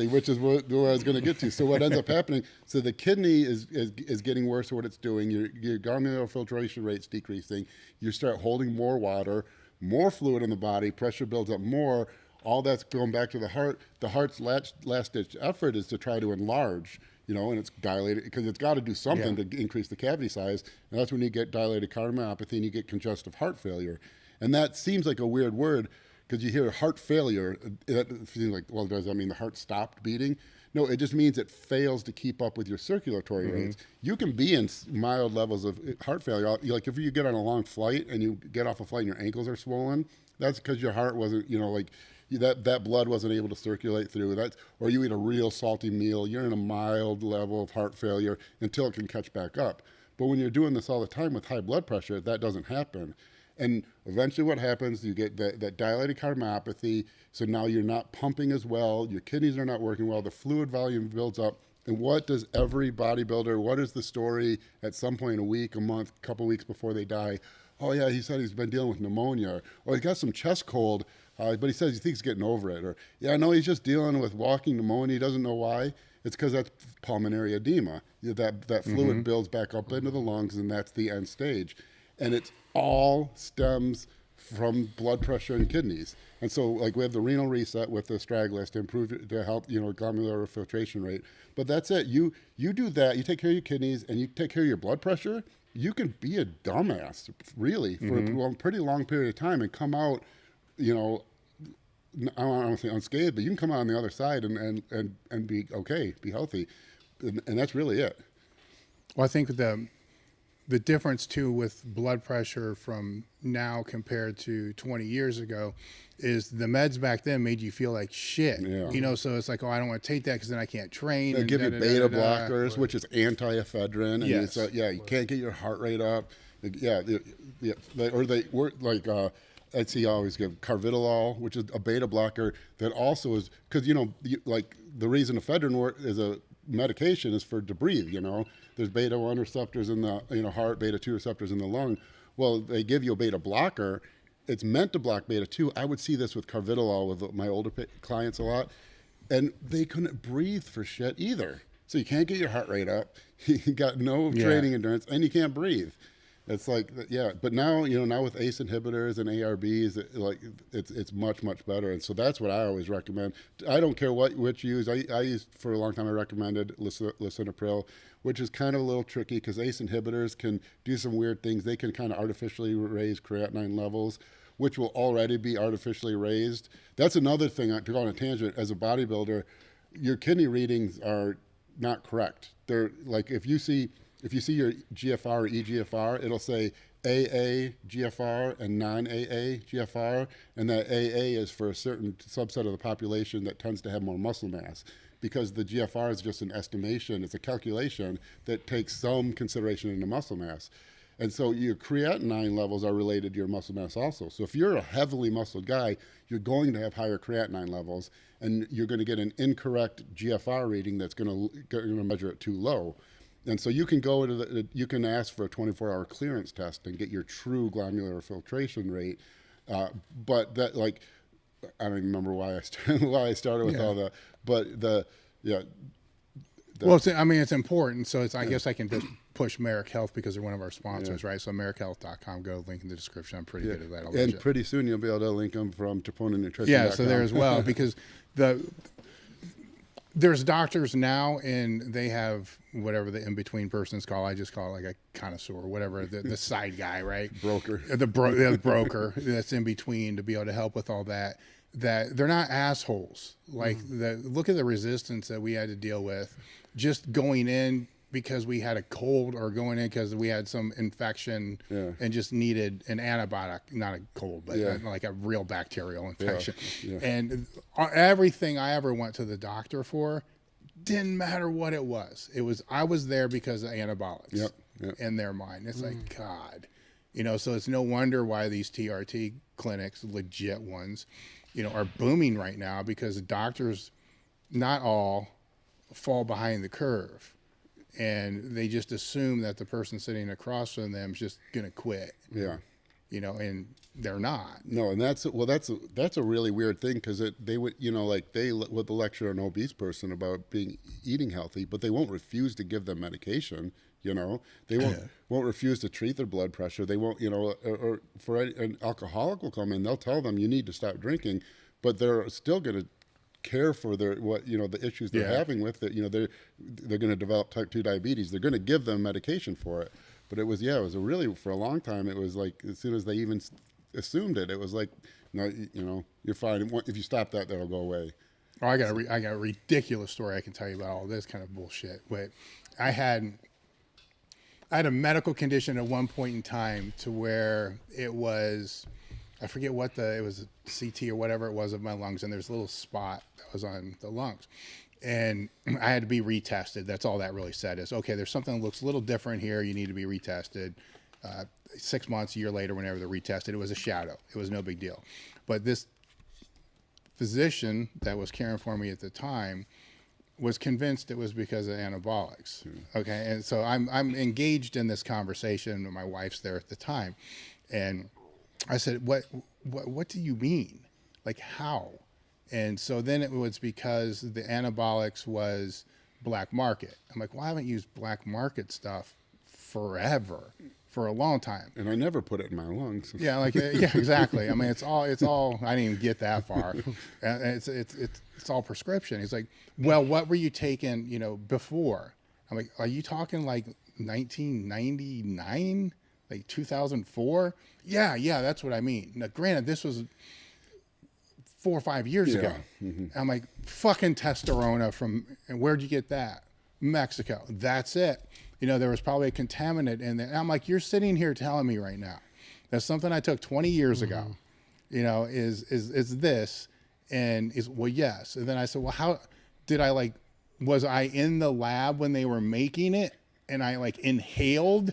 Speaker 3: which is what I was going to get to. So what ends up happening, so the kidney is getting worse at what it's doing. Your glomerular filtration rate's decreasing. You start holding more water, more fluid in the body, pressure builds up more. All that's going back to the heart. The heart's last-ditch effort is to try to enlarge, and it's dilated, because it's got to do something to increase the cavity size. And that's when you get dilated cardiomyopathy and you get congestive heart failure. And that seems like a weird word, because you hear heart failure, it seems like, well, does that mean the heart stopped beating? No, it just means it fails to keep up with your circulatory rates. You can be in mild levels of heart failure. Like if you get on a long flight and you get off a flight and your ankles are swollen, that's because your heart wasn't, that blood wasn't able to circulate through. Or you eat a real salty meal, you're in a mild level of heart failure until it can catch back up. But when you're doing this all the time with high blood pressure, that doesn't happen. And eventually what happens, you get that dilated cardiomyopathy, so now you're not pumping as well, your kidneys are not working well, the fluid volume builds up, and what does every bodybuilder, what is the story at some point, a week, a month, a couple weeks before they die? oh yeah, he said he's been dealing with pneumonia, or he got some chest cold, but he says he thinks he's getting over it, or yeah, no, he's just dealing with walking pneumonia. He doesn't know why. It's because that's pulmonary edema. That fluid builds back up into the lungs, and that's the end stage. And it all stems from blood pressure and kidneys. And so, like, we have the renal reset with the Straglist to improve, to help, glomerular filtration rate. But that's it. You do that. You take care of your kidneys and you take care of your blood pressure. You can be a dumbass, really, for a pretty long period of time and come out, I don't want to say unscathed, but you can come out on the other side and be okay, be healthy. And that's really it.
Speaker 5: Well, I think the difference too with blood pressure from now compared to 20 years ago is the meds back then made you feel like shit. Yeah. So it's like, oh, I don't want to take that because then I can't train.
Speaker 3: They give you beta blockers, which is anti-ephedrine. And
Speaker 5: yes.
Speaker 3: You can't get your heart rate up. Yeah. Or they work like, I'd see always give carvedilol, which is a beta blocker that also is, because, like the reason ephedrine is a medication is for to breathe, There's beta 1 receptors in the heart, beta 2 receptors in the lung. Well, they give you a beta blocker. It's meant to block beta 2. I would see this with carvedilol with my older clients a lot, and they couldn't breathe for shit either. So you can't get your heart rate up. You got no training endurance, and you can't breathe. It's like, yeah, but now, now with ACE inhibitors and ARBs, it's much, much better. And so that's what I always recommend. I don't care which you use. I used, for a long time, I recommended lisinopril, which is kind of a little tricky because ACE inhibitors can do some weird things. They can kind of artificially raise creatinine levels, which will already be artificially raised. That's another thing, to go on a tangent, as a bodybuilder, your kidney readings are not correct. They're like, if you see your GFR or eGFR, it'll say AA GFR and non-AA GFR, and that AA is for a certain subset of the population that tends to have more muscle mass, because the GFR is just an estimation. It's a calculation that takes some consideration into muscle mass. And so your creatinine levels are related to your muscle mass also. So if you're a heavily muscled guy, you're going to have higher creatinine levels, and you're going to get an incorrect GFR reading that's going to measure it too low. And so you can go to you can ask for a 24-hour clearance test and get your true glomerular filtration rate. But that, like, I don't even remember why I started with all that. But
Speaker 5: well, it's important. So I guess I can just push Merrick Health because they're one of our sponsors, right? So MerrickHealth.com, go link in the description. I'm pretty good at that.
Speaker 3: And pretty soon you'll be able to link them from Troponin Nutrition.
Speaker 5: Yeah, so there as well, because there's doctors now, and they have whatever the in-between person's called. I just call it like a connoisseur, whatever, the side guy, right?
Speaker 3: Broker.
Speaker 5: The broker that's in between to be able to help with all that. That they're not assholes. Like, look at the resistance that we had to deal with just going in because we had a cold, or going in because we had some infection and just needed an antibiotic, not a cold, but like a real bacterial infection. Yeah. And everything I ever went to the doctor for didn't matter what it was. I was there because of antibiotics in their mind. It's like, God, so it's no wonder why these TRT clinics, legit ones, are booming right now, because doctors, not all, fall behind the curve. And they just assume that the person sitting across from them is just going to quit. Yeah. And they're not.
Speaker 3: No, and that's a really weird thing, because they would, they would lecture an obese person about eating healthy, but they won't refuse to give them medication. They won't refuse to treat their blood pressure. They won't, or for an alcoholic will come in, they'll tell them you need to stop drinking, but they're still going to care for the issues they're having with it. They're going to develop type 2 diabetes. They're going to give them medication for it. But it was for a long time, it was like, as soon as they even assumed it was like, no, you're fine. If you stop that, that'll go away.
Speaker 5: Oh, I got a ridiculous story I can tell you about all this kind of bullshit. But I had a medical condition at one point in time to where it was, I forget what it was, CT or whatever it was of my lungs, and there's a little spot that was on the lungs, and I had to be retested. That's all that really said is, okay, there's something that looks a little different here. You need to be retested. 6 months, a year later, whenever they're retested, it was a shadow. It was no big deal. But this physician that was caring for me at the time was convinced it was because of anabolics. Okay, and so I'm engaged in this conversation, and my wife's there at the time. And I said, what do you mean? Like how? And so then it was because the anabolics was black market. I'm like, well, I haven't used black market stuff forever, for a long time.
Speaker 3: And I never put it in my lungs.
Speaker 5: Yeah, like yeah, exactly. I mean, it's all. I didn't even get that far. It's all prescription. He's like, well, what were you taking, before? I'm like, are you talking like 1999, like 2004? Yeah, that's what I mean. Now, granted, this was 4 or 5 years ago. Mm-hmm. I'm like, fucking testosterone and where'd you get that? Mexico. That's it. There was probably a contaminant in there. And I'm like, you're sitting here telling me right now that's something I took 20 years ago, is this, and well, yes. And then I said, well, how did was I in the lab when they were making it and I inhaled?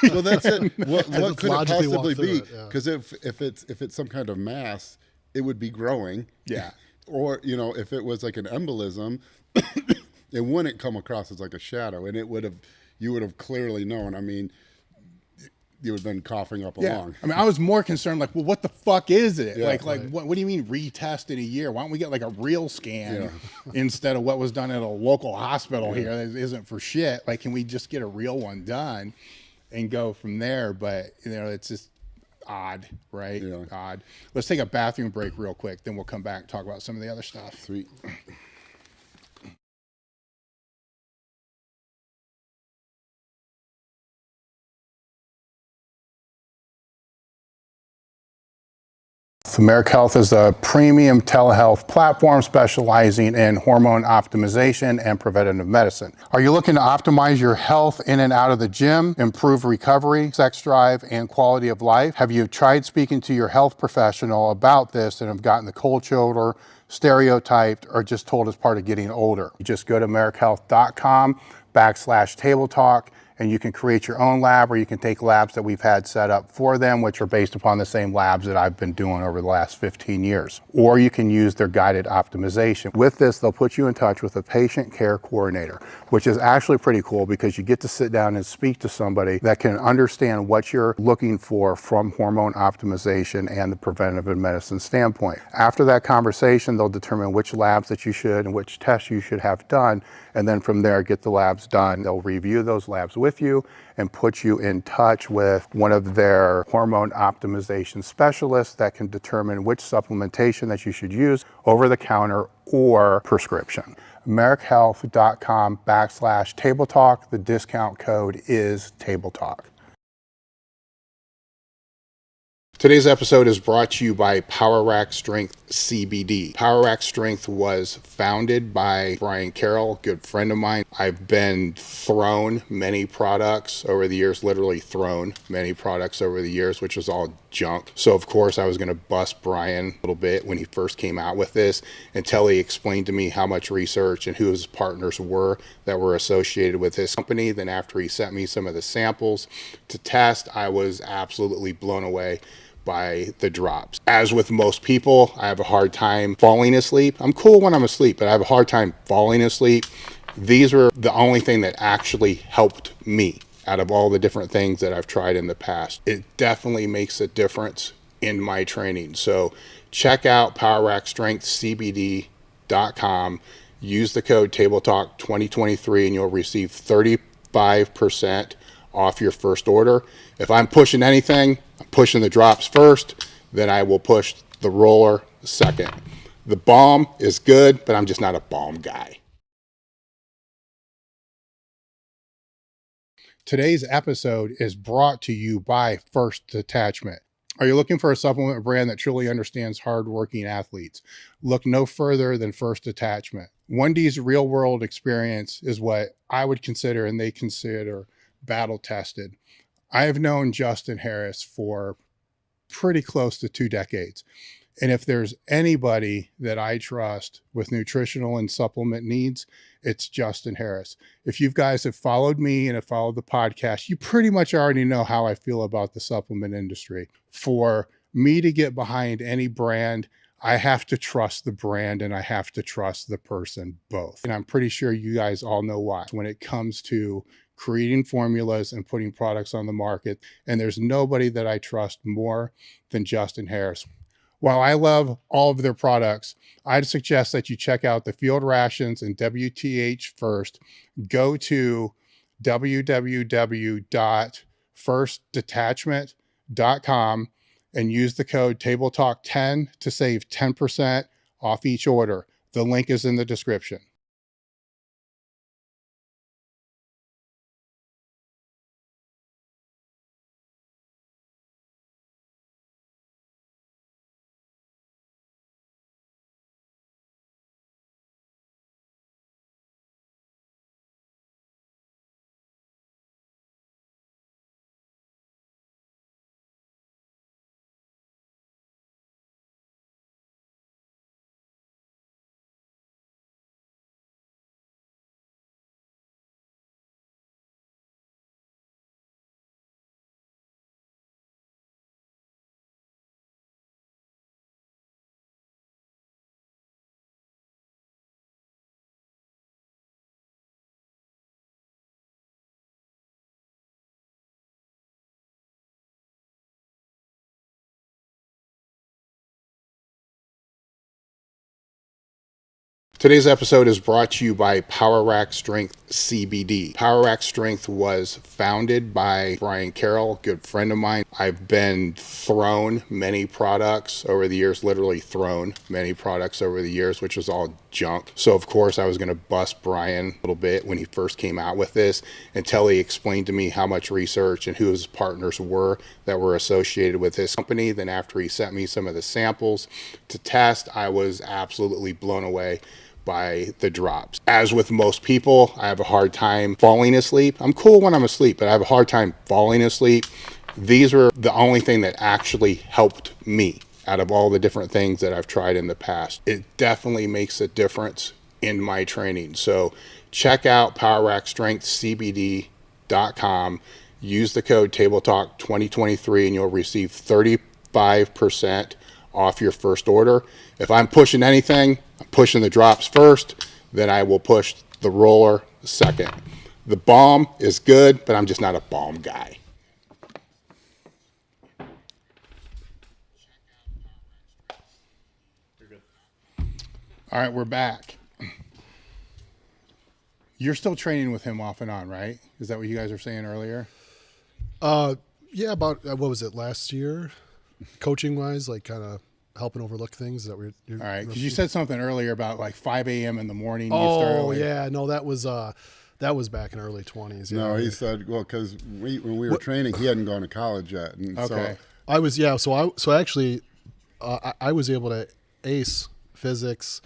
Speaker 3: Well, that's it. What could it possibly be? Because if it's some kind of mass, it would be growing.
Speaker 5: Yeah.
Speaker 3: Or, if it was like an embolism, it wouldn't come across as like a shadow, and you would have clearly known. I mean, you would have been coughing up along.
Speaker 5: I mean, I was more concerned, well, what the fuck is it? Yeah, what do you mean retest in a year? Why don't we get a real scan instead of what was done at a local hospital here that isn't for shit? Can we just get a real one done and go from there? But, it's just odd, right? Yeah. Odd. Let's take a bathroom break real quick, then we'll come back and talk about some of the other stuff.
Speaker 3: Sweet.
Speaker 2: America Health is a premium telehealth platform specializing in hormone optimization and preventative medicine. Are you looking to optimize your health in and out of the gym, improve recovery, sex drive, and quality of life? Have you tried speaking to your health professional about this and have gotten the cold shoulder, stereotyped, or just told it's part of getting older? You just go to americahealth.com/table talk, and you can create your own lab, or you can take labs that we've had set up for them, which are based upon the same labs that I've been doing over the last 15 years. Or you can use their guided optimization. With this, they'll put you in touch with a patient care coordinator, which is actually pretty cool because you get to sit down and speak to somebody that can understand what you're looking for from hormone optimization and the preventative medicine standpoint. After that conversation, they'll determine which labs that you should and which tests you should have done, and then from there, get the labs done. They'll review those labs with you and put you in touch with one of their hormone optimization specialists that can determine which supplementation that you should use over the counter or prescription. americahealth.com/table talk. The discount code is table talk. Today's episode is brought to you by PowerRack Strength CBD. PowerRack Strength was founded by Brian Carroll, a good friend of mine. I've been thrown many products over the years, literally thrown many products over the years, which was all junk. So of course I was going to bust Brian a little bit when he first came out with this until he explained to me how much research and who his partners were that were associated with his company. Then after he sent me some of the samples to test, I was absolutely blown away by the drops. As with most people, I have a hard time falling asleep. I'm cool when I'm asleep, but I have a hard time falling asleep. These were the only thing that actually helped me out of all the different things that I've tried in the past. It definitely makes a difference in my training. So check out powerrackstrengthcbd.com. Use the code TableTalk2023 and you'll receive 35% off your first order. If I'm pushing anything, I'm pushing the drops first, then I will push the roller second. The balm is good, but I'm just not a balm guy. Today's episode is brought to you by First Detachment. Are you looking for a supplement brand that truly understands hardworking athletes? Look no further than First Detachment. 1D's real world experience is what I would consider, and they consider, battle tested. I have known Justin Harris for pretty close to 2 decades. And if there's anybody that I trust with nutritional and supplement needs, it's Justin Harris. If you guys have followed me and have followed the podcast, you pretty much already know how I feel about the supplement industry. For me to get behind any brand, I have to trust the brand and I have to trust the person both. And I'm pretty sure you guys all know why. When it comes to creating formulas and putting products on the market. And there's nobody that I trust more than Justin Harris. While I love all of their products, I'd suggest that you check out the Field Rations and WTH first. Go to www.firstdetachment.com and use the code TableTalk10 to save 10% off each order. The link is in the description. Today's episode is brought to you by PowerRack Strength CBD. PowerRack Strength was founded by Brian Carroll, good friend of mine. I've been thrown many products over the years, literally thrown many products over the years, which was all junk. So of course I was going to bust Brian a little bit when he first came out with this until he explained to me how much research and who his partners were that were associated with his company. Then after he sent me some of the samples to test, I was absolutely blown away by the drops. As with most people, I have a hard time falling asleep. I'm cool when I'm asleep, but I have a hard time falling asleep. These were the only thing that actually helped me out of all the different things that I've tried in the past. It definitely makes a difference in my training. So check out powerrackstrengthcbd.com. Use the code TableTalk2023 and you'll receive 35% off your first order. If I'm pushing anything, I'm pushing the drops first, then I will push the roller second. The balm is good, but I'm just not a balm guy. All right, we're back. You're still training with him off and on, right? Is that what you guys were saying earlier?
Speaker 4: Yeah, about what was it, last year? Coaching wise, like kind of helping overlook things that we're.
Speaker 2: All right, because you said something earlier about like 5 a.m. in the morning.
Speaker 4: Oh yeah, no, that was back in early 20s. Yeah.
Speaker 3: No, he said, well, because when we were training, he hadn't gone to college yet. And
Speaker 2: okay.
Speaker 3: So
Speaker 4: I actually I was able to ace physics,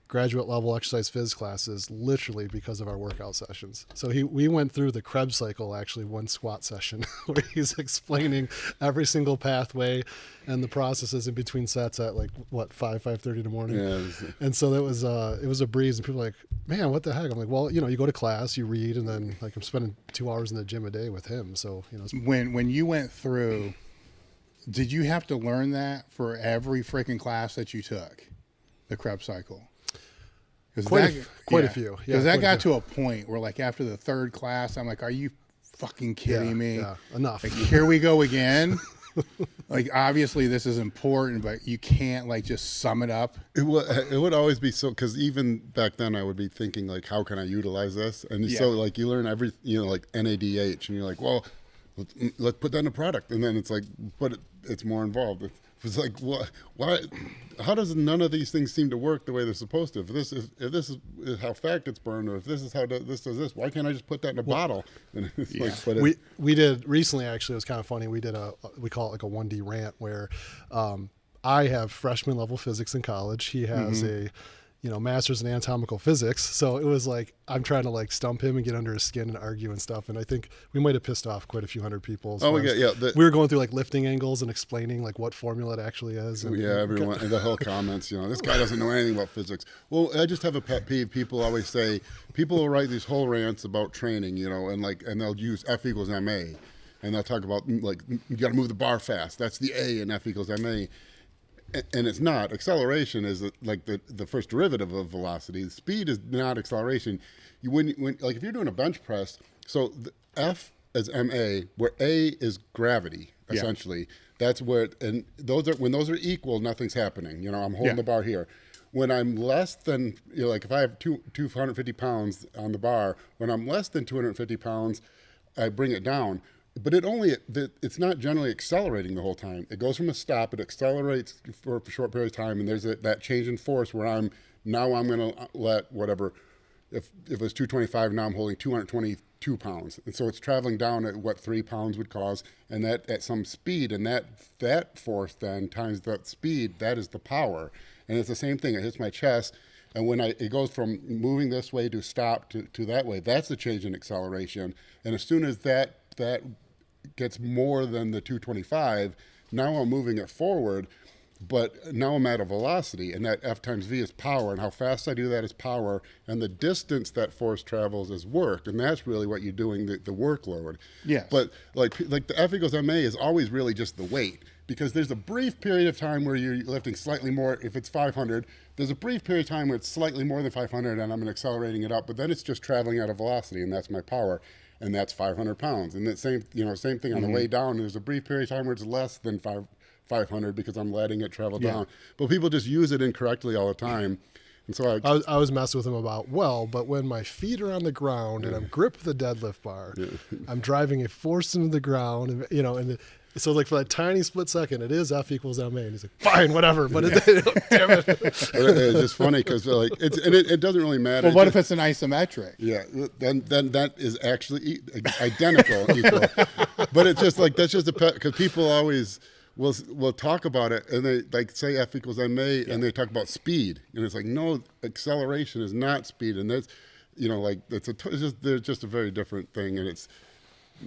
Speaker 4: graduate level exercise phys classes literally because of our workout sessions. So we went through the Krebs cycle, actually one squat session where he's explaining every single pathway and the processes in between sets at like what 5:30 in the morning.
Speaker 3: Yeah,
Speaker 4: and so that was it was a breeze, and people were like, man, what the heck? I'm like, well, you go to class, you read, and then like I'm spending 2 hours in the gym a day with him. So
Speaker 2: when you went through, did you have to learn that for every freaking class that you took, the Krebs cycle?
Speaker 4: Quite a few.
Speaker 2: Because that got to a point where, like, after the third class, I'm like, are you fucking kidding me?
Speaker 4: Yeah, enough.
Speaker 2: Like, here we go again. Like, obviously, this is important, but you can't, like, just sum it up.
Speaker 3: it would always be so, because even back then I would be thinking, like, how can I utilize this? And so, like, you learn like NADH, and you're like, well, let's put that in a product. And then it's like, but it's more involved. It's like, why? How does none of these things seem to work the way they're supposed to? If this is how fat gets burned, or if this is how this does this, why can't I just put that in a bottle? And it's like,
Speaker 4: we did recently, actually. It was kind of funny. We did we call it like a 1D rant where I have freshman level physics in college. He has a master's in anatomical physics. So it was like, I'm trying to like stump him and get under his skin and argue and stuff. And I think we might have pissed off quite a few hundred people. We were going through like lifting angles and explaining like what formula it actually is. And,
Speaker 3: everyone, and the whole comments, this guy doesn't know anything about physics. Well, I just have a pet peeve. People always say, people will write these whole rants about training, and they'll use F equals MA. And they'll talk about like, you got to move the bar fast. That's the A in F equals MA. And it's not. Acceleration is like the first derivative of velocity. Speed is not acceleration. When if you're doing a bench press, So the F is MA, where A is gravity, essentially. That's where, and when those are equal, nothing's happening. I'm holding the bar here. When I'm less than, like if I have 250 pounds on the bar, when I'm less than 250 pounds, I bring it down. But it's not generally accelerating the whole time. It goes from a stop, it accelerates for a short period of time, and there's that change in force where I'm going to let whatever, if it was 225, now I'm holding 222 pounds. And so it's traveling down at what 3 pounds would cause, and that at some speed, and that force then times that speed, that is the power. And it's the same thing, it hits my chest, and when it goes from moving this way to stop to that way, that's the change in acceleration. And as soon as that gets more than the 225, now I'm moving it forward, but now I'm at a velocity, and that F times V is power, and how fast I do that is power, and the distance that force travels is work, and that's really what you're doing, the workload.
Speaker 5: Yes.
Speaker 3: But like the F equals MA is always really just the weight, because there's a brief period of time where you're lifting slightly more. If it's 500, there's a brief period of time where it's slightly more than 500, and I'm accelerating it up, but then it's just traveling at a velocity, and that's my power. And that's 500 pounds. And that same thing on the way down. There's a brief period of time where it's less than 500 because I'm letting it travel down. But people just use it incorrectly all the time. And so
Speaker 4: I was messing with him about, but when my feet are on the ground and I'm grip the deadlift bar, I'm driving a force into the ground, and so like for that tiny split second, it is F equals MA, and he's like, fine, whatever. But damn it.
Speaker 3: It's just funny because it doesn't really matter.
Speaker 5: Well, what if it's an isometric?
Speaker 3: Yeah, then that is actually identical, equal. But it's just like, that's just because people always will talk about it, and they like say F equals MA, and they talk about speed, and it's like, no, acceleration is not speed, and that's they're just a very different thing, and it's.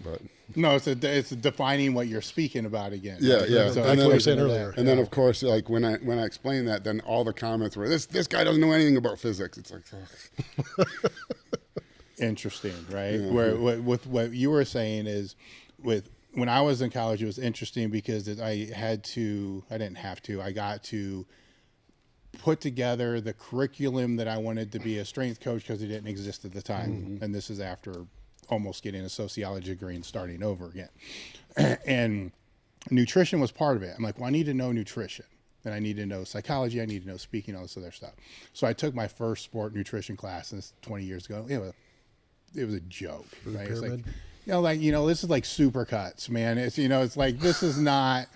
Speaker 3: But
Speaker 5: no, it's defining what you're speaking about again.
Speaker 3: Yeah,
Speaker 5: right?
Speaker 3: yeah.
Speaker 4: So that's what I was saying earlier.
Speaker 3: And then of course, like when I explain that, then all the comments were, this guy doesn't know anything about physics. It's like,
Speaker 5: interesting, right? Yeah. Where with what you were saying is, when I was in college, it was interesting because I got to put together the curriculum that I wanted to be a strength coach because it didn't exist at the time, and this is after almost getting a sociology degree and starting over again. And nutrition was part of it. I'm like, well, I need to know nutrition, and I need to know psychology, I need to know speaking, all this other stuff. So I took my first sport nutrition class, and this 20 years ago. It was a joke, right? It's like, this is like Supercuts, man. It's it's like, this is not.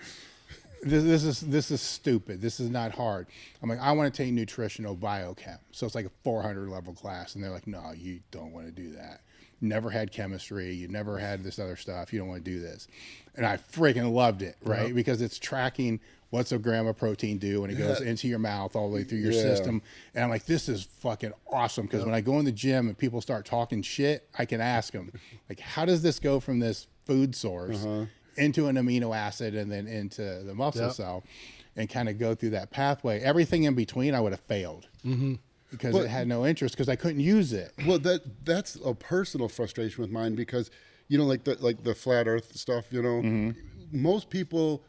Speaker 5: This is stupid. This is not hard. I'm like, I want to take nutritional biochem. So it's like a 400 level class, and they're like, no, you don't want to do that. Never had chemistry, you never had this other stuff, you don't want to do this. And I freaking loved it, right? Yep. Because it's tracking what's a gram of protein do when it goes into your mouth all the way through your system. And I'm like, this is fucking awesome, because when I go in the gym and people start talking shit, I can ask them, like, how does this go from this food source into an amino acid and then into the muscle cell, and kind of go through that pathway. Everything in between I would have failed. Because it had no interest, because I couldn't use it.
Speaker 3: Well, that's a personal frustration with mine, because like the flat Earth stuff. Most people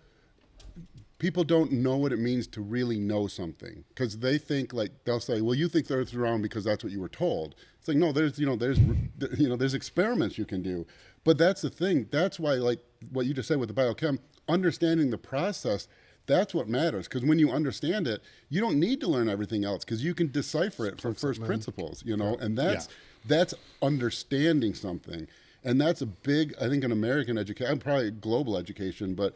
Speaker 3: don't know what it means to really know something, because they think, like, they'll say, well, you think the Earth's round because that's what you were told. It's like, no, there's experiments you can do. But that's the thing. That's why, like what you just said with the biochem, understanding the process. That's what matters, because when you understand it, you don't need to learn everything else, because you can decipher it from first principles, and that's understanding something. And that's a big, I think, in American education, probably global education, but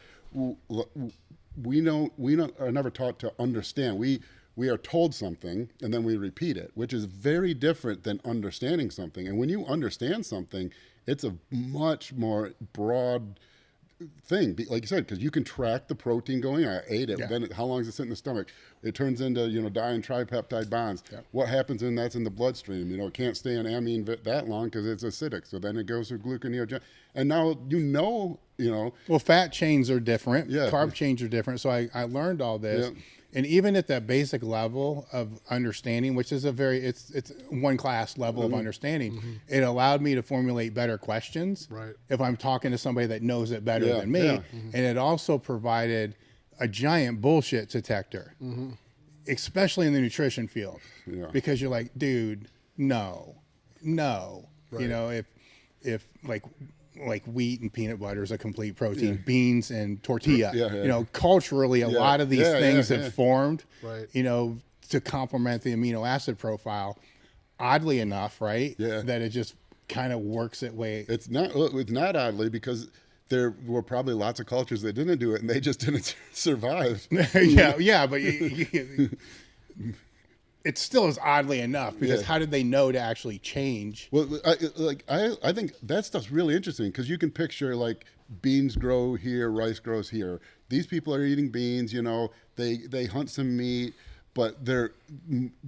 Speaker 3: we are never taught to understand. We are told something and then we repeat it, which is very different than understanding something. And when you understand something, it's a much more broad thing, like you said, because you can track the protein going. I ate it. Then how long does it sit in the stomach? It turns into di- and tripeptide bonds. What happens when that's in the bloodstream? It can't stay in amine that long because it's acidic. So then it goes through gluconeogenesis. And now
Speaker 5: Well, fat chains are different.
Speaker 3: Yeah.
Speaker 5: Carb chains are different. So I learned all this. Yeah. And even at that basic level of understanding, which is it's one class level of understanding, it allowed me to formulate better questions.
Speaker 4: Right.
Speaker 5: If I'm talking to somebody that knows it better than me. Yeah. And it also provided a giant bullshit detector, especially in the nutrition field, because you're like, dude, no. Right. if like wheat and peanut butter is a complete protein, beans and tortilla. You know, culturally, a lot of these things have formed, you know, to complement the amino acid profile. Oddly enough, right? That it just kind of works that way.
Speaker 3: It's not oddly, because there were probably lots of cultures that didn't do it and they just didn't survive.
Speaker 5: But it still is oddly enough, because how did they know to actually change?
Speaker 3: Well, I think that stuff's really interesting, because you can picture like beans grow here, rice grows here. These people are eating beans, you know, they hunt some meat, but the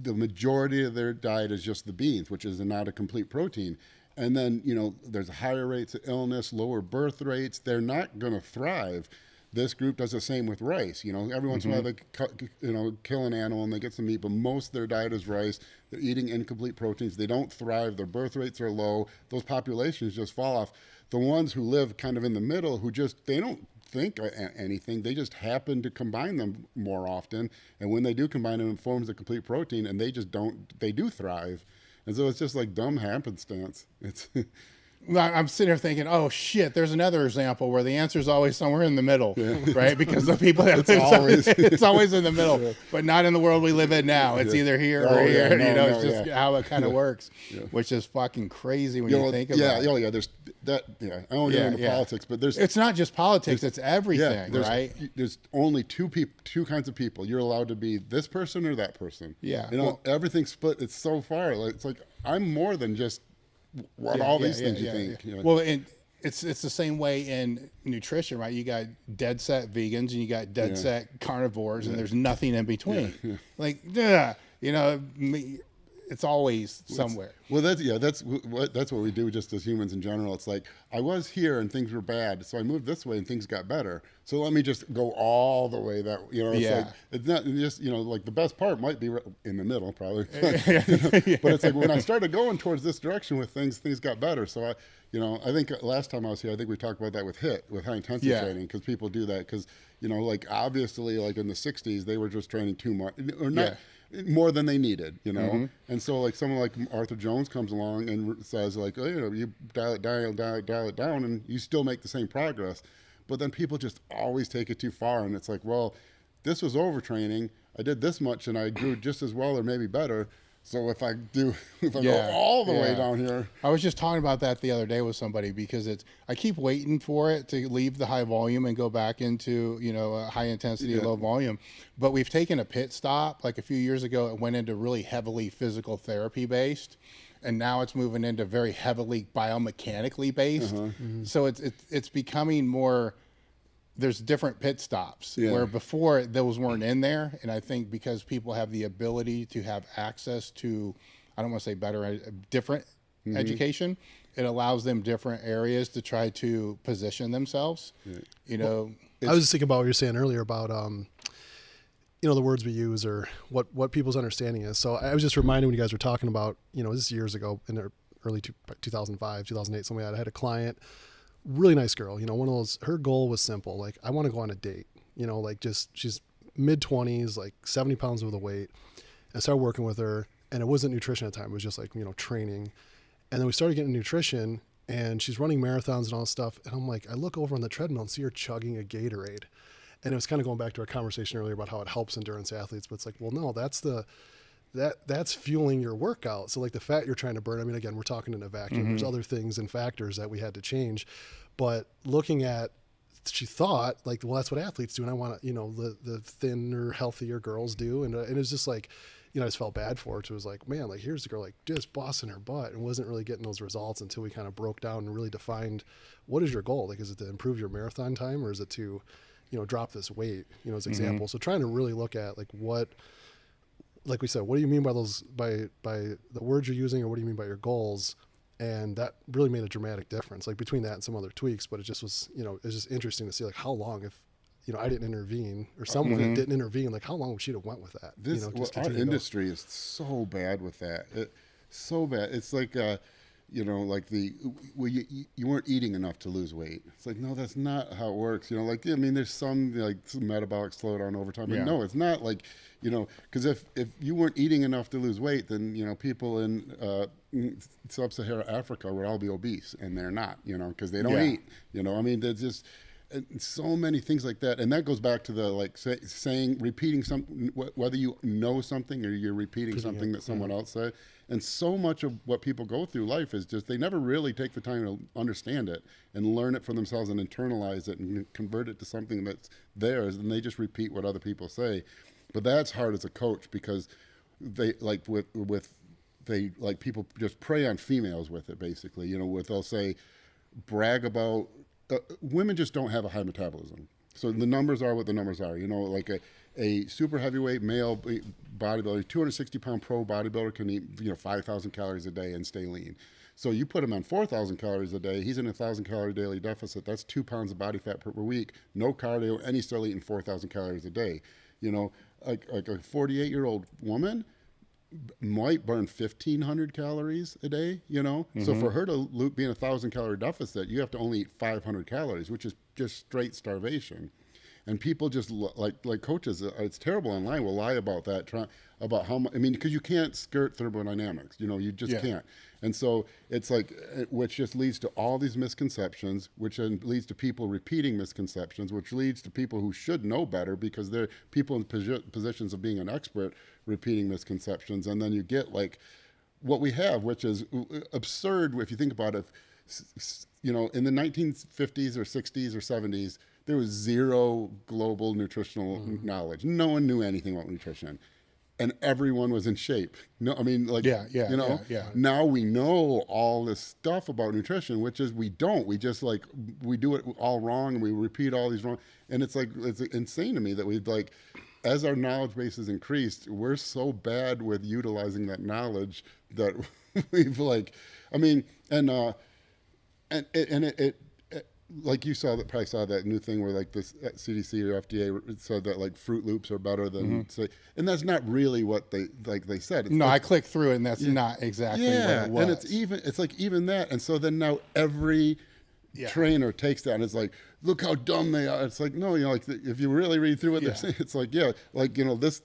Speaker 3: majority of their diet is just the beans, which is not a complete protein. And then, you know, there's higher rates of illness, lower birth rates. They're not going to thrive. This group does the same with rice. You know, every once in a while they kill an animal and they get some meat, but most of their diet is rice. They're eating incomplete proteins. They don't thrive. Their birth rates are low. Those populations just fall off. The ones who live kind of in the middle, who they don't think anything, they just happen to combine them more often. And when they do combine them, it forms a complete protein, and they do thrive. And so it's just like dumb happenstance. It's
Speaker 5: I'm sitting here thinking, oh shit, there's another example where the answer is always somewhere in the middle, right? Because the people that it's always in the middle, but not in the world we live in now. It's either here or here. It's just how it kind of works, which is fucking crazy when you think about it.
Speaker 3: There's that. I don't get into politics, but it's
Speaker 5: not just politics; it's everything, right?
Speaker 3: There's only two kinds of people. You're allowed to be this person or that person. You know, everything's split. It's so far. It's like I'm more than just all these things you think. You know.
Speaker 5: Well, it's the same way in nutrition, right? You got dead set vegans and you got dead set carnivores, and there's nothing in between. Like, you know, it's always somewhere.
Speaker 3: Well, that's what we do just as humans in general. It's like, I was here and things were bad, so I moved this way and things got better. So let me just go all the way that, you know, it's like, it's not just, you know, like the best part might be in the middle probably. But it's like when I started going towards this direction with things got better. So I think last time I was here, I think we talked about that with high intensity training, because people do that because, you know, like obviously like in the 60s, they were just training too much or not. More than they needed, you know? And so like someone like Arthur Jones comes along and says like, oh, you know, you dial it down and you still make the same progress. But then people just always take it too far. And it's like, well, this was overtraining. I did this much and I grew just as well or maybe better. So if I go all the way down here.
Speaker 5: I was just talking about that the other day with somebody, because I keep waiting for it to leave the high volume and go back into, you know, a high intensity, low volume. But we've taken a pit stop. Like a few years ago, it went into really heavily physical therapy based. And now it's moving into very heavily biomechanically based. So it's becoming more, there's different pit stops where before those weren't in there. And I think because people have the ability to have access to, I don't want to say better, different education, it allows them different areas to try to position themselves. You know,
Speaker 4: I was just thinking about what you were saying earlier about, you know, the words we use or what people's understanding is. So I was just reminded when you guys were talking about, you know, this is years ago in the early 2005, 2008, something like that. I had a client, really nice girl, you know, one of those, her goal was simple. Like, I want to go on a date, you know, like she's mid-20s, like 70 pounds of the weight. I started working with her, and it wasn't nutrition at the time. It was just like, you know, training. And then we started getting nutrition, and she's running marathons and all this stuff. And I'm like, I look over on the treadmill and see her chugging a Gatorade. And it was kind of going back to our conversation earlier about how it helps endurance athletes, but it's like, well, no, that's fueling your workout. So like the fat you're trying to burn, I mean, again, we're talking in a vacuum. There's other things and factors that we had to change, but looking at, she thought like, well, that's what athletes do. And I want to, you know, the thinner, healthier girls do. And it was just like, you know, I just felt bad for her. So it was like, man, like here's the girl, like just bossing her butt, and wasn't really getting those results until we kind of broke down and really defined, what is your goal? Like, is it to improve your marathon time, or is it to, you know, drop this weight, you know, as an example. So trying to really look at like like we said, what do you mean by those, by the words you're using, or what do you mean by your goals? And that really made a dramatic difference, like between that and some other tweaks. But it just was, you know, it's just interesting to see like how long, if, you know, I didn't intervene or someone that didn't intervene, like how long would she have went with that?
Speaker 3: This,
Speaker 4: you know, just
Speaker 3: our industry is so bad with that. So bad. It's like, you know, like well, you weren't eating enough to lose weight. It's like, no, that's not how it works. You know, like, I mean, there's some metabolic slowdown over time, but no, it's not like, you know, because if you weren't eating enough to lose weight, then, you know, people in sub-Saharan Africa would all be obese, and they're not, you know, because they don't eat, you know. I mean, there's just so many things like that, and that goes back to the like repeating something, whether you know something or you're repeating something that someone else said. And so much of what people go through life is just they never really take the time to understand it and learn it for themselves and internalize it and convert it to something that's theirs, and they just repeat what other people say. But that's hard as a coach, because they like they like people just prey on females with it, basically. You know, they'll say, brag about women just don't have a high metabolism. So the numbers are what the numbers are. You know, like a super heavyweight male bodybuilder, 260-pound pro bodybuilder can eat, you know, 5,000 calories a day and stay lean. So you put him on 4,000 calories a day, he's in a 1,000-calorie daily deficit. That's 2 pounds of body fat per week, no cardio, and he's still eating 4,000 calories a day. You know, like a 48-year-old woman might burn 1,500 calories a day, you know? So for her to be in a 1,000-calorie deficit, you have to only eat 500 calories, which is just straight starvation. And people just like coaches, it's terrible online, will lie about that, about how much, I mean, because you can't skirt thermodynamics, you know, you just can't. And so it's like, which just leads to all these misconceptions, which then leads to people repeating misconceptions, which leads to people who should know better because they're people in positions of being an expert repeating misconceptions. And then you get like what we have, which is absurd if you think about it. You know, in the 1950s or 60s or 70s, there was zero global nutritional knowledge. No one knew anything about nutrition, and everyone was in shape. No, I mean, like, you know, now we know all this stuff about nutrition, which is we don't. We just like, we do it all wrong, and we repeat all these wrong. And it's like, it's insane to me that we've like, as our knowledge base has increased, we're so bad with utilizing that knowledge that we've like, I mean, and it like you probably saw that new thing where like this CDC or FDA said that like Fruit Loops are better than say, and that's not really what they said. It's
Speaker 5: I clicked through it, and that's not exactly what it was.
Speaker 3: And it's like even that, and so then now every trainer takes that and it's like, look how dumb they are. It's like, no, you know, like if you really read through what they're saying, it's like, like, you know, this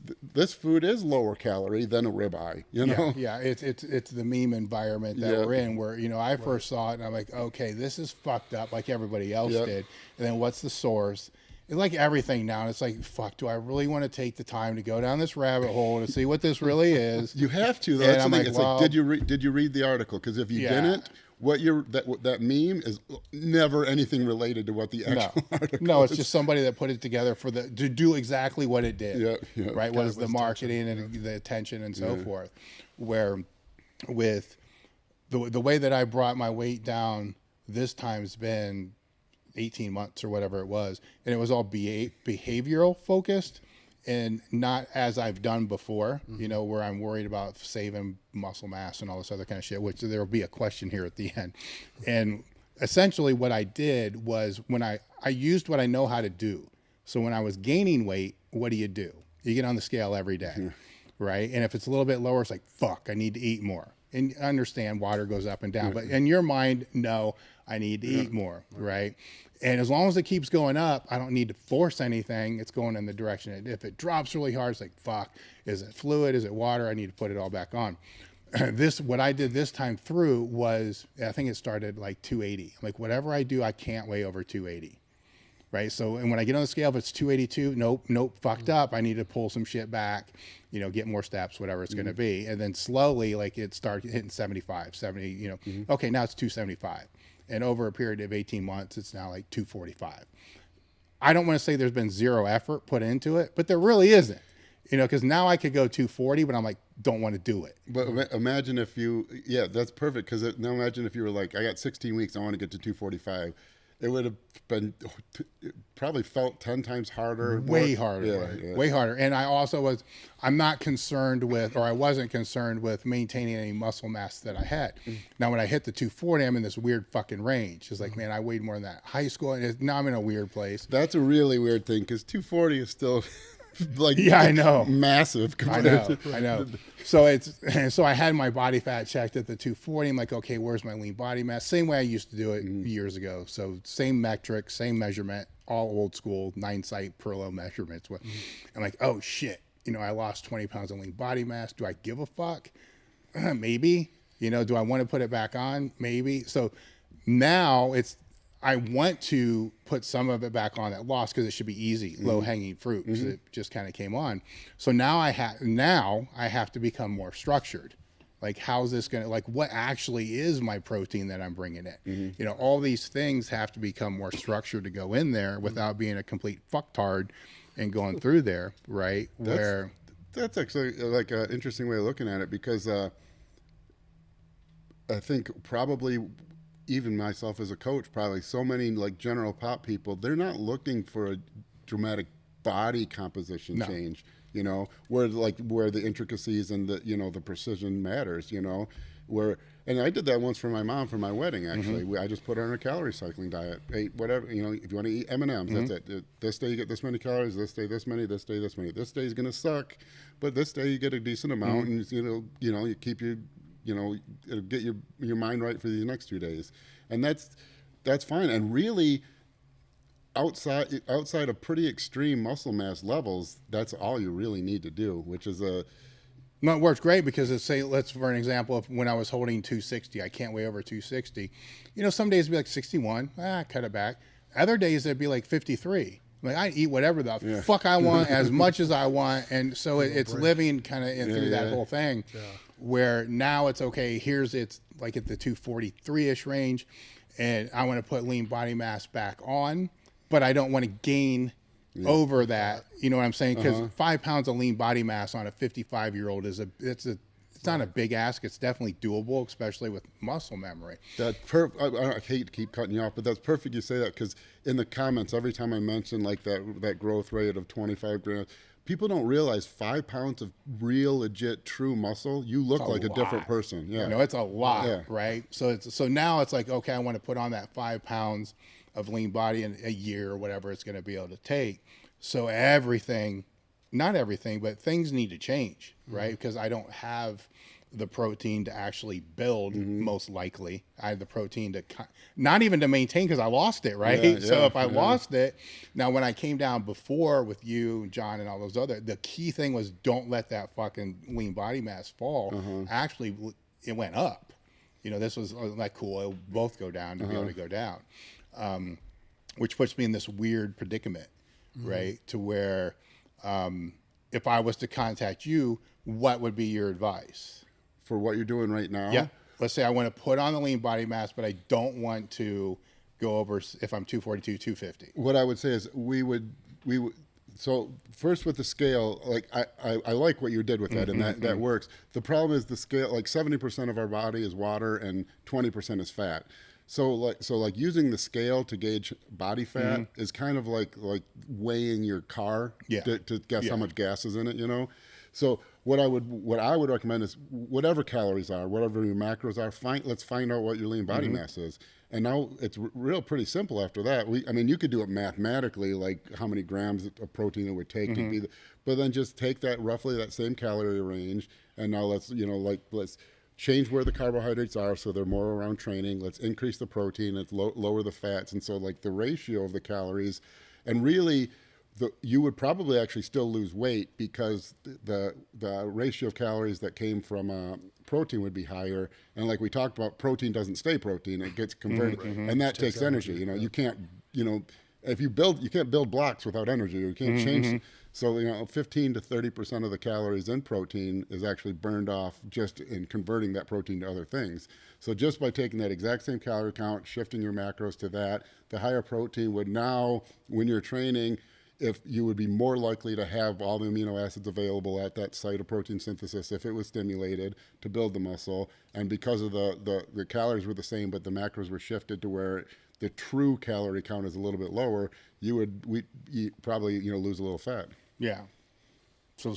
Speaker 3: food is lower calorie than a ribeye, you know?
Speaker 5: It's the meme environment that we're in, where, you know, I first saw it and I'm like, okay, this is fucked up like everybody else did. And then what's the source? It's like everything now. And it's like, fuck, do I really want to take the time to go down this rabbit hole to see what this really is?
Speaker 3: You have to, though. That's the thing. It's like, did you read the article? Because if you didn't, that meme is never anything related to what the actual article is.
Speaker 5: No, it's just somebody that put it together to do exactly what it did. Right? What is the marketing and the attention and so forth. Where with the way that I brought my weight down this time has been 18 months or whatever it was, and it was all behavioral focused and not as I've done before, you know, where I'm worried about saving muscle mass and all this other kind of shit, which there will be a question here at the end. And essentially what I did was when I used what I know how to do. So when I was gaining weight, what do? You get on the scale every day, right? And if it's a little bit lower, it's like, fuck, I need to eat more. And understand water goes up and down, but in your mind, no, I need to eat more, right? And as long as it keeps going up, I don't need to force anything. It's going in the direction. If it drops really hard, it's like, fuck, is it fluid? Is it water? I need to put it all back on. What I did this time through was, I think it started like 280. Like whatever I do, I can't weigh over 280. Right. So, and when I get on the scale, if it's 282, nope, fucked up. I need to pull some shit back, you know, get more steps, whatever it's going to be. And then slowly, like it started hitting 75, 70, you know, okay, now it's 275. And over a period of 18 months, it's now like 245. I don't want to say there's been zero effort put into it, but there really isn't, you know, because now I could go 240, but I'm like, don't want to do it.
Speaker 3: But imagine if that's perfect. Because now imagine if you were like, I got 16 weeks, I want to get to 245. It would have been probably felt 10 times harder.
Speaker 5: Way harder. Way harder. And I also I'm not concerned with, or I wasn't concerned with maintaining any muscle mass that I had. Now, when I hit the 240, I'm in this weird fucking range. It's like, man, I weighed more than that high school. And now I'm in a weird place.
Speaker 3: That's a really weird thing because 240 is still like
Speaker 5: Yeah, I know.
Speaker 3: massive.
Speaker 5: I know. So I had my body fat checked at the 240. I'm like, okay, where's my lean body mass? Same way I used to do it years ago. So same metric, same measurement, all old school 9-site Perlo measurements. I'm like, oh shit, I lost 20 pounds of lean body mass. Do I give a fuck? Maybe. Do I want to put it back on? Maybe. So now I want to put some of it back on that loss because it should be easy, low hanging fruit, because it just kind of came on. So now I have to become more structured. Like, how's this going to, like, what actually is my protein that I'm bringing in? All these things have to become more structured to go in there without being a complete fucktard and going through there, right?
Speaker 3: That's actually like an interesting way of looking at it, because I think probably even myself as a coach, probably so many like general pop people, they're not looking for a dramatic body composition change, where the intricacies and the precision matters, and I did that once for my mom for my wedding, actually. I just put her on a calorie cycling diet, ate whatever, if you want to eat M&Ms, that's it. This day you get this many calories, this day this many, this day this many. This day is going to suck, but this day you get a decent amount, and you keep your it'll get your mind right for the next 2 days, and that's fine. And really, outside of pretty extreme muscle mass levels, that's all you really need to do, which is
Speaker 5: No, it works great because let's for an example, if when I was holding 260, I can't weigh over 260. Some days it'd be like 61, cut it back. Other days it'd be like 53. Like, I eat whatever the fuck I want, as much as I want, and so it's living kind of through that whole thing. Yeah. Where now it's okay, it's like at the 243-ish range, and I want to put lean body mass back on, but I don't want to gain over that. You know what I'm saying? Because 5 pounds of lean body mass on a 55-year-old it's not a big ask. It's definitely doable, especially with muscle memory.
Speaker 3: That's perfect. I hate to keep cutting you off, but that's perfect you say that, because in the comments, every time I mention like that growth rate of 25 grams, people don't realize 5 pounds of real, legit, true muscle, you look like a different person. Yeah.
Speaker 5: It's a lot, right? So now it's like, okay, I want to put on that 5 pounds of lean body in a year or whatever it's going to be able to take. So not everything, but things need to change, right? Because I don't have the protein to actually build, most likely. I have the protein to, not even to maintain, because I lost it, right? So if I lost it, now when I came down before with you, John, and all those the key thing was, don't let that fucking lean body mass fall. Actually, it went up. This was like, cool, it'll both go down to be able to go down. Which puts me in this weird predicament, right? To where, if I was to contact you, what would be your advice?
Speaker 3: For what you're doing right now?
Speaker 5: Yeah. Let's say I want to put on the lean body mass, but I don't want to go over, if I'm 242, 250.
Speaker 3: What I would say is we would, so first with the scale, like I like what you did with that, and that works. The problem is the scale, like 70% of our body is water and 20% is fat. So like using the scale to gauge body fat is kind of like weighing your car to guess how much gas is in it, So what I would recommend is whatever calories are, whatever your macros are, let's find out what your lean body mass is. And now it's pretty simple after that. You could do it mathematically, like how many grams of protein it would take to be, but then just take roughly that same calorie range, and now let's change where the carbohydrates are so they're more around training. Let's increase the protein. Let's lower the fats, and so like the ratio of the calories, and really. You would probably actually still lose weight because the ratio of calories that came from protein would be higher. And like we talked about, protein doesn't stay protein; it gets converted, and that takes energy. You can't, if you can't build blocks without energy. You can't change. So 15 to 30% of the calories in protein is actually burned off just in converting that protein to other things. So just by taking that exact same calorie count, shifting your macros to that, the higher protein would now, when you're training, if you would be more likely to have all the amino acids available at that site of protein synthesis if it was stimulated to build the muscle. And because of the calories were the same, but the macros were shifted to where the true calorie count is a little bit lower, you probably lose a little fat.
Speaker 5: Yeah. So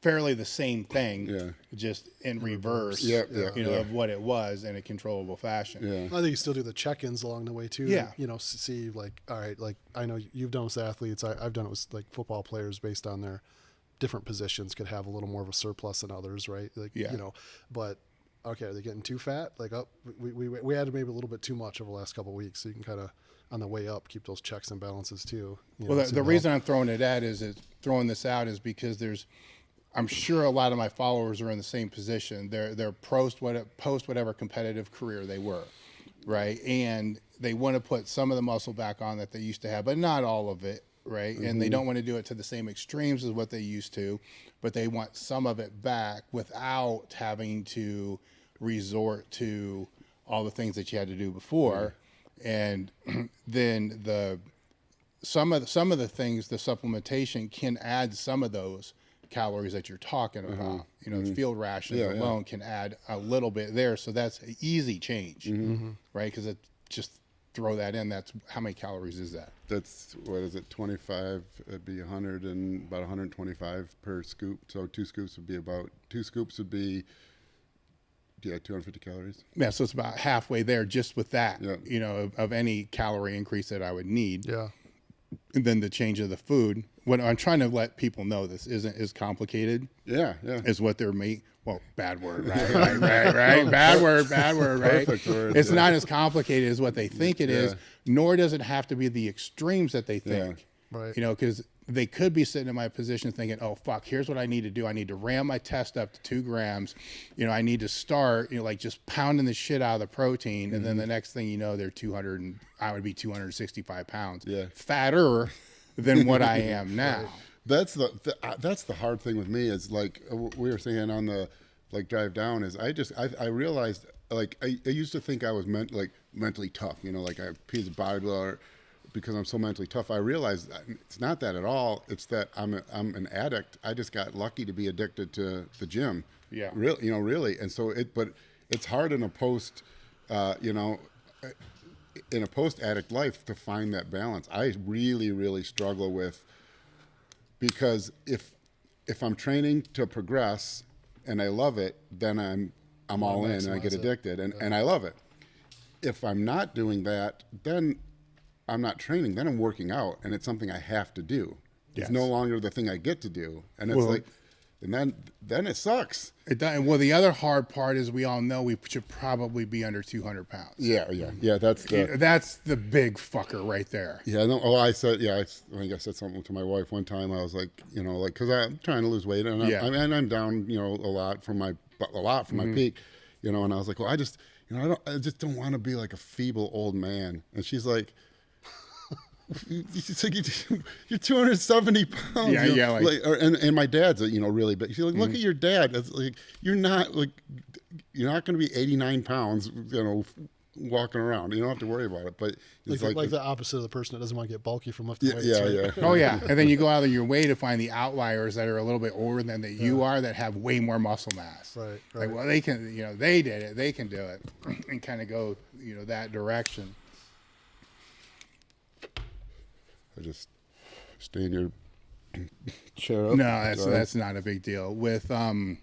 Speaker 5: fairly the same thing,
Speaker 3: Yeah.
Speaker 5: just in reverse,
Speaker 3: Yep,
Speaker 5: of what it was in a controllable fashion.
Speaker 3: Yeah.
Speaker 4: I think you still do the check-ins along the way too.
Speaker 5: Yeah.
Speaker 4: You know, see like, all right, like I know you've done it with athletes. I've done it with like football players based on their different positions could have a little more of a surplus than others, right? Like,
Speaker 5: Yeah.
Speaker 4: you know, but okay, are they getting too fat? Like, oh, we added maybe a little bit too much over the last couple of weeks. So you can kind of, on the way up, keep those checks and balances too. You
Speaker 5: Well,
Speaker 4: know,
Speaker 5: the reason I'm throwing throwing this out is because I'm sure a lot of my followers are in the same position. They're post whatever competitive career they were, right? And they want to put some of the muscle back on that they used to have, but not all of it, right? And they don't want to do it to the same extremes as what they used to, but they want some of it back without having to resort to all the things that you had to do before. And then some of the things, the supplementation can add some of those calories that you're talking about. You know, field rations alone can add a little bit there. So that's an easy change, right? Because it just throw that in. That's how many calories is that?
Speaker 3: That's, what is it, 25, it'd be 100 and about 125 per scoop. So two scoops would be 250 calories.
Speaker 5: Yeah, so it's about halfway there just with that,
Speaker 3: Yeah.
Speaker 5: you know, of any calorie increase that I would need.
Speaker 4: Yeah.
Speaker 5: And then the change of the food. What I'm trying to let people know, this isn't as complicated
Speaker 3: Yeah.
Speaker 5: as what they're well, bad word, right? Right. Bad word, right?
Speaker 3: Perfect word,
Speaker 5: It's
Speaker 3: yeah.
Speaker 5: not as complicated as what they think it is,
Speaker 3: Yeah.
Speaker 5: nor does it have to be the extremes that they think.
Speaker 4: Right.
Speaker 5: You know, because they could be sitting in my position thinking, oh, fuck, here's what I need to do. I need to ram my test up to 2 grams. You know, I need to start, you know, like just pounding the shit out of the protein. And then the next thing you know, they're 265 pounds.
Speaker 3: Yeah.
Speaker 5: Fatter than what I am now.
Speaker 3: That's the hard thing with me is like we were saying on the drive down is I realized like I used to think I was mentally tough, you know, like a piece of bodybuilder because I'm so mentally tough. I realized it's not that at all. It's that I'm an addict. I just got lucky to be addicted to the gym.
Speaker 5: Yeah.
Speaker 3: Really, you know, really. And so but it's hard in a post, you know, in a post addict life to find that balance. I really, really struggle with. Because if I'm training to progress and I love it, then I'm all in and I get addicted and I love it. If I'm not doing that, then I'm not training. Then I'm working out and it's something I have to do. It's no longer the thing I get to do, and it's and then it sucks.
Speaker 5: It does. Well, the other hard part is we all know we should probably be under 200 pounds.
Speaker 3: Yeah. That's
Speaker 5: the big fucker right there.
Speaker 3: Yeah. No. Oh, I said. Yeah. I think I said something to my wife one time. I was like, you know, like because I'm trying to lose weight and I'm down, you know, a lot from my peak, you know, and I was like, well, I just don't want to be like a feeble old man. And she's like. It's like you're 270 pounds.
Speaker 5: Yeah,
Speaker 3: you know?
Speaker 5: yeah.
Speaker 3: And my dad's, you know, really big. She's like, look at your dad. It's like you're not going to be 89 pounds, you know, walking around. You don't have to worry about it. But it's
Speaker 4: like the opposite of the person that doesn't want to get bulky from lifting weights.
Speaker 3: Yeah,
Speaker 4: right?
Speaker 3: yeah.
Speaker 5: Oh yeah, and then you go out of your way to find the outliers that are a little bit older than that you are that have way more muscle mass.
Speaker 4: Right.
Speaker 5: Like, well, they can, you know, they did it, they can do it, and kind of go, you know, that direction.
Speaker 3: I just stay in your chair up.
Speaker 5: No, that's not a big deal. With the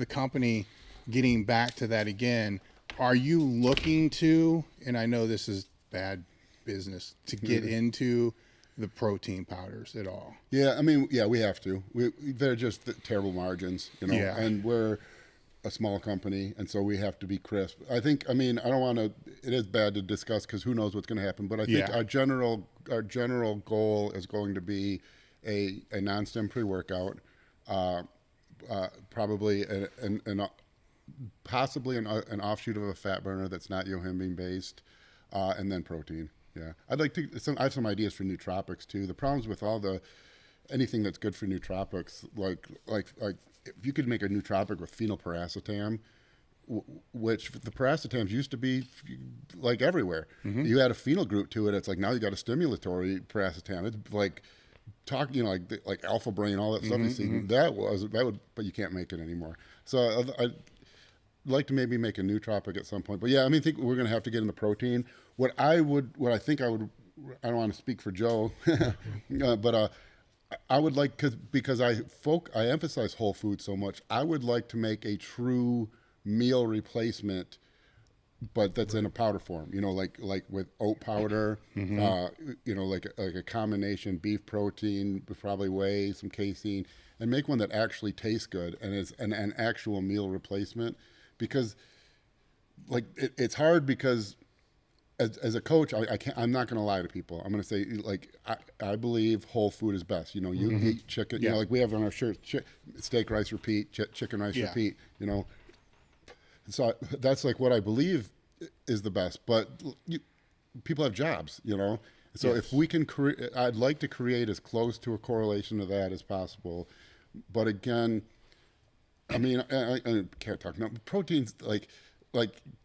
Speaker 5: company getting back to that again, are you looking to, and I know this is bad business, to get into the protein powders at all?
Speaker 3: Yeah, I mean, yeah, we have to. They're just terrible margins, you know, and we're a small company, and so we have to be crisp. I mean, I don't want to, it is bad to discuss because who knows what's going to happen, but I think our general goal is going to be a non-stim pre-workout, probably possibly an offshoot of a fat burner that's not yohimbine based, and then protein. Yeah, I have some ideas for nootropics too. The problems with anything that's good for nootropics, like if you could make a nootropic with phenylpiracetam, which the paracetams used to be like everywhere. You add a phenyl group to it, it's like now you got a stimulatory paracetam. It's like you know, like Alpha Brain, all that stuff you see. That would, but you can't make it anymore. So I'd like to maybe make a nootropic at some point. But yeah, I mean, I think we're going to have to get into protein. I don't want to speak for Joe, but I would like, because I emphasize whole food so much, I would like to make a true meal replacement, but that's in a powder form, like with oat powder, like a combination beef protein, probably whey, some casein, and make one that actually tastes good and is an actual meal replacement. Because like it's hard, because as a coach, I'm not going to lie to people. I'm going to say, like, I believe whole food is best. You eat chicken, like we have on our shirt, steak, rice, repeat, chicken, rice, repeat, So that's like what I believe is the best. But people have jobs, So if we can I'd like to create as close to a correlation to that as possible. But again, I mean, I can't talk now. Proteins, like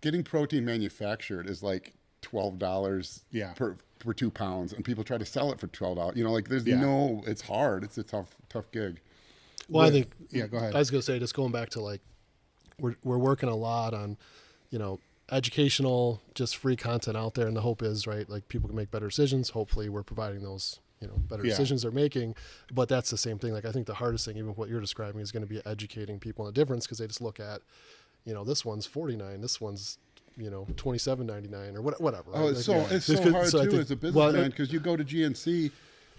Speaker 3: getting protein manufactured is like $12 per 2 pounds, and people try to sell it for $12. Like there's it's hard. It's a tough gig.
Speaker 4: Well, I think
Speaker 3: go ahead.
Speaker 4: I was going to say, just going back to like we're working a lot on, educational, just free content out there, and the hope is, right, like people can make better decisions. Hopefully we're providing those, better decisions they're making. But that's the same thing. Like I think the hardest thing, even what you're describing, is going to be educating people on the difference, because they just look at, this one's $49, this one's $27.99 or whatever. Right?
Speaker 3: Oh, it's so hard too as a businessman, because you go to GNC,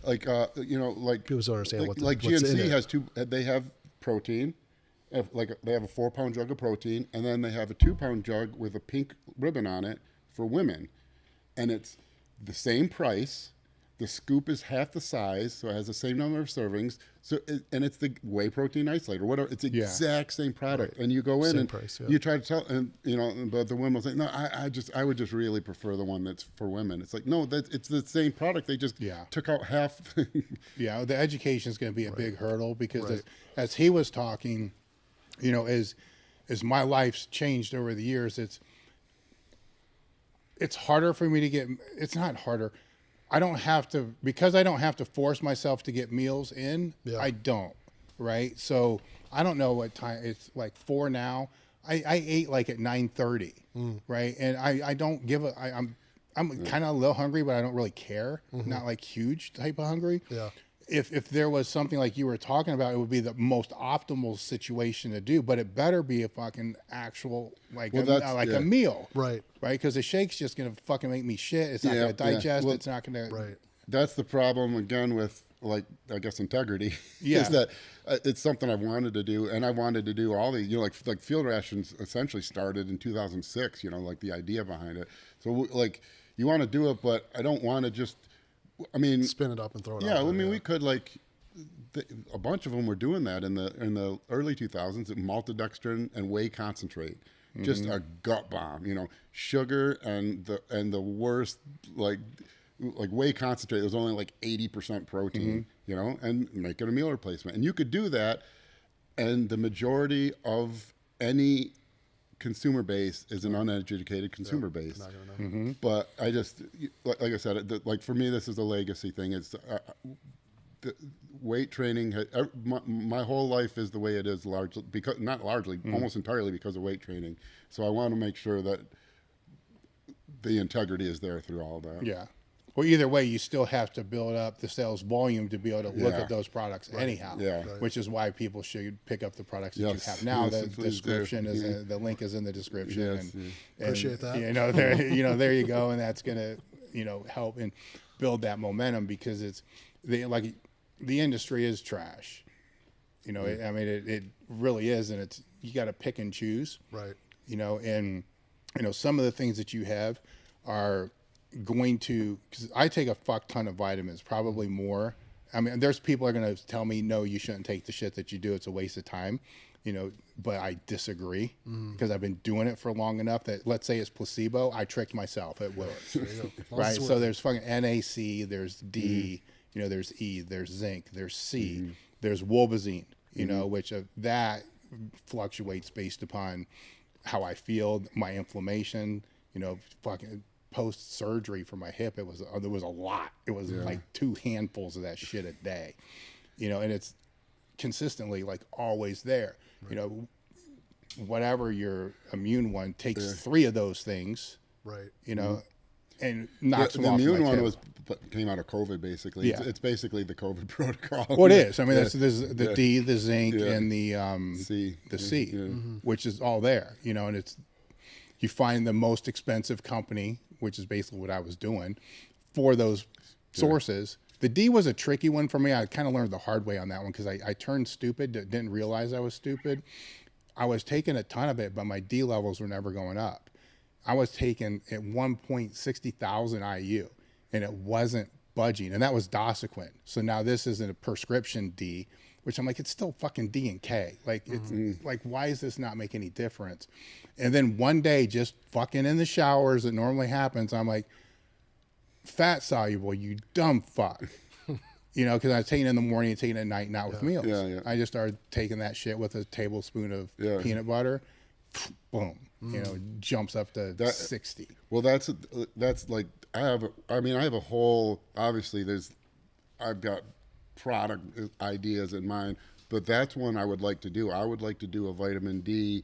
Speaker 3: like
Speaker 4: people don't understand
Speaker 3: like
Speaker 4: what's
Speaker 3: GNC
Speaker 4: in
Speaker 3: has they have protein, they have a 4-pound jug of protein, and then they have a 2-pound jug with a pink ribbon on it for women, and it's the same price. The scoop is half the size, so it has the same number of servings. So, and it's the whey protein isolate or whatever. It's the exact same product, and you go in
Speaker 4: same
Speaker 3: and
Speaker 4: price,
Speaker 3: you try to tell, and but the women will say, no, I would just really prefer the one that's for women. It's like, no, it's the same product. They just took out half.
Speaker 5: The education is going to be a big hurdle, because as he was talking, as my life's changed over the years, it's harder for me to get. It's not harder. I don't have to force myself to get meals in. Yeah. I don't, right? So I don't know what time it's like 4 now. I ate like at 9:30, right? And I don't give I'm kind of a little hungry, but I don't really care. Not like huge type of hungry.
Speaker 4: Yeah.
Speaker 5: If there was something like you were talking about, it would be the most optimal situation to do, but it better be a fucking actual a meal,
Speaker 4: right?
Speaker 5: Because the shake's just gonna fucking make me shit. It's not gonna digest. Well, it's not gonna.
Speaker 4: Right.
Speaker 3: That's the problem again with, like, I guess integrity. Is that it's something I wanted to do, and I wanted to do all these. Like field rations essentially started in 2006. Like the idea behind it. So like you want to do it, but I don't want to just. I mean,
Speaker 4: spin it up and throw it out.
Speaker 3: Yeah, I mean, we could, like, a bunch of them were doing that in the early 2000s. Maltodextrin and whey concentrate, just a gut bomb. Sugar and the worst, like whey concentrate. It was only like 80% protein. And make it a meal replacement. And you could do that, and the majority of any consumer base is an uneducated consumer base.
Speaker 4: Not gonna know.
Speaker 3: But I just, like I said, like for me, this is a legacy thing. It's the weight training. My whole life is the way it is, largely because almost entirely because of weight training. So I want to make sure that the integrity is there through all of that.
Speaker 5: Yeah. Well, either way, you still have to build up the sales volume to be able to look at those products anyhow. Yeah. Right. Which is why people should pick up the products that you have now. The description is the link is in the description.
Speaker 3: Yes,
Speaker 5: and
Speaker 4: appreciate that.
Speaker 5: There you go, and that's gonna help and build that momentum, because the industry is trash. It really is, and you got to pick and choose.
Speaker 4: Right.
Speaker 5: And some of the things that you have are going to, because I take a fuck ton of vitamins, probably more. I mean, there's people are going to tell me, no, you shouldn't take the shit that you do. It's a waste of time, but I disagree, because I've been doing it for long enough that, let's say it's placebo, I tricked myself. It works. Right. So there's fucking NAC, there's D, there's E, there's zinc, there's C, there's wobazine, which that fluctuates based upon how I feel, my inflammation, fucking post surgery for my hip. There was a lot. It was like 2 handfuls of that shit a day, and it's consistently like always there. Right. Whatever your immune one takes 3 of those things,
Speaker 4: right?
Speaker 5: and knocks them
Speaker 3: the
Speaker 5: off
Speaker 3: immune
Speaker 5: my
Speaker 3: one
Speaker 5: tip.
Speaker 3: came out of COVID, basically.
Speaker 5: Yeah.
Speaker 3: It's basically the COVID protocol.
Speaker 5: Well, it is. I mean, there's the D, the zinc, and the
Speaker 3: C.
Speaker 5: the C,
Speaker 3: Mm-hmm.
Speaker 5: which is all there, you know, and it's, you find the most expensive company, which is basically what I was doing, for those sources. The D was a tricky one for me. I kind of learned the hard way on that one because I turned stupid, didn't realize I was stupid. I was taking a ton of it, but my D levels were never going up. I was taking at 1.60,000 IU, and it wasn't budging, and that was Dosiquin. So now this isn't a prescription D, which I'm like, it's still fucking D and K. Like, it's like, why does this not make any difference? And then one day, just fucking in the showers, it normally happens, I'm like, fat soluble, you dumb fuck. You know, because I was taking it in the morning and taking it at night, not with meals.
Speaker 3: Yeah.
Speaker 5: I just started taking that shit with a tablespoon of peanut butter. Boom. You know, jumps up to 60.
Speaker 3: Well, that's like, I have a whole, obviously I've got product ideas in mind, but that's one I would like to do. I would like to do a vitamin D,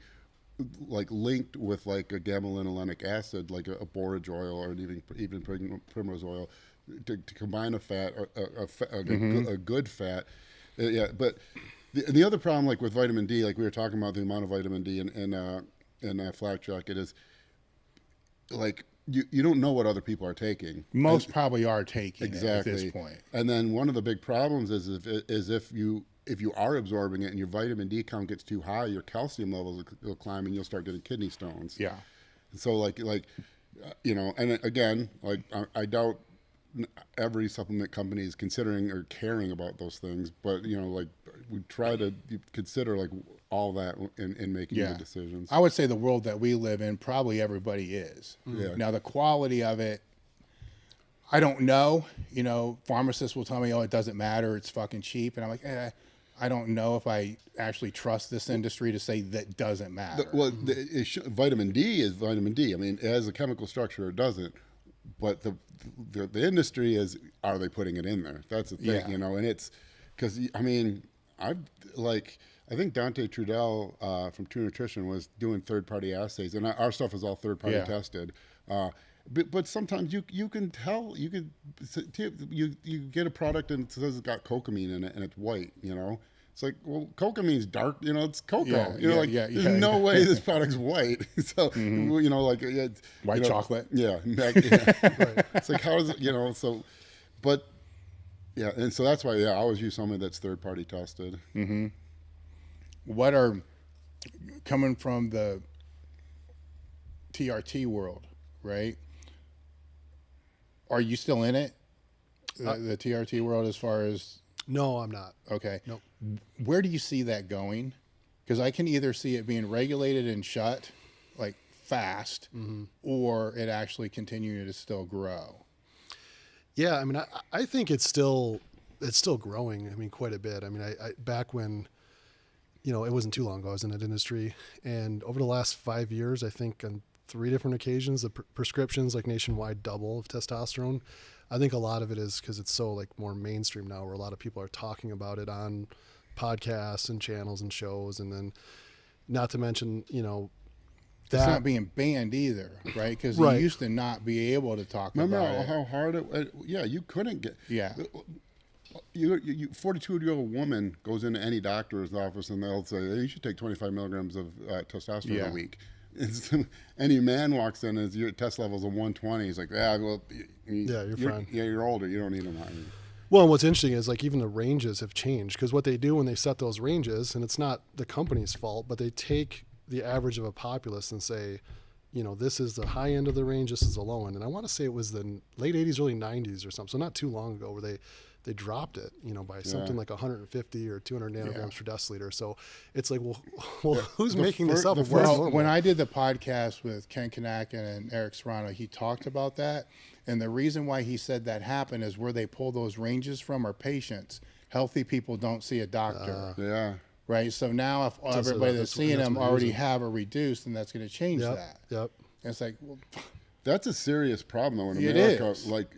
Speaker 3: like linked with like a gamma-linolenic acid, like a borage oil, or even primrose oil, to combine a fat, a good fat. Yeah, but the other problem, like with vitamin D, like we were talking about the amount of vitamin D in Flak Jacket, is like you don't know what other people are taking.
Speaker 5: Most probably are taking
Speaker 3: exactly
Speaker 5: it at this point.
Speaker 3: And then one of the big problems is if you are absorbing it and your vitamin D count gets too high, your calcium levels will climb and you'll start getting kidney stones.
Speaker 5: Yeah.
Speaker 3: So like you know, and again, like I doubt every supplement company is considering or caring about those things, but you know, like we try to consider like all that in making the decisions.
Speaker 5: I would say the world that we live in, probably everybody is.
Speaker 3: Yeah.
Speaker 5: Now the quality of it, I don't know. You know, pharmacists will tell me, oh, it doesn't matter, it's fucking cheap, and I'm like, I don't know if I actually trust this industry to say that doesn't matter.
Speaker 3: Vitamin D is vitamin D. I mean, it has a chemical structure, it doesn't. But the industry is, are they putting it in there? That's the thing, you know. And it's because I mean, I think Dante Trudell from True Nutrition was doing third-party assays, and our stuff is all third-party tested. But sometimes you can tell, you get a product and it says it's got cocamine in it and it's white, you know. It's like, well, cocamine's dark, you know, it's cocoa. There's no way this product's white. So, you know, like
Speaker 5: white chocolate.
Speaker 3: Yeah. It's like, how is it, you know, so, but yeah. And so that's why, I always use something that's third party tested.
Speaker 5: Mm-hmm. What are, coming from the TRT world, right? Are you still in it? The TRT world, as far as?
Speaker 4: No, I'm not.
Speaker 5: Okay.
Speaker 4: Nope.
Speaker 5: Where do you see that going? Because I can either see it being regulated and shut, like fast, or it actually continuing to still grow.
Speaker 4: Yeah, I mean, I think it's still growing. I mean, quite a bit. I mean, I back when, you know, it wasn't too long ago, I was in that industry, and over the last 5 years, I think on 3 different occasions, the prescriptions like nationwide double of testosterone. I think a lot of it is because it's so like more mainstream now, where a lot of people are talking about it on podcasts and channels and shows, and then not to mention, you know,
Speaker 5: it's not being banned either, right? Because you used to not be able to talk about it.
Speaker 3: Remember how hard it? You couldn't get.
Speaker 5: Yeah.
Speaker 3: You 42-year-old woman goes into any doctor's office and they'll say, hey, you should take 25 milligrams of testosterone a week. Any man walks in and your test level's a 120. He's like, well,
Speaker 4: you're fine.
Speaker 3: Yeah, you're older. You don't need them.
Speaker 4: Well, what's interesting is like even the ranges have changed, because what they do when they set those ranges, and it's not the company's fault, but they take the average of a populace and say, you know, this is the high end of the range, this is the low end. And I want to say it was the late 80s, early 90s or something. So not too long ago, where they dropped it, you know, by something like 150 or 200 nanograms per deciliter. So it's like, well, who's making this up?
Speaker 5: When I did the podcast with Ken Kanakin and Eric Serrano, he talked about that. And the reason why he said that happened is where they pull those ranges from are patients. Healthy people don't see a doctor. Right. So now if everybody that's seeing them already have a reduced, then that's going to change that. Yep. And it's like, well,
Speaker 3: that's a serious problem though in America.
Speaker 5: It is.
Speaker 3: Like,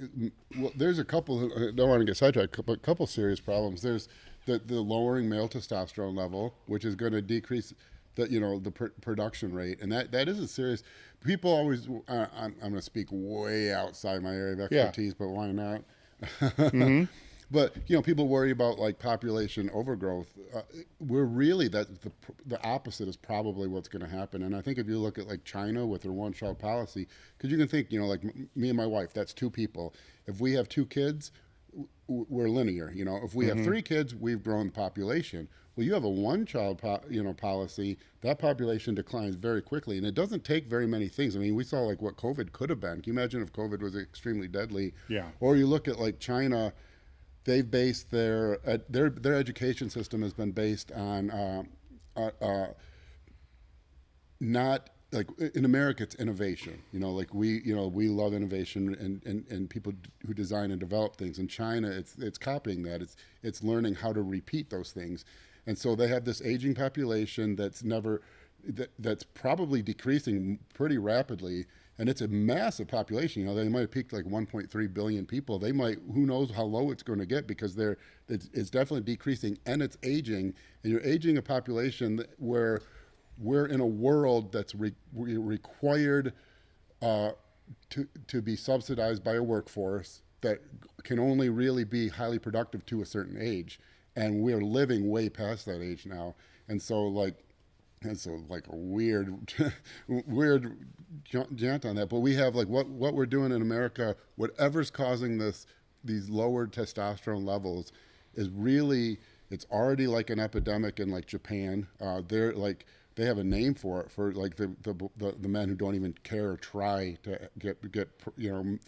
Speaker 3: well, there's a couple. I don't want to get sidetracked, but a couple serious problems. There's the lowering male testosterone level, which is going to decrease production rate, and that is a serious. People always. I'm going to speak way outside my area of expertise, but why not? But people worry about like population overgrowth. We're really the opposite is probably what's going to happen. And I think if you look at like China with their one-child policy, because you can think like me and my wife, that's 2 people. If we have 2 kids, we're linear. If we have 3 kids, we've grown the population. Well, you have a one-child policy, that population declines very quickly, and it doesn't take very many things. I mean, we saw like what COVID could have been. Can you imagine if COVID was extremely deadly? Yeah. Or you look at like China. They've based their education system has been based on not like in America it's innovation. Like we love innovation and people who design and develop things. In China it's copying that. It's learning how to repeat those things, and so they have this aging population that's probably decreasing pretty rapidly. And it's a massive population. They might have peaked like 1.3 billion people. They might, who knows how low it's going to get, because it's definitely decreasing and it's aging. And you're aging a population where we're in a world that's required to be subsidized by a workforce that can only really be highly productive to a certain age. And we're living way past that age now. And so like a weird jaunt on that, but we have like what we're doing in America. Whatever's causing these lowered testosterone levels is really, it's already like an epidemic in like Japan. They have a name for it, for like the men who don't even care or try to get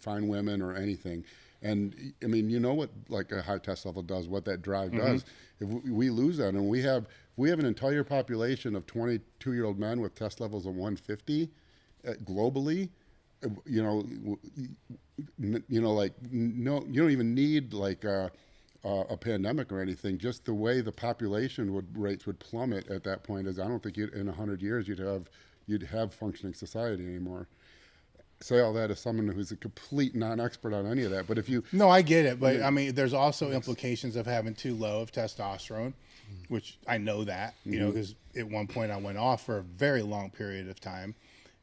Speaker 3: find women or anything. And I mean, what like a high test level does, what that drive does. If we lose that, and we have an entire population of 22-year-old men with test levels of 150 globally. Like no, you don't even need like a pandemic or anything. Just the way the population rates would plummet at that point is, I don't think in 100 years you'd have functioning society anymore. Say all that as someone who's a complete non-expert on any of that, but if you...
Speaker 5: No, I get it, but I mean, there's also implications of having too low of testosterone, which I know that, because at one point I went off for a very long period of time,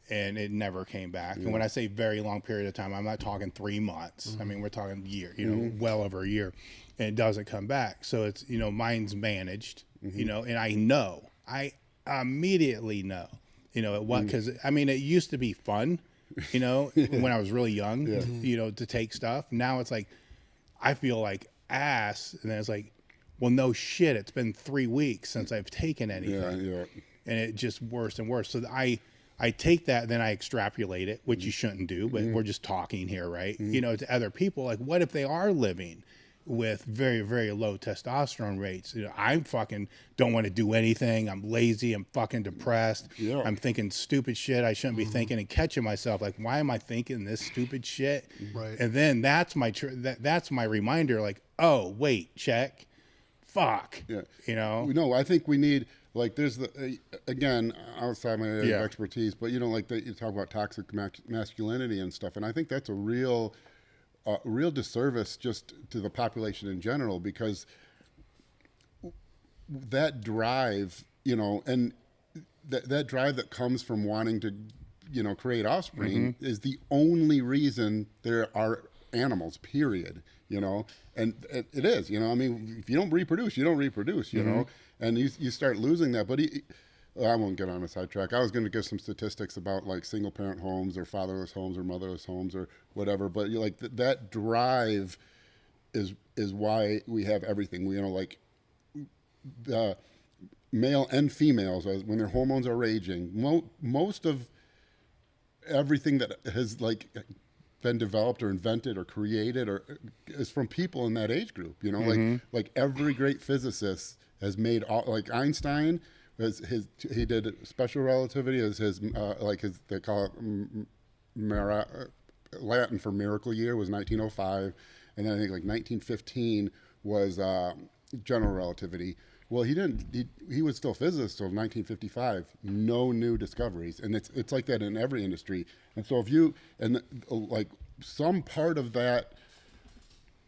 Speaker 5: and it never came back. And when I say very long period of time, I'm not talking 3 months. I mean, we're talking a year, well over a year, and it doesn't come back. So it's, mine's managed, and I immediately know, because I mean, it used to be fun. When I was really young, to take stuff. Now it's like, I feel like ass. And then it's like, well, no shit. It's been 3 weeks since I've taken anything. And it just worse and worse. So I take that, then I extrapolate it, which you shouldn't do, but we're just talking here, right? To other people, like, what if they are living with very, very low testosterone rates? I fucking don't want to do anything. I'm lazy. I'm fucking depressed. I'm thinking stupid shit I shouldn't be thinking, and catching myself like, why am I thinking this stupid shit? Right. And then that's my reminder, like, oh wait, check, fuck.
Speaker 3: No, I think we need, like, there's again, outside my area of expertise, but like you talk about toxic masculinity and stuff, and I think that's a real disservice just to the population in general, because that drive, and that drive that comes from wanting to, create offspring is the only reason there are animals, period, and it is, I mean, if you don't reproduce, you don't reproduce, and you start losing that. But I won't get on a sidetrack. I was going to give some statistics about like single parent homes or fatherless homes or motherless homes or whatever, but like that drive is why we have everything. We like the male and females, when their hormones are raging, most of everything that has like been developed or invented or created or is from people in that age group. Like every great physicist has made all, like Einstein. He did special relativity as they call it Latin for miracle year was 1905, and then I think like 1915 was general relativity. Well, he was still physicist till 1955. No new discoveries, and it's like that in every industry. And so like some part of that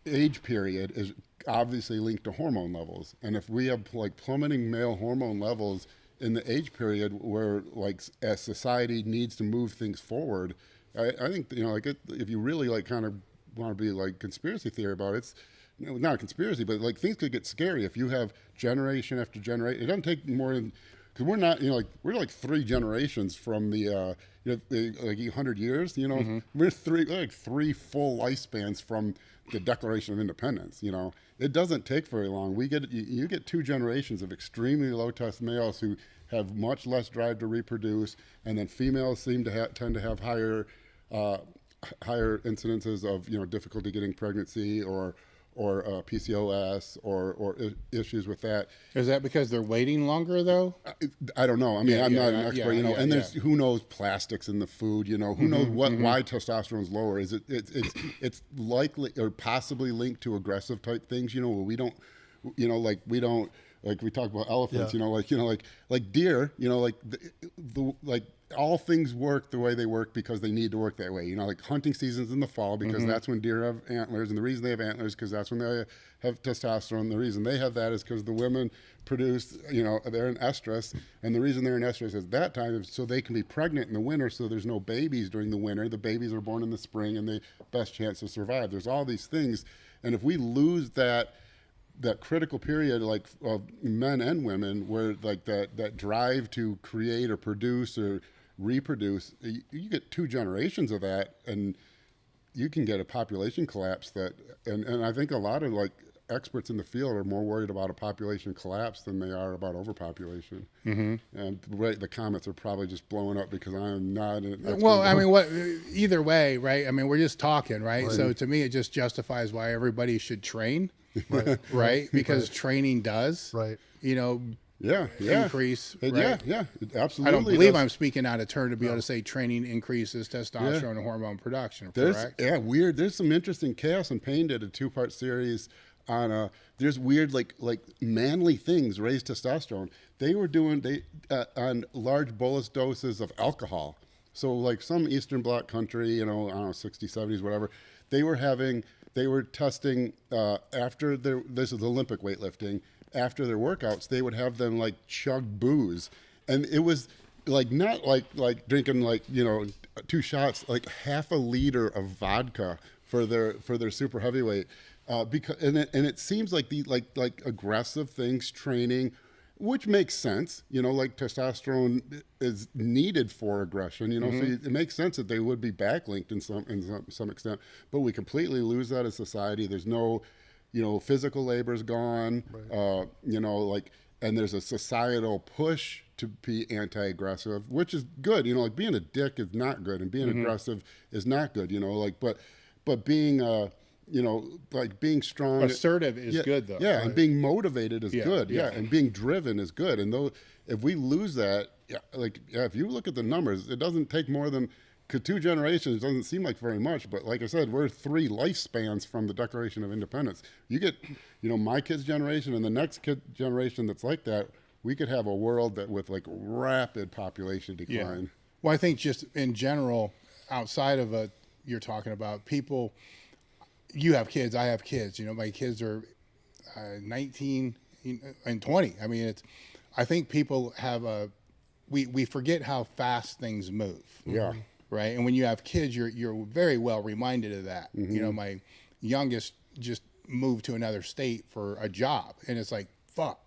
Speaker 3: age period is obviously linked to hormone levels, and if we have like plummeting male hormone levels, in the age period where, like, as society needs to move things forward, I think, you know, like, if you really, like, kind of want to be, like, conspiracy theory about it, it's, you know, not a conspiracy, but, like, things could get scary if you have generation after generation. It doesn't take more than, because we're not, you know, like, we're like 3 generations from the, you know, like 100 years, you know, we're three full lifespans from the Declaration of Independence. You know, it doesn't take very long. You get 2 generations of extremely low test males who have much less drive to reproduce, and then females seem to tend to have higher incidences of, you know, difficulty getting pregnancy or PCOS or issues with that.
Speaker 5: Is that because they're waiting longer though?
Speaker 3: I don't know. I mean, I'm not an expert, you know. And there's who knows plastics in the food, you know. Who knows why testosterone's lower? Is it's likely or possibly linked to aggressive type things, you know, where we don't, you know, like we don't, like we talk about elephants, you know, like deer, you know, like like all things work the way they work because they need to work that way. You know, like hunting season's in the fall because that's when deer have antlers, and the reason they have antlers because that's when they have testosterone. The reason they have that is because the women produce, you know, they're in estrus, and the reason they're in estrus at that time is so they can be pregnant in the winter, so there's no babies during the winter. The babies are born in the spring, and the best chance to survive. There's all these things, and if we lose that critical period, like of men and women, where like that drive to create or produce or reproduce, you get 2 generations of that, and you can get a population collapse that, and I think a lot of like experts in the field are more worried about a population collapse than they are about overpopulation. And the comments are probably just blowing up because I'm not an expert.
Speaker 5: Well, I mean, either way, right? I mean, we're just talking, right? So to me, it just justifies why everybody should train, right? Because training does, you know, increase.
Speaker 3: Yeah, absolutely.
Speaker 5: I don't believe I'm speaking out of turn to be able to say training increases testosterone and hormone production. Correct?
Speaker 3: Weird. There's some interesting. Chaos and Pain did a 2-part series on there's weird like manly things raise testosterone. They were doing on large bolus doses of alcohol. So like some Eastern Bloc country, you know, I don't know, 60s, 70s, whatever. They were testing after this is Olympic weightlifting. After their workouts, they would have them like chug booze, and it was like not like drinking like, you know, 2 shots, like half a liter of vodka for their super heavyweight, because it seems like the like aggressive things training, which makes sense, you know, like testosterone is needed for aggression, you know, so it makes sense that they would be backlinked in some extent, but we completely lose that as society. There's no, you know, physical labor's gone, you know, like, and there's a societal push to be anti-aggressive, which is good. You know, like being a dick is not good, and being aggressive is not good, you know, like, but being, you know, like being strong.
Speaker 5: Assertive is good though.
Speaker 3: Yeah, and being motivated is good. Yeah, and being driven is good. And though, if we lose that, if you look at the numbers, it doesn't take more than, 2 generations doesn't seem like very much, but like I said, we're 3 lifespans from the Declaration of Independence. You get, you know, my kid's generation and the next kid generation that's like that, we could have a world that with like rapid population decline.
Speaker 5: Yeah. Well, I think just in general, outside of you're talking about people, you have kids, I have kids, you know, my kids are 19 and 20. I mean, I think people have we forget how fast things move.
Speaker 3: Yeah.
Speaker 5: Right. And when you have kids, you're very well reminded of that. You know, my youngest just moved to another state for a job, and it's like, fuck,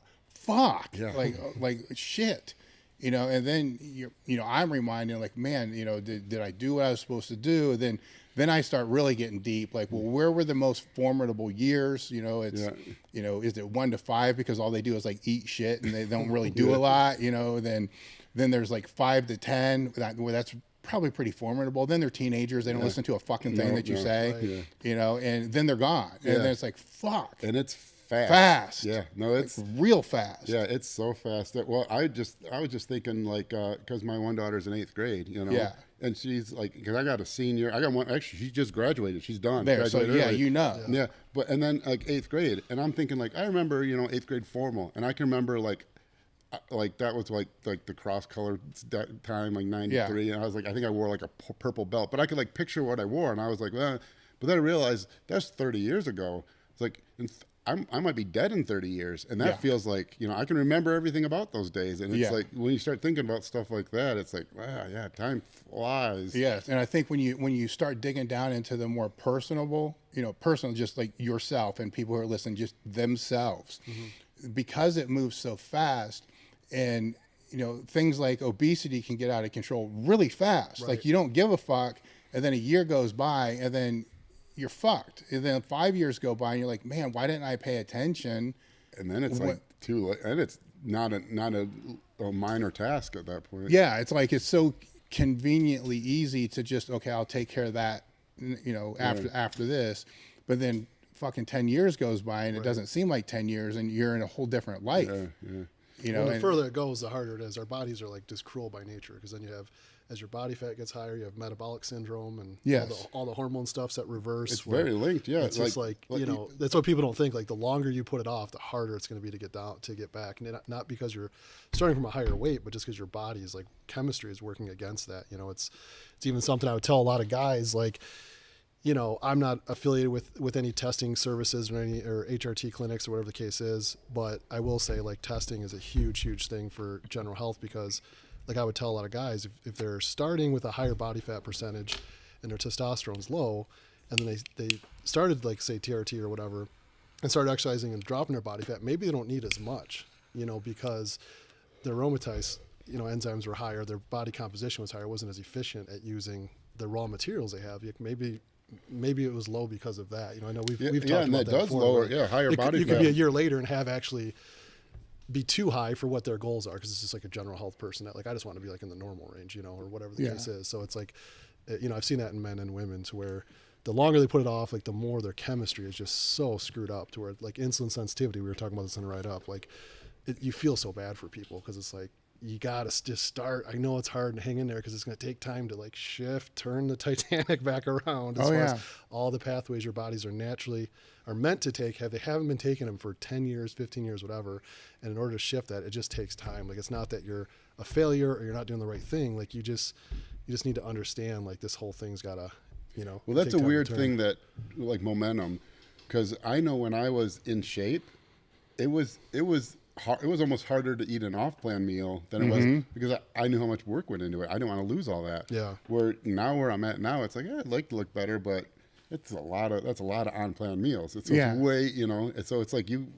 Speaker 5: like shit, you know, and then you know, I'm reminded like, man, you know, did I do what I was supposed to do? And then I start really getting deep, like, well, where were the most formidable years? You know, it's, you know, is it 1 to 5 because all they do is like eat shit and they don't really do a lot, you know, then there's like 5 to 10, where that's probably pretty formidable. Then they're teenagers. They don't listen to a fucking thing that you say, you know, and then they're gone. And then it's like, fuck.
Speaker 3: And it's fast. Yeah. No, it's
Speaker 5: like real fast.
Speaker 3: Yeah. It's so fast. Well, I was just thinking like, cause my one daughter's in 8th grade, you know, and she's like, cause I got a senior, I got one, actually, she just graduated. She's done.
Speaker 5: There. So yeah, early. You know.
Speaker 3: Yeah. But, and then like 8th grade, and I'm thinking like, I remember, you know, 8th grade formal, and I can remember like that was like the cross colored time, like 93, and I was like, I think I wore like a purple belt, but I could like picture what I wore, and I was like, well, but then I realized that's 30 years ago. It's like I might be dead in 30 years. And that
Speaker 2: Yeah.
Speaker 3: feels like, you know, I can remember everything about those days. And it's
Speaker 2: Yeah.
Speaker 3: like, when you start thinking about stuff like that, it's like, wow, yeah, time flies.
Speaker 2: Yes, and I think when you start digging down into the more personable, personal, just like yourself and people who are listening, just themselves, because it moves so fast, and things like obesity can get out of control really fast.
Speaker 4: Right.
Speaker 2: Like you don't give a fuck, and then a year goes by, and then you're fucked. And then 5 years go by, and you're like, man, why didn't I pay attention?
Speaker 3: And then it's like too late. And it's not a minor task at that point.
Speaker 2: Yeah, it's like it's so conveniently easy to just, okay, I'll take care of that, after this. But then fucking 10 years goes by, and it doesn't seem like 10 years, and you're in a whole different life.
Speaker 3: Yeah.
Speaker 4: The further it goes, the harder it is. Our bodies are like just cruel by nature, because then you have, as your body fat gets higher, you have metabolic syndrome and all the hormone stuff's at reverse.
Speaker 3: It's very linked, yeah.
Speaker 4: It's just like that's what people don't think. Like the longer you put it off, the harder it's going to be to get back. And not because you're starting from a higher weight, but just because your body is like chemistry is working against that. It's even something I would tell a lot of guys, like, I'm not affiliated with any testing services or HRT clinics or whatever the case is, but I will say like testing is a huge, huge thing for general health, because like I would tell a lot of guys, if they're starting with a higher body fat percentage and their testosterone's low, and then they started like say TRT or whatever and started exercising and dropping their body fat, maybe they don't need as much, because their aromatase, enzymes were higher, their body composition was higher, wasn't as efficient at using the raw materials they have. Maybe it was low because of that. I know we've talked about that
Speaker 3: does
Speaker 4: before.
Speaker 3: lower, higher body
Speaker 4: You
Speaker 3: fat.
Speaker 4: could be a year later and have actually be too high for what their goals are, because it's just like a general health person that like, I just want to be like in the normal range, or whatever the case is. So it's like, I've seen that in men and women, to where the longer they put it off, like the more their chemistry is just so screwed up, to where like insulin sensitivity, we were talking about this in the Ride Up, like you feel so bad for people, because it's like, you got to just start. I know it's hard to hang in there, because it's going to take time to like turn the Titanic back around as far as all the pathways your bodies are meant to take. They haven't been taking them for 10 years, 15 years, whatever. And in order to shift that, it just takes time. Like, it's not that you're a failure or you're not doing the right thing. Like you just need to understand, like, this whole thing's got to,
Speaker 3: Well, that's a weird thing, that like momentum, because I know when I was in shape, it was almost harder to eat an off-plan meal than it was, because I knew how much work went into it. I didn't want to lose all that. Yeah. Where I'm at now, it's like, I'd like to look better, but that's a lot of on-plan meals. It's way, so it's like you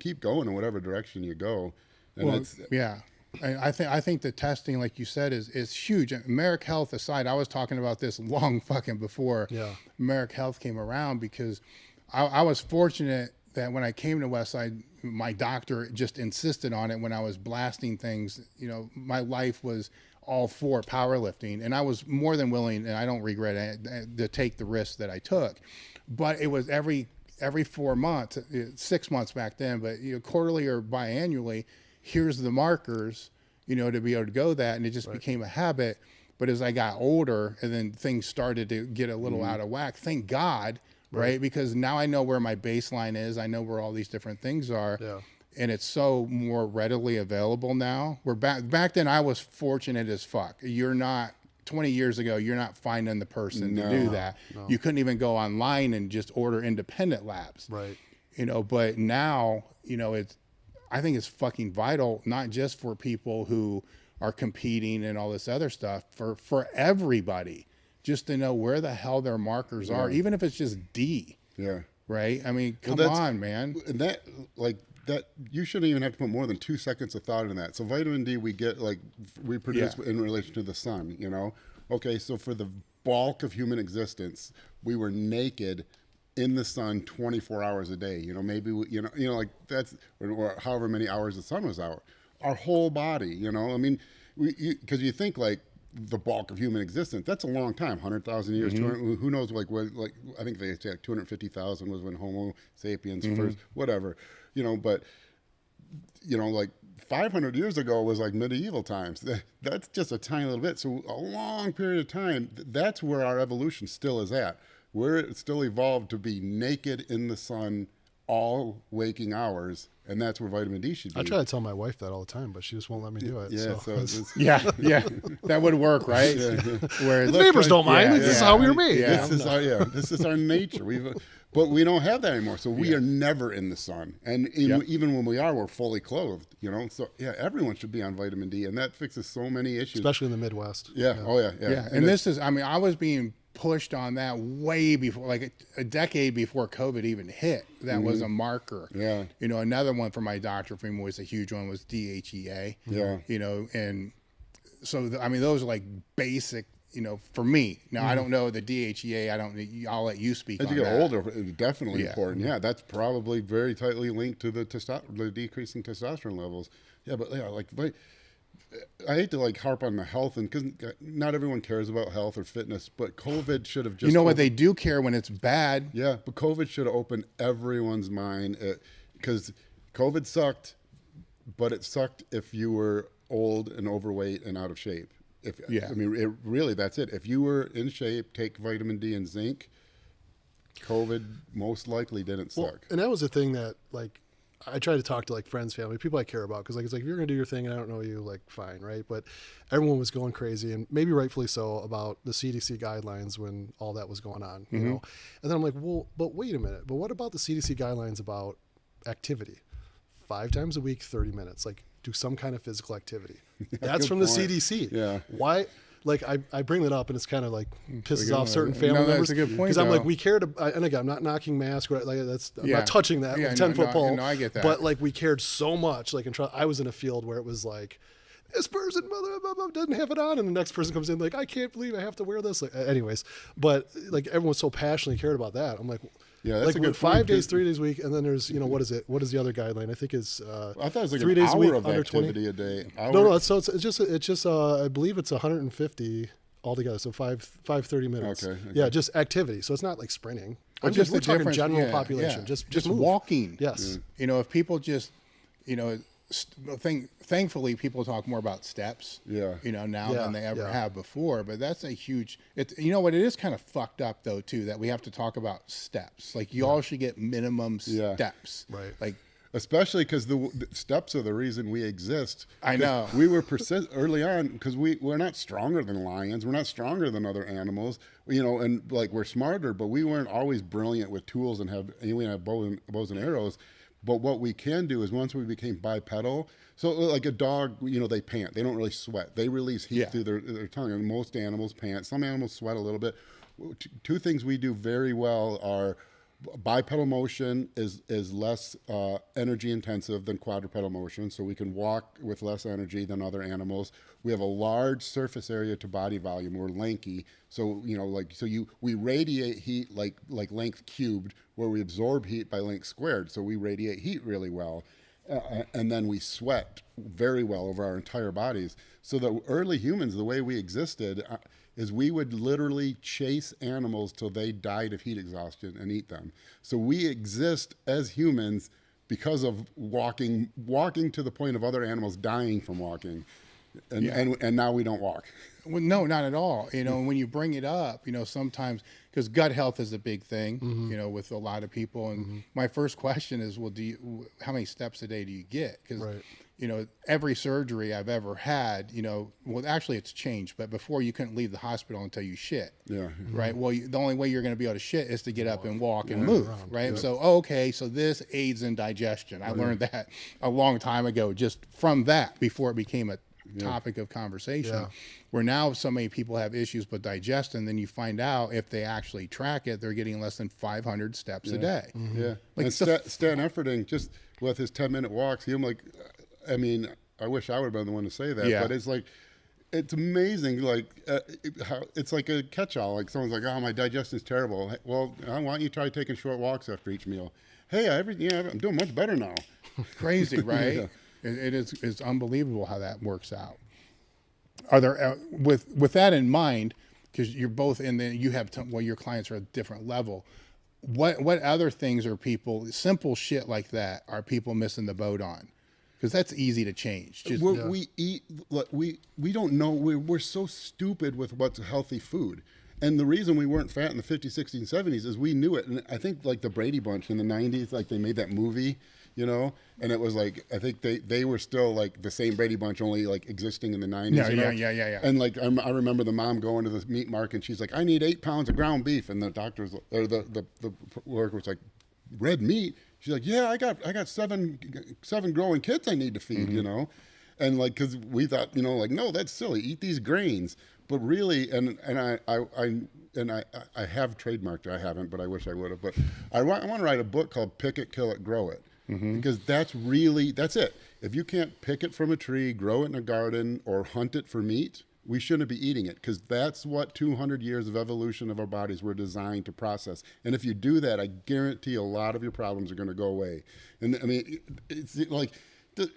Speaker 3: keep going in whatever direction you go. And
Speaker 2: I think the testing, like you said, is huge. American Health aside, I was talking about this long fucking before American Health came around, because I was fortunate that when I came to Westside, my doctor just insisted on it when I was blasting things. My life was all for powerlifting, and I was more than willing, and I don't regret it, to take the risk that I took. But it was every 4 months, 6 months back then, but quarterly or biannually, here's the markers, to be able to go that, and it just became a habit. But as I got older, and then things started to get a little out of whack, thank God. Right. Because now I know where my baseline is. I know where all these different things are. Yeah. And it's so more readily available now. Where back then I was fortunate as fuck. 20 years ago, you're not finding the person to do that. No. You couldn't even go online and just order independent labs. Right. But now, I think it's fucking vital, not just for people who are competing and all this other stuff, for everybody. Just to know where the hell their markers are, even if it's just D. Yeah. Right? I mean, come on, man.
Speaker 3: That you shouldn't even have to put more than 2 seconds of thought in that. So vitamin D we produce in relation to the sun, Okay, so for the bulk of human existence, we were naked in the sun 24 hours a day. Maybe like that's, or however many hours the sun was out. Our whole body, I mean, because you think like the bulk of human existence, that's a long time, 100,000 years, 200, who knows, like I think they say like 250,000 was when Homo sapiens first, whatever, but like 500 years ago was like medieval times. That's just a tiny little bit. So a long period of time, that's where our evolution still is at. We're still evolved to be naked in the sun all waking hours and that's where vitamin D should be.
Speaker 4: I try to tell my wife that all the time, but she just won't let me do it.
Speaker 3: Yeah,
Speaker 4: so
Speaker 5: Yeah, that would work, right? Where
Speaker 4: the neighbors don't mind. This is how we were made.
Speaker 3: This is our nature. But we don't have that anymore. So we are never in the sun, and even when we are, we're fully clothed. You know, so everyone should be on vitamin D, and that fixes so many issues,
Speaker 4: especially in the Midwest.
Speaker 3: Yeah.
Speaker 5: And this is, I mean, I was being pushed on that way before, like a decade before COVID even hit. That was a marker.
Speaker 3: Yeah.
Speaker 5: You know, another one for my doctor for me was a huge one was DHEA.
Speaker 3: Yeah.
Speaker 5: You know, and so I mean, those are like basic. You know, for me now, I don't know the DHEA. I'll let you speak.
Speaker 3: As
Speaker 5: on
Speaker 3: you get
Speaker 5: that.
Speaker 3: older, it's definitely important. Yeah, that's probably very tightly linked to the decreasing testosterone levels. Yeah, but I hate to like harp on the health, and because not everyone cares about health or fitness, but COVID should have just.
Speaker 5: You know what, they do care when it's bad.
Speaker 3: Yeah, but COVID should have opened everyone's mind, because COVID sucked, but it sucked if you were old and overweight and out of shape. I mean, that's it. If you were in shape, take vitamin D and zinc, COVID most likely didn't suck.
Speaker 4: And that was the thing that, like, I try to talk to, like, friends, family, people I care about, because, like, it's like, if you're going to do your thing and I don't know you, like, fine, right? But everyone was going crazy, and maybe rightfully so, about the CDC guidelines when all that was going on, you know? And then I'm like, well, but wait a minute. But what about the CDC guidelines about activity? 5 times a week, 30 minutes. Like, do some kind of physical activity. That's from the CDC.
Speaker 3: Yeah.
Speaker 4: Why? Like, I bring that up, and it's kind of like pisses off certain family members.
Speaker 5: That's a good point.
Speaker 4: Because I'm like, we cared, and again, I'm not knocking masks, right? Like, I'm not touching that with 10-foot pole.
Speaker 5: No, I get that.
Speaker 4: But like, we cared so much. Like, I was in a field where it was like, this person doesn't have it on, and the next person comes in like, I can't believe I have to wear this. Like, anyways, but like, everyone so passionately cared about that. I'm like,
Speaker 3: that's
Speaker 4: like,
Speaker 3: a good
Speaker 4: 5
Speaker 3: point.
Speaker 4: days, 3 days a week, and then there's, you know, what is it? What is the other guideline? I think is
Speaker 3: I thought it was like
Speaker 4: 3
Speaker 3: an
Speaker 4: days a
Speaker 3: hour
Speaker 4: week
Speaker 3: of
Speaker 4: under
Speaker 3: activity
Speaker 4: 20.
Speaker 3: a day.
Speaker 4: No, it's just I believe it's 150 altogether. So 30 minutes.
Speaker 3: Okay.
Speaker 4: Yeah, just activity. So it's not like sprinting.
Speaker 5: But
Speaker 4: We're talking
Speaker 5: difference-
Speaker 4: general population.
Speaker 5: yeah.
Speaker 4: Just move.
Speaker 5: walking.
Speaker 4: Yes.
Speaker 5: You know, if people just, you know, thankfully people talk more about steps.
Speaker 3: Yeah.
Speaker 5: You know, now than they ever
Speaker 4: Yeah.
Speaker 5: have before. But that's a huge. You know what? It is kind of fucked up though too that we have to talk about steps. Like you all should get minimum steps.
Speaker 4: Right.
Speaker 5: Like.
Speaker 3: Especially because the steps are the reason we exist.
Speaker 5: I know.
Speaker 3: We were early on because we're not stronger than lions. We're not stronger than other animals. You know, and like we're smarter, but we weren't always brilliant with tools and we have bows and arrows. But what we can do is once we became bipedal, so like a dog, you know, they pant. They don't really sweat. They release heat through their tongue. And most animals pant. Some animals sweat a little bit. Two things we do very well are bipedal motion is less energy intensive than quadrupedal motion, so we can walk with less energy than other animals. We have a large surface area to body volume. We're lanky, so you know, we radiate heat like length cubed, where we absorb heat by length squared. So we radiate heat really well, and then we sweat very well over our entire bodies. So the early humans, the way we existed. Is we would literally chase animals till they died of heat exhaustion and eat them. So we exist as humans because of walking to the point of other animals dying from walking. And now we don't walk.
Speaker 5: Well, no, not at all. You know, when you bring it up, you know, sometimes because gut health is a big thing, you know, with a lot of people. And my first question is, well, how many steps a day do you get? Because, you know, every surgery I've ever had, you know, well, actually it's changed, but before you couldn't leave the hospital until you shit. Yeah. Right. Well, the only way you're going to be able to shit is to get up and walk and move. Right. Yeah. So, okay. So this aids in digestion. I learned that a long time ago, just from that before it became a topic of conversation, where now so many people have issues with digestion. Then you find out if they actually track it, they're getting less than 500 steps a day.
Speaker 3: Yeah. Like Stan Efferding, just with his 10-minute walks, I'm like, I mean, I wish I would have been the one to say that, but it's like, it's amazing. Like, how it's like a catch-all. Like someone's like, oh, my digestion's terrible. Well, why don't you try taking short walks after each meal? Hey, I'm doing much better now.
Speaker 5: Crazy, right? It's unbelievable how that works out. Are there with that in mind, because you're both you have your clients are at a different level. What other things are simple shit like that are people missing the boat on? Because that's easy to change.
Speaker 3: We eat. We don't know. We're so stupid with what's healthy food. And the reason we weren't fat in the 50s, 60s, and 70s is we knew it. And I think like the Brady Bunch in the 90s, like they made that movie. you know, and it was like, I think they were still like the same Brady Bunch, only like existing in the 90s.
Speaker 5: Yeah,
Speaker 3: you know?
Speaker 5: yeah.
Speaker 3: And like, I remember the mom going to the meat market and she's like, I need 8 pounds of ground beef. And the doctor's, or the worker was like, red meat? She's like, yeah, I got seven growing kids I need to feed, you know? And like, cause we thought, you know, like, no, that's silly. Eat these grains. But really, and I have trademarked it. I haven't, but I wish I would have. But I want to write a book called Pick It, Kill It, Grow It. Because that's it. If you can't pick it from a tree, grow it in a garden, or hunt it for meat, we shouldn't be eating it, because that's what 200 years of evolution of our bodies were designed to process. And if you do that, I guarantee a lot of your problems are going to go away. And I mean, it's like, it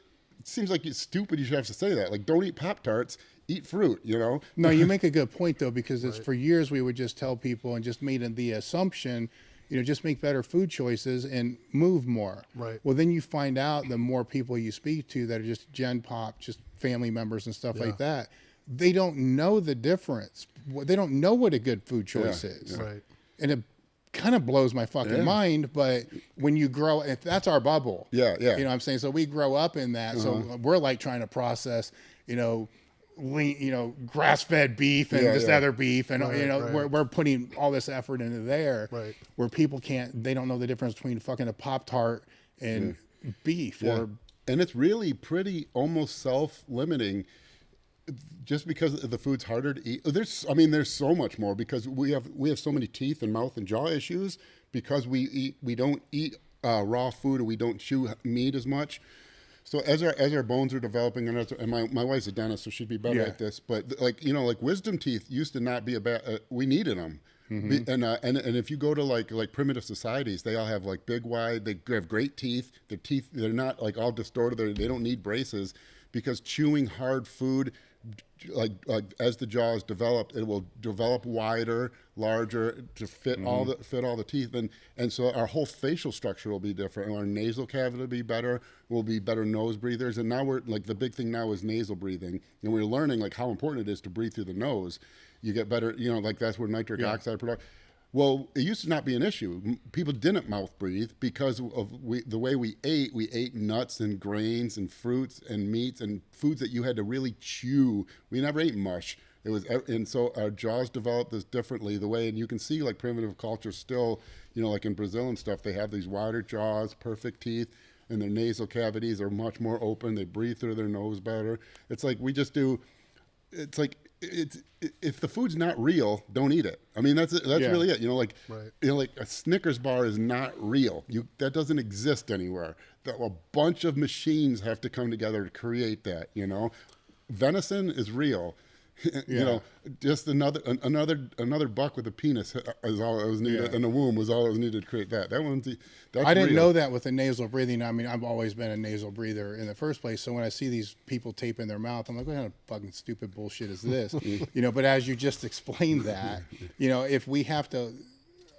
Speaker 3: seems like it's stupid you should have to say that. Like, don't eat Pop-Tarts, eat fruit, you know?
Speaker 5: No, you make a good point, though, because it's for years we would just tell people and just made the assumption, you know, just make better food choices and move more.
Speaker 4: Right.
Speaker 5: Well, then you find out the more people you speak to that are just Gen Pop, just family members and stuff like that, they don't know the difference. They don't know what a good food choice is.
Speaker 4: Right.
Speaker 5: And it kind of blows my fucking mind, but when you grow, if that's our bubble.
Speaker 3: Yeah.
Speaker 5: You know what I'm saying? So we grow up in that. So we're like trying to process, you know, lean, you know, grass-fed beef and other beef, and you know, we're putting all this effort into there, where people they don't know the difference between fucking a Pop-Tart and beef, or
Speaker 3: and it's really pretty almost self-limiting, just because the food's harder to eat. There's so much more, because we have so many teeth and mouth and jaw issues because we don't eat raw food, or we don't chew meat as much. So as our bones are developing, and my wife's a dentist, so she'd be better at this. But like, you know, like wisdom teeth used to not be a bad. We needed them, and if you go to like primitive societies, they all have like big, wide. They have great teeth. Their teeth, they're not like all distorted. They don't need braces, because chewing hard food, like as the jaw is developed, it will develop wider, larger to fit all the teeth, and so our whole facial structure will be different. Our nasal cavity will be better. We'll be better nose breathers. And now we're like, the big thing now is nasal breathing, and we're learning like how important it is to breathe through the nose. You get better, you know, like that's where nitric oxide production. Well, it used to not be an issue. People didn't mouth breathe because of the way we ate. We ate nuts and grains and fruits and meats and foods that you had to really chew. We never ate mush. And so our jaws developed this differently. The way, and you can see like primitive culture still, you know, like in Brazil and stuff, they have these wider jaws, perfect teeth, and their nasal cavities are much more open. They breathe through their nose better. It's like we just do. It's like, if the food's not real, don't eat it. I mean, that's really it. You know, like you know, like a Snickers bar is not real. That doesn't exist anywhere. A bunch of machines have to come together to create that. You know, venison is real. You know, just another buck with a penis is all that was needed, and a womb was all that was needed to create that.
Speaker 5: I didn't know that with the nasal breathing. I mean, I've always been a nasal breather in the first place. So when I see these people taping their mouth, I'm like, what kind of fucking stupid bullshit is this? You know, but as you just explained that, you know, if we have to,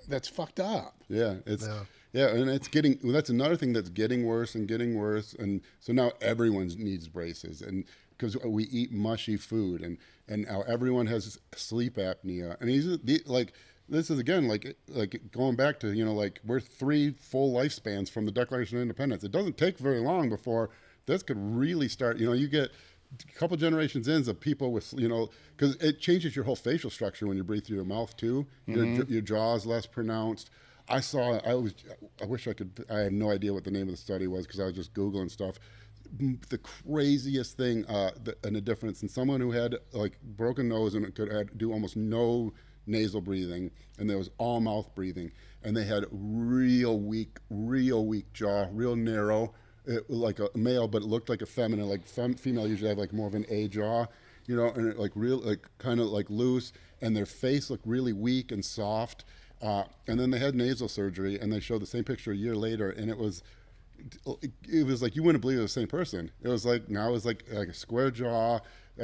Speaker 5: that's fucked up.
Speaker 3: Yeah, and it's getting. That's another thing that's getting worse and getting worse, and so now everyone needs braces, and because we eat mushy food, and now everyone has sleep apnea, and like this is again like going back to, you know, like we're 3 full lifespans from the Declaration of Independence. It doesn't take very long before this could really start. You know, you get a couple generations in of people with, you know, because it changes your whole facial structure when you breathe through your mouth too. Your jaw is less pronounced. I wish I could. I have no idea what the name of the study was because I was just Googling stuff. The craziest thing and a difference in someone who had like broken nose and could do almost no nasal breathing, and there was all mouth breathing, and they had real weak jaw, real narrow, like a male, but it looked like a feminine. Like female usually have like more of an A jaw, you know, and it like real, like kind of like loose, and their face looked really weak and soft. And then they had nasal surgery, and they showed the same picture a year later, and it was like you wouldn't believe it was the same person. It was like now it's like a square jaw,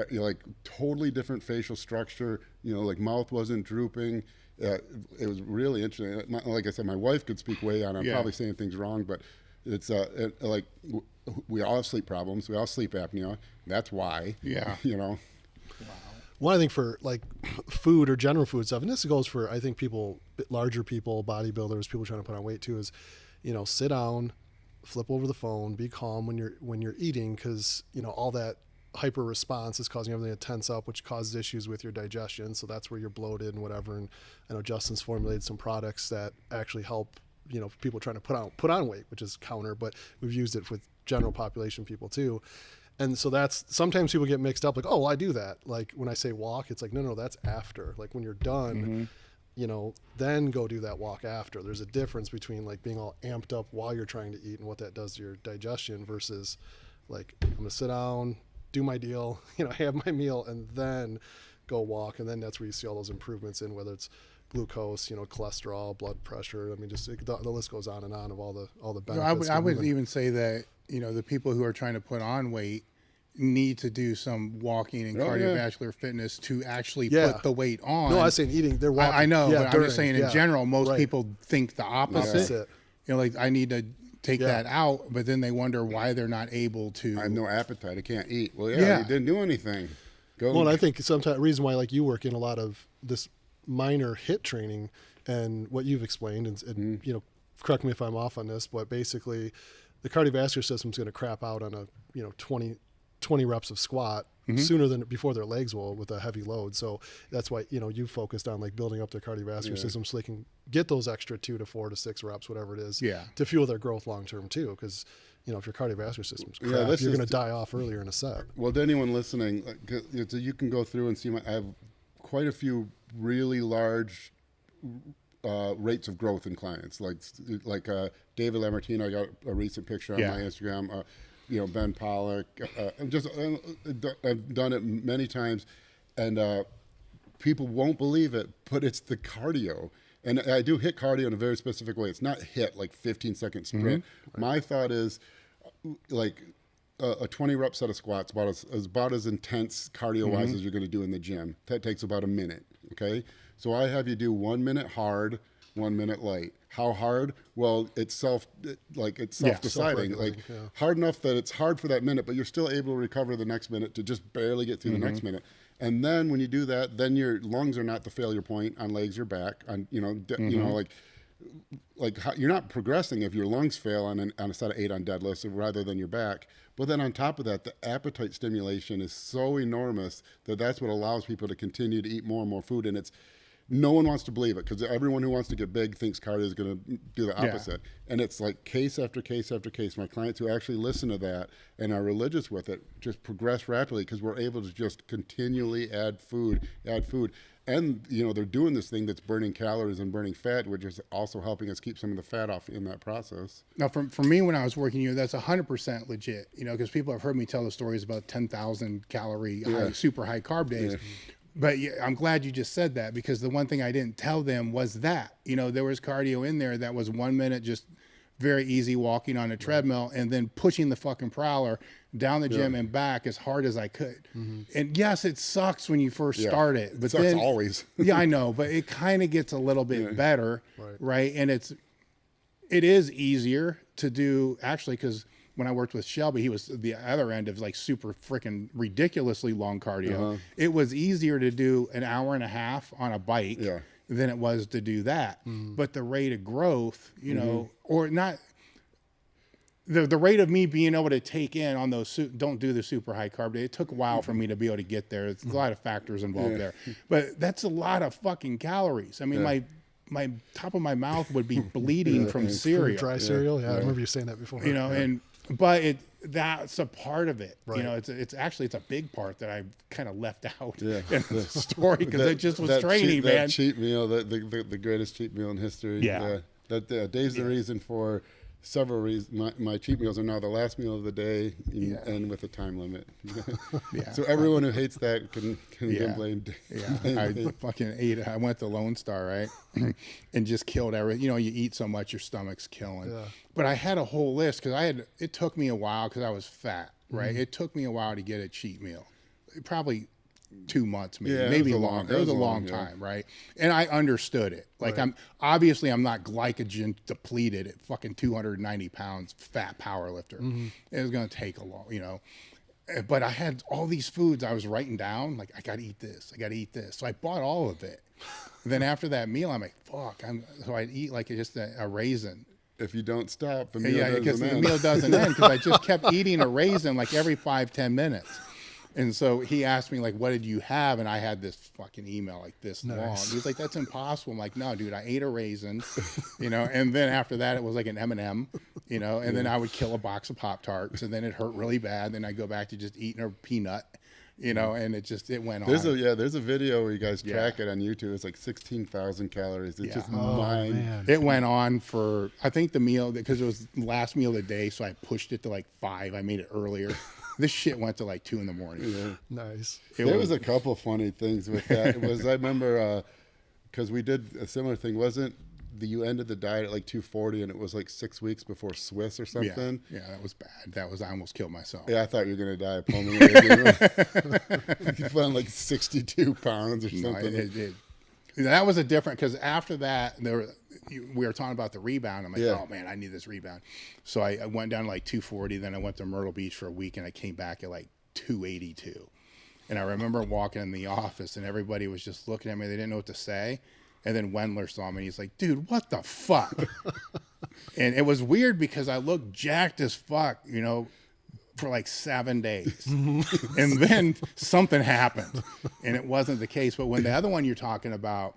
Speaker 3: you know, like totally different facial structure. You know, like mouth wasn't drooping. It was really interesting. Like I said, my wife could speak way on. I'm probably saying things wrong, but it's like we all have sleep problems. We all have sleep apnea. That's why. Yeah. You know.
Speaker 4: One, I think for like food or general food stuff, and this goes for, I think, people, larger people, bodybuilders, people trying to put on weight too, is, you know, sit down, flip over the phone, be calm when you're eating, because all that hyper response is causing everything to tense up, which causes issues with your digestion. So that's where you're bloated and whatever. And I know Justin's formulated some products that actually help people trying to put on weight, which is counter, but we've used it with general population people too. And so that's, sometimes people get mixed up, like, oh, well, I do that. Like when I say walk, it's like, no, that's after. Like when you're done, then go do that walk after. There's a difference between like being all amped up while you're trying to eat and what that does to your digestion versus like, I'm gonna sit down, do my deal, have my meal, and then go walk. And then that's where you see all those improvements in, whether it's glucose, cholesterol, blood pressure. I mean, just the list goes on and on of all the benefits.
Speaker 5: I would even say that, the people who are trying to put on weight need to do some walking and cardiovascular fitness to actually put the weight on.
Speaker 4: No, I was saying eating. They're walking.
Speaker 5: I know, but I'm just saying in general, most people think the opposite. Like I need to take that out, but then they wonder why they're not able to.
Speaker 3: I have no appetite. I can't eat. Well, you didn't do anything.
Speaker 4: Well, and I think sometimes reason why like you work in a lot of this minor HIIT training and what you've explained, and correct me if I'm off on this, but basically the cardiovascular system's going to crap out on a 20 reps of squat sooner than before their legs will with a heavy load. So that's why you focused on like building up their cardiovascular system so they can get those extra 2 to 4 to 6 reps, whatever it is, to fuel their growth long term too. Because if your cardiovascular system's crap, you're going to die off earlier in a set.
Speaker 3: Well, to anyone listening, you can go through and see I have quite a few really large rates of growth in clients, like David Lamartine. I got a recent picture on my Instagram. Ben Pollock. I've done it many times, and people won't believe it, but it's the cardio. And I do HIIT cardio in a very specific way. It's not HIIT like 15-second sprint. My thought is like a 20 rep set of squats, about as intense cardio-wise as you're going to do in the gym. That takes about a minute. Okay, so I have you do 1 minute hard, 1 minute light. How hard? Well, it's self-deciding. Hard enough that it's hard for that minute, but you're still able to recover the next minute to just barely get through the next minute. And then when you do that, then your lungs are not the failure point on legs or back. On like you're not progressing if your lungs fail on a set of 8 on deadlifts rather than your back. But then on top of that, the appetite stimulation is so enormous that that's what allows people to continue to eat more and more food. And no one wants to believe it because everyone who wants to get big thinks cardio is going to do the opposite. And it's like case after case after case. My clients who actually listen to that and are religious with it just progress rapidly because we're able to just continually add food. And, they're doing this thing that's burning calories and burning fat, which is also helping us keep some of the fat off in that process.
Speaker 5: Now, for me, when I was working that's 100% legit, because people have heard me tell the stories about 10,000 calorie super high carb days. Yeah. But I'm glad you just said that because the one thing I didn't tell them was that, there was cardio in there that was 1 minute just very easy walking on a treadmill and then pushing the fucking prowler down the gym and back as hard as I could. And yes, it sucks when you first start it. But
Speaker 3: it sucks always.
Speaker 5: Yeah, I know, but it kind of gets a little bit better, right? And it is easier to do actually because when I worked with Shelby, he was the other end of like super freaking ridiculously long cardio. It was easier to do an hour and a half on a bike than it was to do that. But the rate of growth, or not, the rate of me being able to take in on those, don't do the super high carb day. It took a while for me to be able to get there. There's a lot of factors involved there. But that's a lot of fucking calories. I mean, my top of my mouth would be bleeding from cereal.
Speaker 4: Dry cereal? Yeah, I remember you saying that before.
Speaker 5: But that's a part of it. Right. It's actually a big part that I kind of left out in the story because it just was training, man.
Speaker 3: That cheat meal, the greatest cheat meal in history.
Speaker 5: Yeah.
Speaker 3: That day's the reason for several reasons. My cheat meals are now the last meal of the day and with a time limit. So everyone who hates that can get blamed.
Speaker 5: I fucking ate. I went to Lone Star, right, and just killed everything. You eat so much, your stomach's killing. Yeah. But I had a whole list because it took me a while because I was fat, right? It took me a while to get a cheat meal, probably 2 months, maybe longer. It was a long time, right? And I understood it. Like I'm not glycogen depleted at fucking 290 pounds, fat power lifter. It was going to take a long, but I had all these foods I was writing down. Like I got to eat this. I got to eat this. So I bought all of it. Then after that meal, I'm like, fuck. So I'd eat like just a raisin
Speaker 3: if you don't stop, the meal
Speaker 5: because
Speaker 3: doesn't
Speaker 5: the
Speaker 3: end.
Speaker 5: meal doesn't end because I just kept eating a raisin like every 5-10 minutes. And so he asked me, like, what did you have? And I had this fucking email like this long. He was like, that's impossible. I'm like, no, dude, I ate a raisin, and then after that, it was like an M&M, and then I would kill a box of Pop-Tarts, and then it hurt really bad. Then I'd go back to just eating a peanut, and it went on.
Speaker 3: There's a video where you guys track it on YouTube. It's like 16,000 calories. It's just mind.
Speaker 4: Man.
Speaker 5: It went on for, I think the meal, because it was the last meal of the day, so I pushed it to like 5. I made it earlier. This shit went to like 2 in the morning.
Speaker 3: Yeah.
Speaker 4: Nice.
Speaker 3: There was a couple funny things with that. I remember, because we did a similar thing. You ended the diet at like 240 and it was like 6 weeks before Swiss or something?
Speaker 5: Yeah, that was bad. I almost killed myself.
Speaker 3: Yeah, I thought you were going to die of pulmonary. You put on like 62 pounds or something.
Speaker 5: That was a different, because after that, we were talking about the rebound. I'm like, oh man, I need this rebound. So I went down to like 240. Then I went to Myrtle Beach for a week and I came back at like 282. And I remember walking in the office and everybody was just looking at me. They didn't know what to say. And then Wendler saw me and he's like, dude, what the fuck? And it was weird because I looked jacked as fuck, for like 7 days. And then something happened and it wasn't the case. But when the other one you're talking about,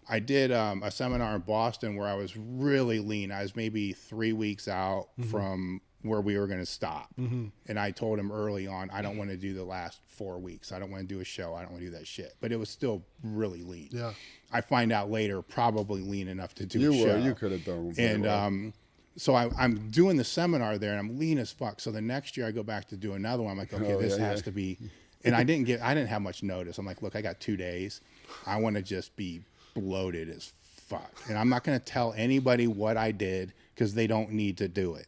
Speaker 5: I did a seminar in Boston where I was really lean. I was maybe 3 weeks out from where we were going to stop. And I told him early on, I don't want to do the last 4 weeks. I don't want to do a show. I don't want to do that shit. But it was still really lean.
Speaker 4: Yeah.
Speaker 5: I find out later, probably lean enough to do a show.
Speaker 3: You could have done
Speaker 5: And so I'm doing the seminar there and I'm lean as fuck. So the next year I go back to do another one. I'm like, okay, this has to be. And I didn't have much notice. I'm like, look, I got 2 days. I want to just be bloated as fuck. And I'm not going to tell anybody what I did because they don't need to do it.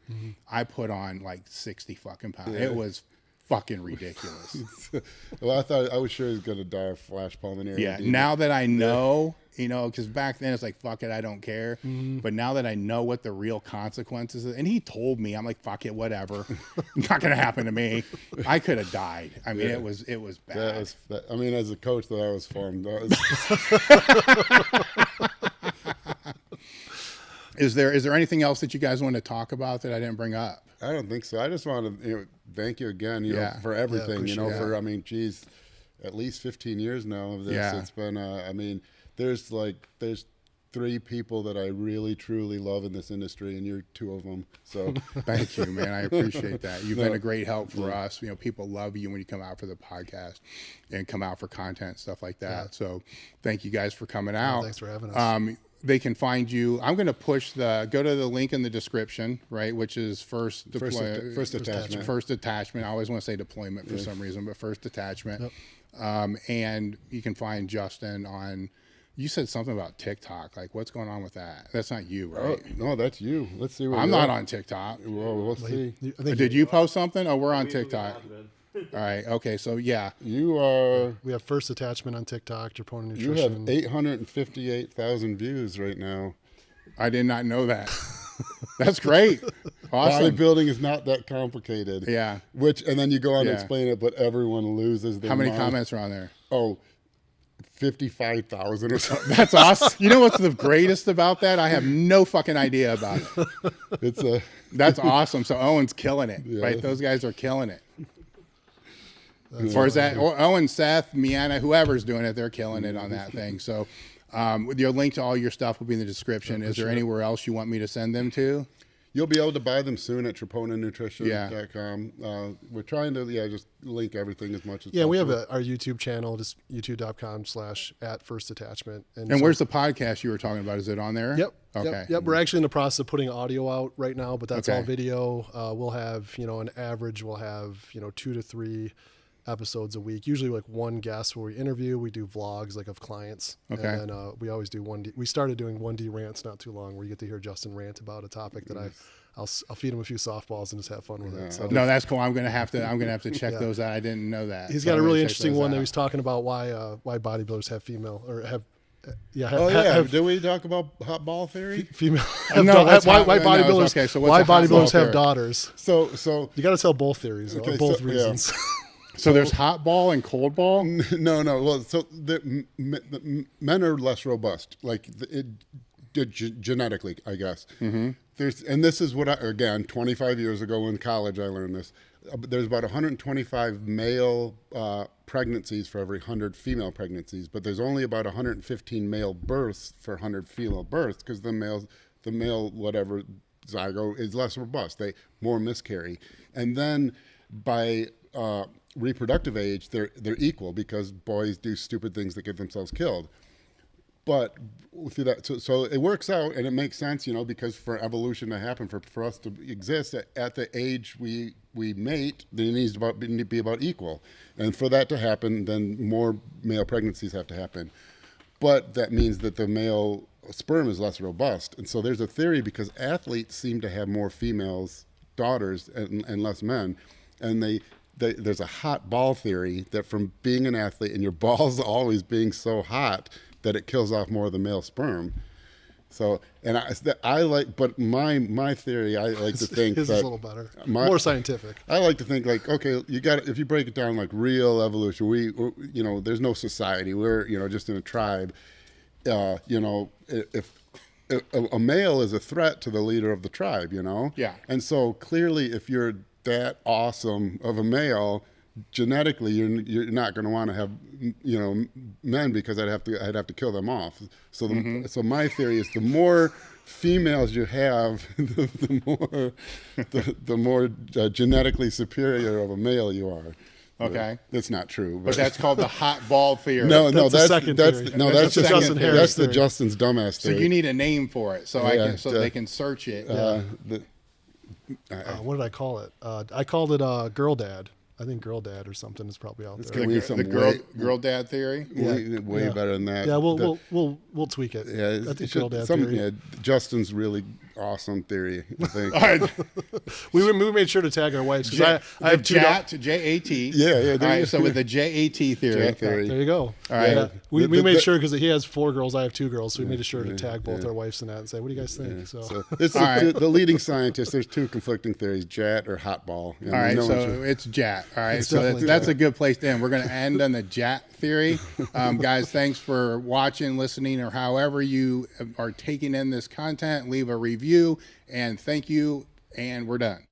Speaker 5: I put on like 60 fucking pounds. It was fucking ridiculous.
Speaker 3: Well, I was sure he was going to die of flash pulmonary edema.
Speaker 5: Now that I know, because back then it's like, fuck it, I don't care. But now that I know what the real consequences is, and he told me, I'm like, fuck it, whatever. Not going to happen to me. I could have died. I mean, it was bad.
Speaker 3: I mean, as a coach, that was fun.
Speaker 5: Is there anything else that you guys want to talk about that I didn't bring up?
Speaker 3: I don't think so. I just want to thank you again, for everything. I mean, geez, at least 15 years now of this. It's been. I mean, there's 3 people that I really truly love in this industry, and you're 2 of them. So
Speaker 5: thank you, man. I appreciate that. You've been a great help for us. People love you when you come out for the podcast and come out for content, stuff like that. Yeah. So thank you guys for coming out.
Speaker 4: Thanks for having us.
Speaker 5: They can find you. I'm going to go to the link in the description, right? Which is first attachment. First attachment. I always want to say deployment for some reason, but first attachment. Yep. And you can find Justin on, you said something about TikTok. Like, what's going on with that? That's not you, right?
Speaker 3: Oh, no, that's you. Let's see.
Speaker 5: I'm not on TikTok.
Speaker 3: Well, we'll see.
Speaker 5: Did you post something? Oh, we're on TikTok. All right. Okay. So yeah,
Speaker 3: you are.
Speaker 4: We have First Attachment on TikTok. Troponin Nutrition.
Speaker 3: You have 858,000 views right now.
Speaker 5: I did not know that. That's great. Awesome.
Speaker 3: Bodybuilding is not that complicated.
Speaker 5: Yeah.
Speaker 3: And then you go on and explain it, but everyone loses their
Speaker 5: How many
Speaker 3: mind.
Speaker 5: comments are on there?
Speaker 3: Oh, 55,000 or something.
Speaker 5: That's awesome. You know what's the greatest about that? I have no fucking idea about it. That's awesome. So Owen's killing it, right? Those guys are killing it. Or is that Owen, Seth, Miana, whoever's doing it, they're killing it on that thing. So with your link to all your stuff will be in the description. Is there anywhere else you want me to send them to?
Speaker 3: You'll be able to buy them soon at troponinnutrition.com. We're trying to just link everything as much as possible.
Speaker 4: Yeah, we have our YouTube channel, just youtube.com/@firstattachment.
Speaker 5: And where's the podcast you were talking about? Is it on there?
Speaker 4: Yep.
Speaker 5: Okay.
Speaker 4: Yep. We're actually in the process of putting audio out right now, but that's all video. We'll have, on average, we'll have, 2 to 3 episodes a week, usually like one guest where we interview. We do vlogs like of clients, and then we always do 1D. We started doing 1D rants not too long, where you get to hear Justin rant about a topic that I'll feed him a few softballs and just have fun with it. So
Speaker 5: no, that's cool. I'm gonna have to check those out. I didn't know that.
Speaker 4: He's got a really interesting one that he's talking about why bodybuilders have female or have.
Speaker 3: Do we talk about hot ball theory?
Speaker 4: Female.
Speaker 3: Why
Speaker 4: bodybuilders?
Speaker 5: Okay, so
Speaker 4: why bodybuilders have daughters?
Speaker 3: So
Speaker 4: you got to tell both theories, both reasons.
Speaker 3: Yeah.
Speaker 5: So there's hot ball and cold ball?
Speaker 3: No. Well, so the men are less robust, genetically, I guess. And this is what again, 25 years ago in college, I learned this. There's about 125 male pregnancies for every 100 female pregnancies, but there's only about 115 male births for 100 female births because the male whatever zygote is less robust. They more miscarry, and then by reproductive age, they're equal because boys do stupid things that get themselves killed. But through that, so it works out, and it makes sense, because for evolution to happen, for us to exist at the age we mate, then it needs to be about equal. And for that to happen, then more male pregnancies have to happen. But that means that the male sperm is less robust. And so there's a theory, because athletes seem to have more females, daughters, and less men. And there's a hot ball theory that from being an athlete and your balls always being so hot that it kills off more of the male sperm. So, and but my theory, I like to think
Speaker 4: his
Speaker 3: that
Speaker 4: is a little better, more scientific.
Speaker 3: I like to think like, okay, if you break it down like real evolution, we there's no society. We're, just in a tribe. If a male is a threat to the leader of the tribe,
Speaker 5: Yeah.
Speaker 3: And so clearly, if you're that awesome of a male, genetically you're not going to want to have men, because I'd have to kill them off. So so my theory is the more females you have, the more genetically superior of a male you are.
Speaker 5: Okay,
Speaker 3: that's not true,
Speaker 5: but that's called the hot ball theory.
Speaker 3: No, that's
Speaker 4: Justin
Speaker 3: the Justin's dumbass theory.
Speaker 5: So you need a name for it, so they can search it.
Speaker 4: What did I call it? I called it Girl Dad. I think Girl Dad or something is probably out there.
Speaker 5: The girl dad theory.
Speaker 3: Way better than that.
Speaker 4: Yeah, we'll tweak it.
Speaker 3: Yeah,
Speaker 4: I think Girl Dad theory.
Speaker 3: Yeah, Justin's really awesome theory, I think.
Speaker 5: All right.
Speaker 4: we made sure to tag our wives because I have two.
Speaker 5: JAT.
Speaker 3: Yeah.
Speaker 5: All right. So with the JAT theory.
Speaker 4: There you go.
Speaker 5: All right.
Speaker 4: Yeah. We made sure, because he has 4 girls, I have 2 girls, so we made sure to tag both our wives in that and say, "What do you guys think?"
Speaker 3: So it's the leading scientists. There's 2 conflicting theories: JAT or hot ball.
Speaker 5: All right. So it's JAT. All right. So that's a good place to end. We're going to end on the JAT theory. Guys, thanks for watching, listening, or however you are taking in this content. Leave a review, and thank you, and we're done.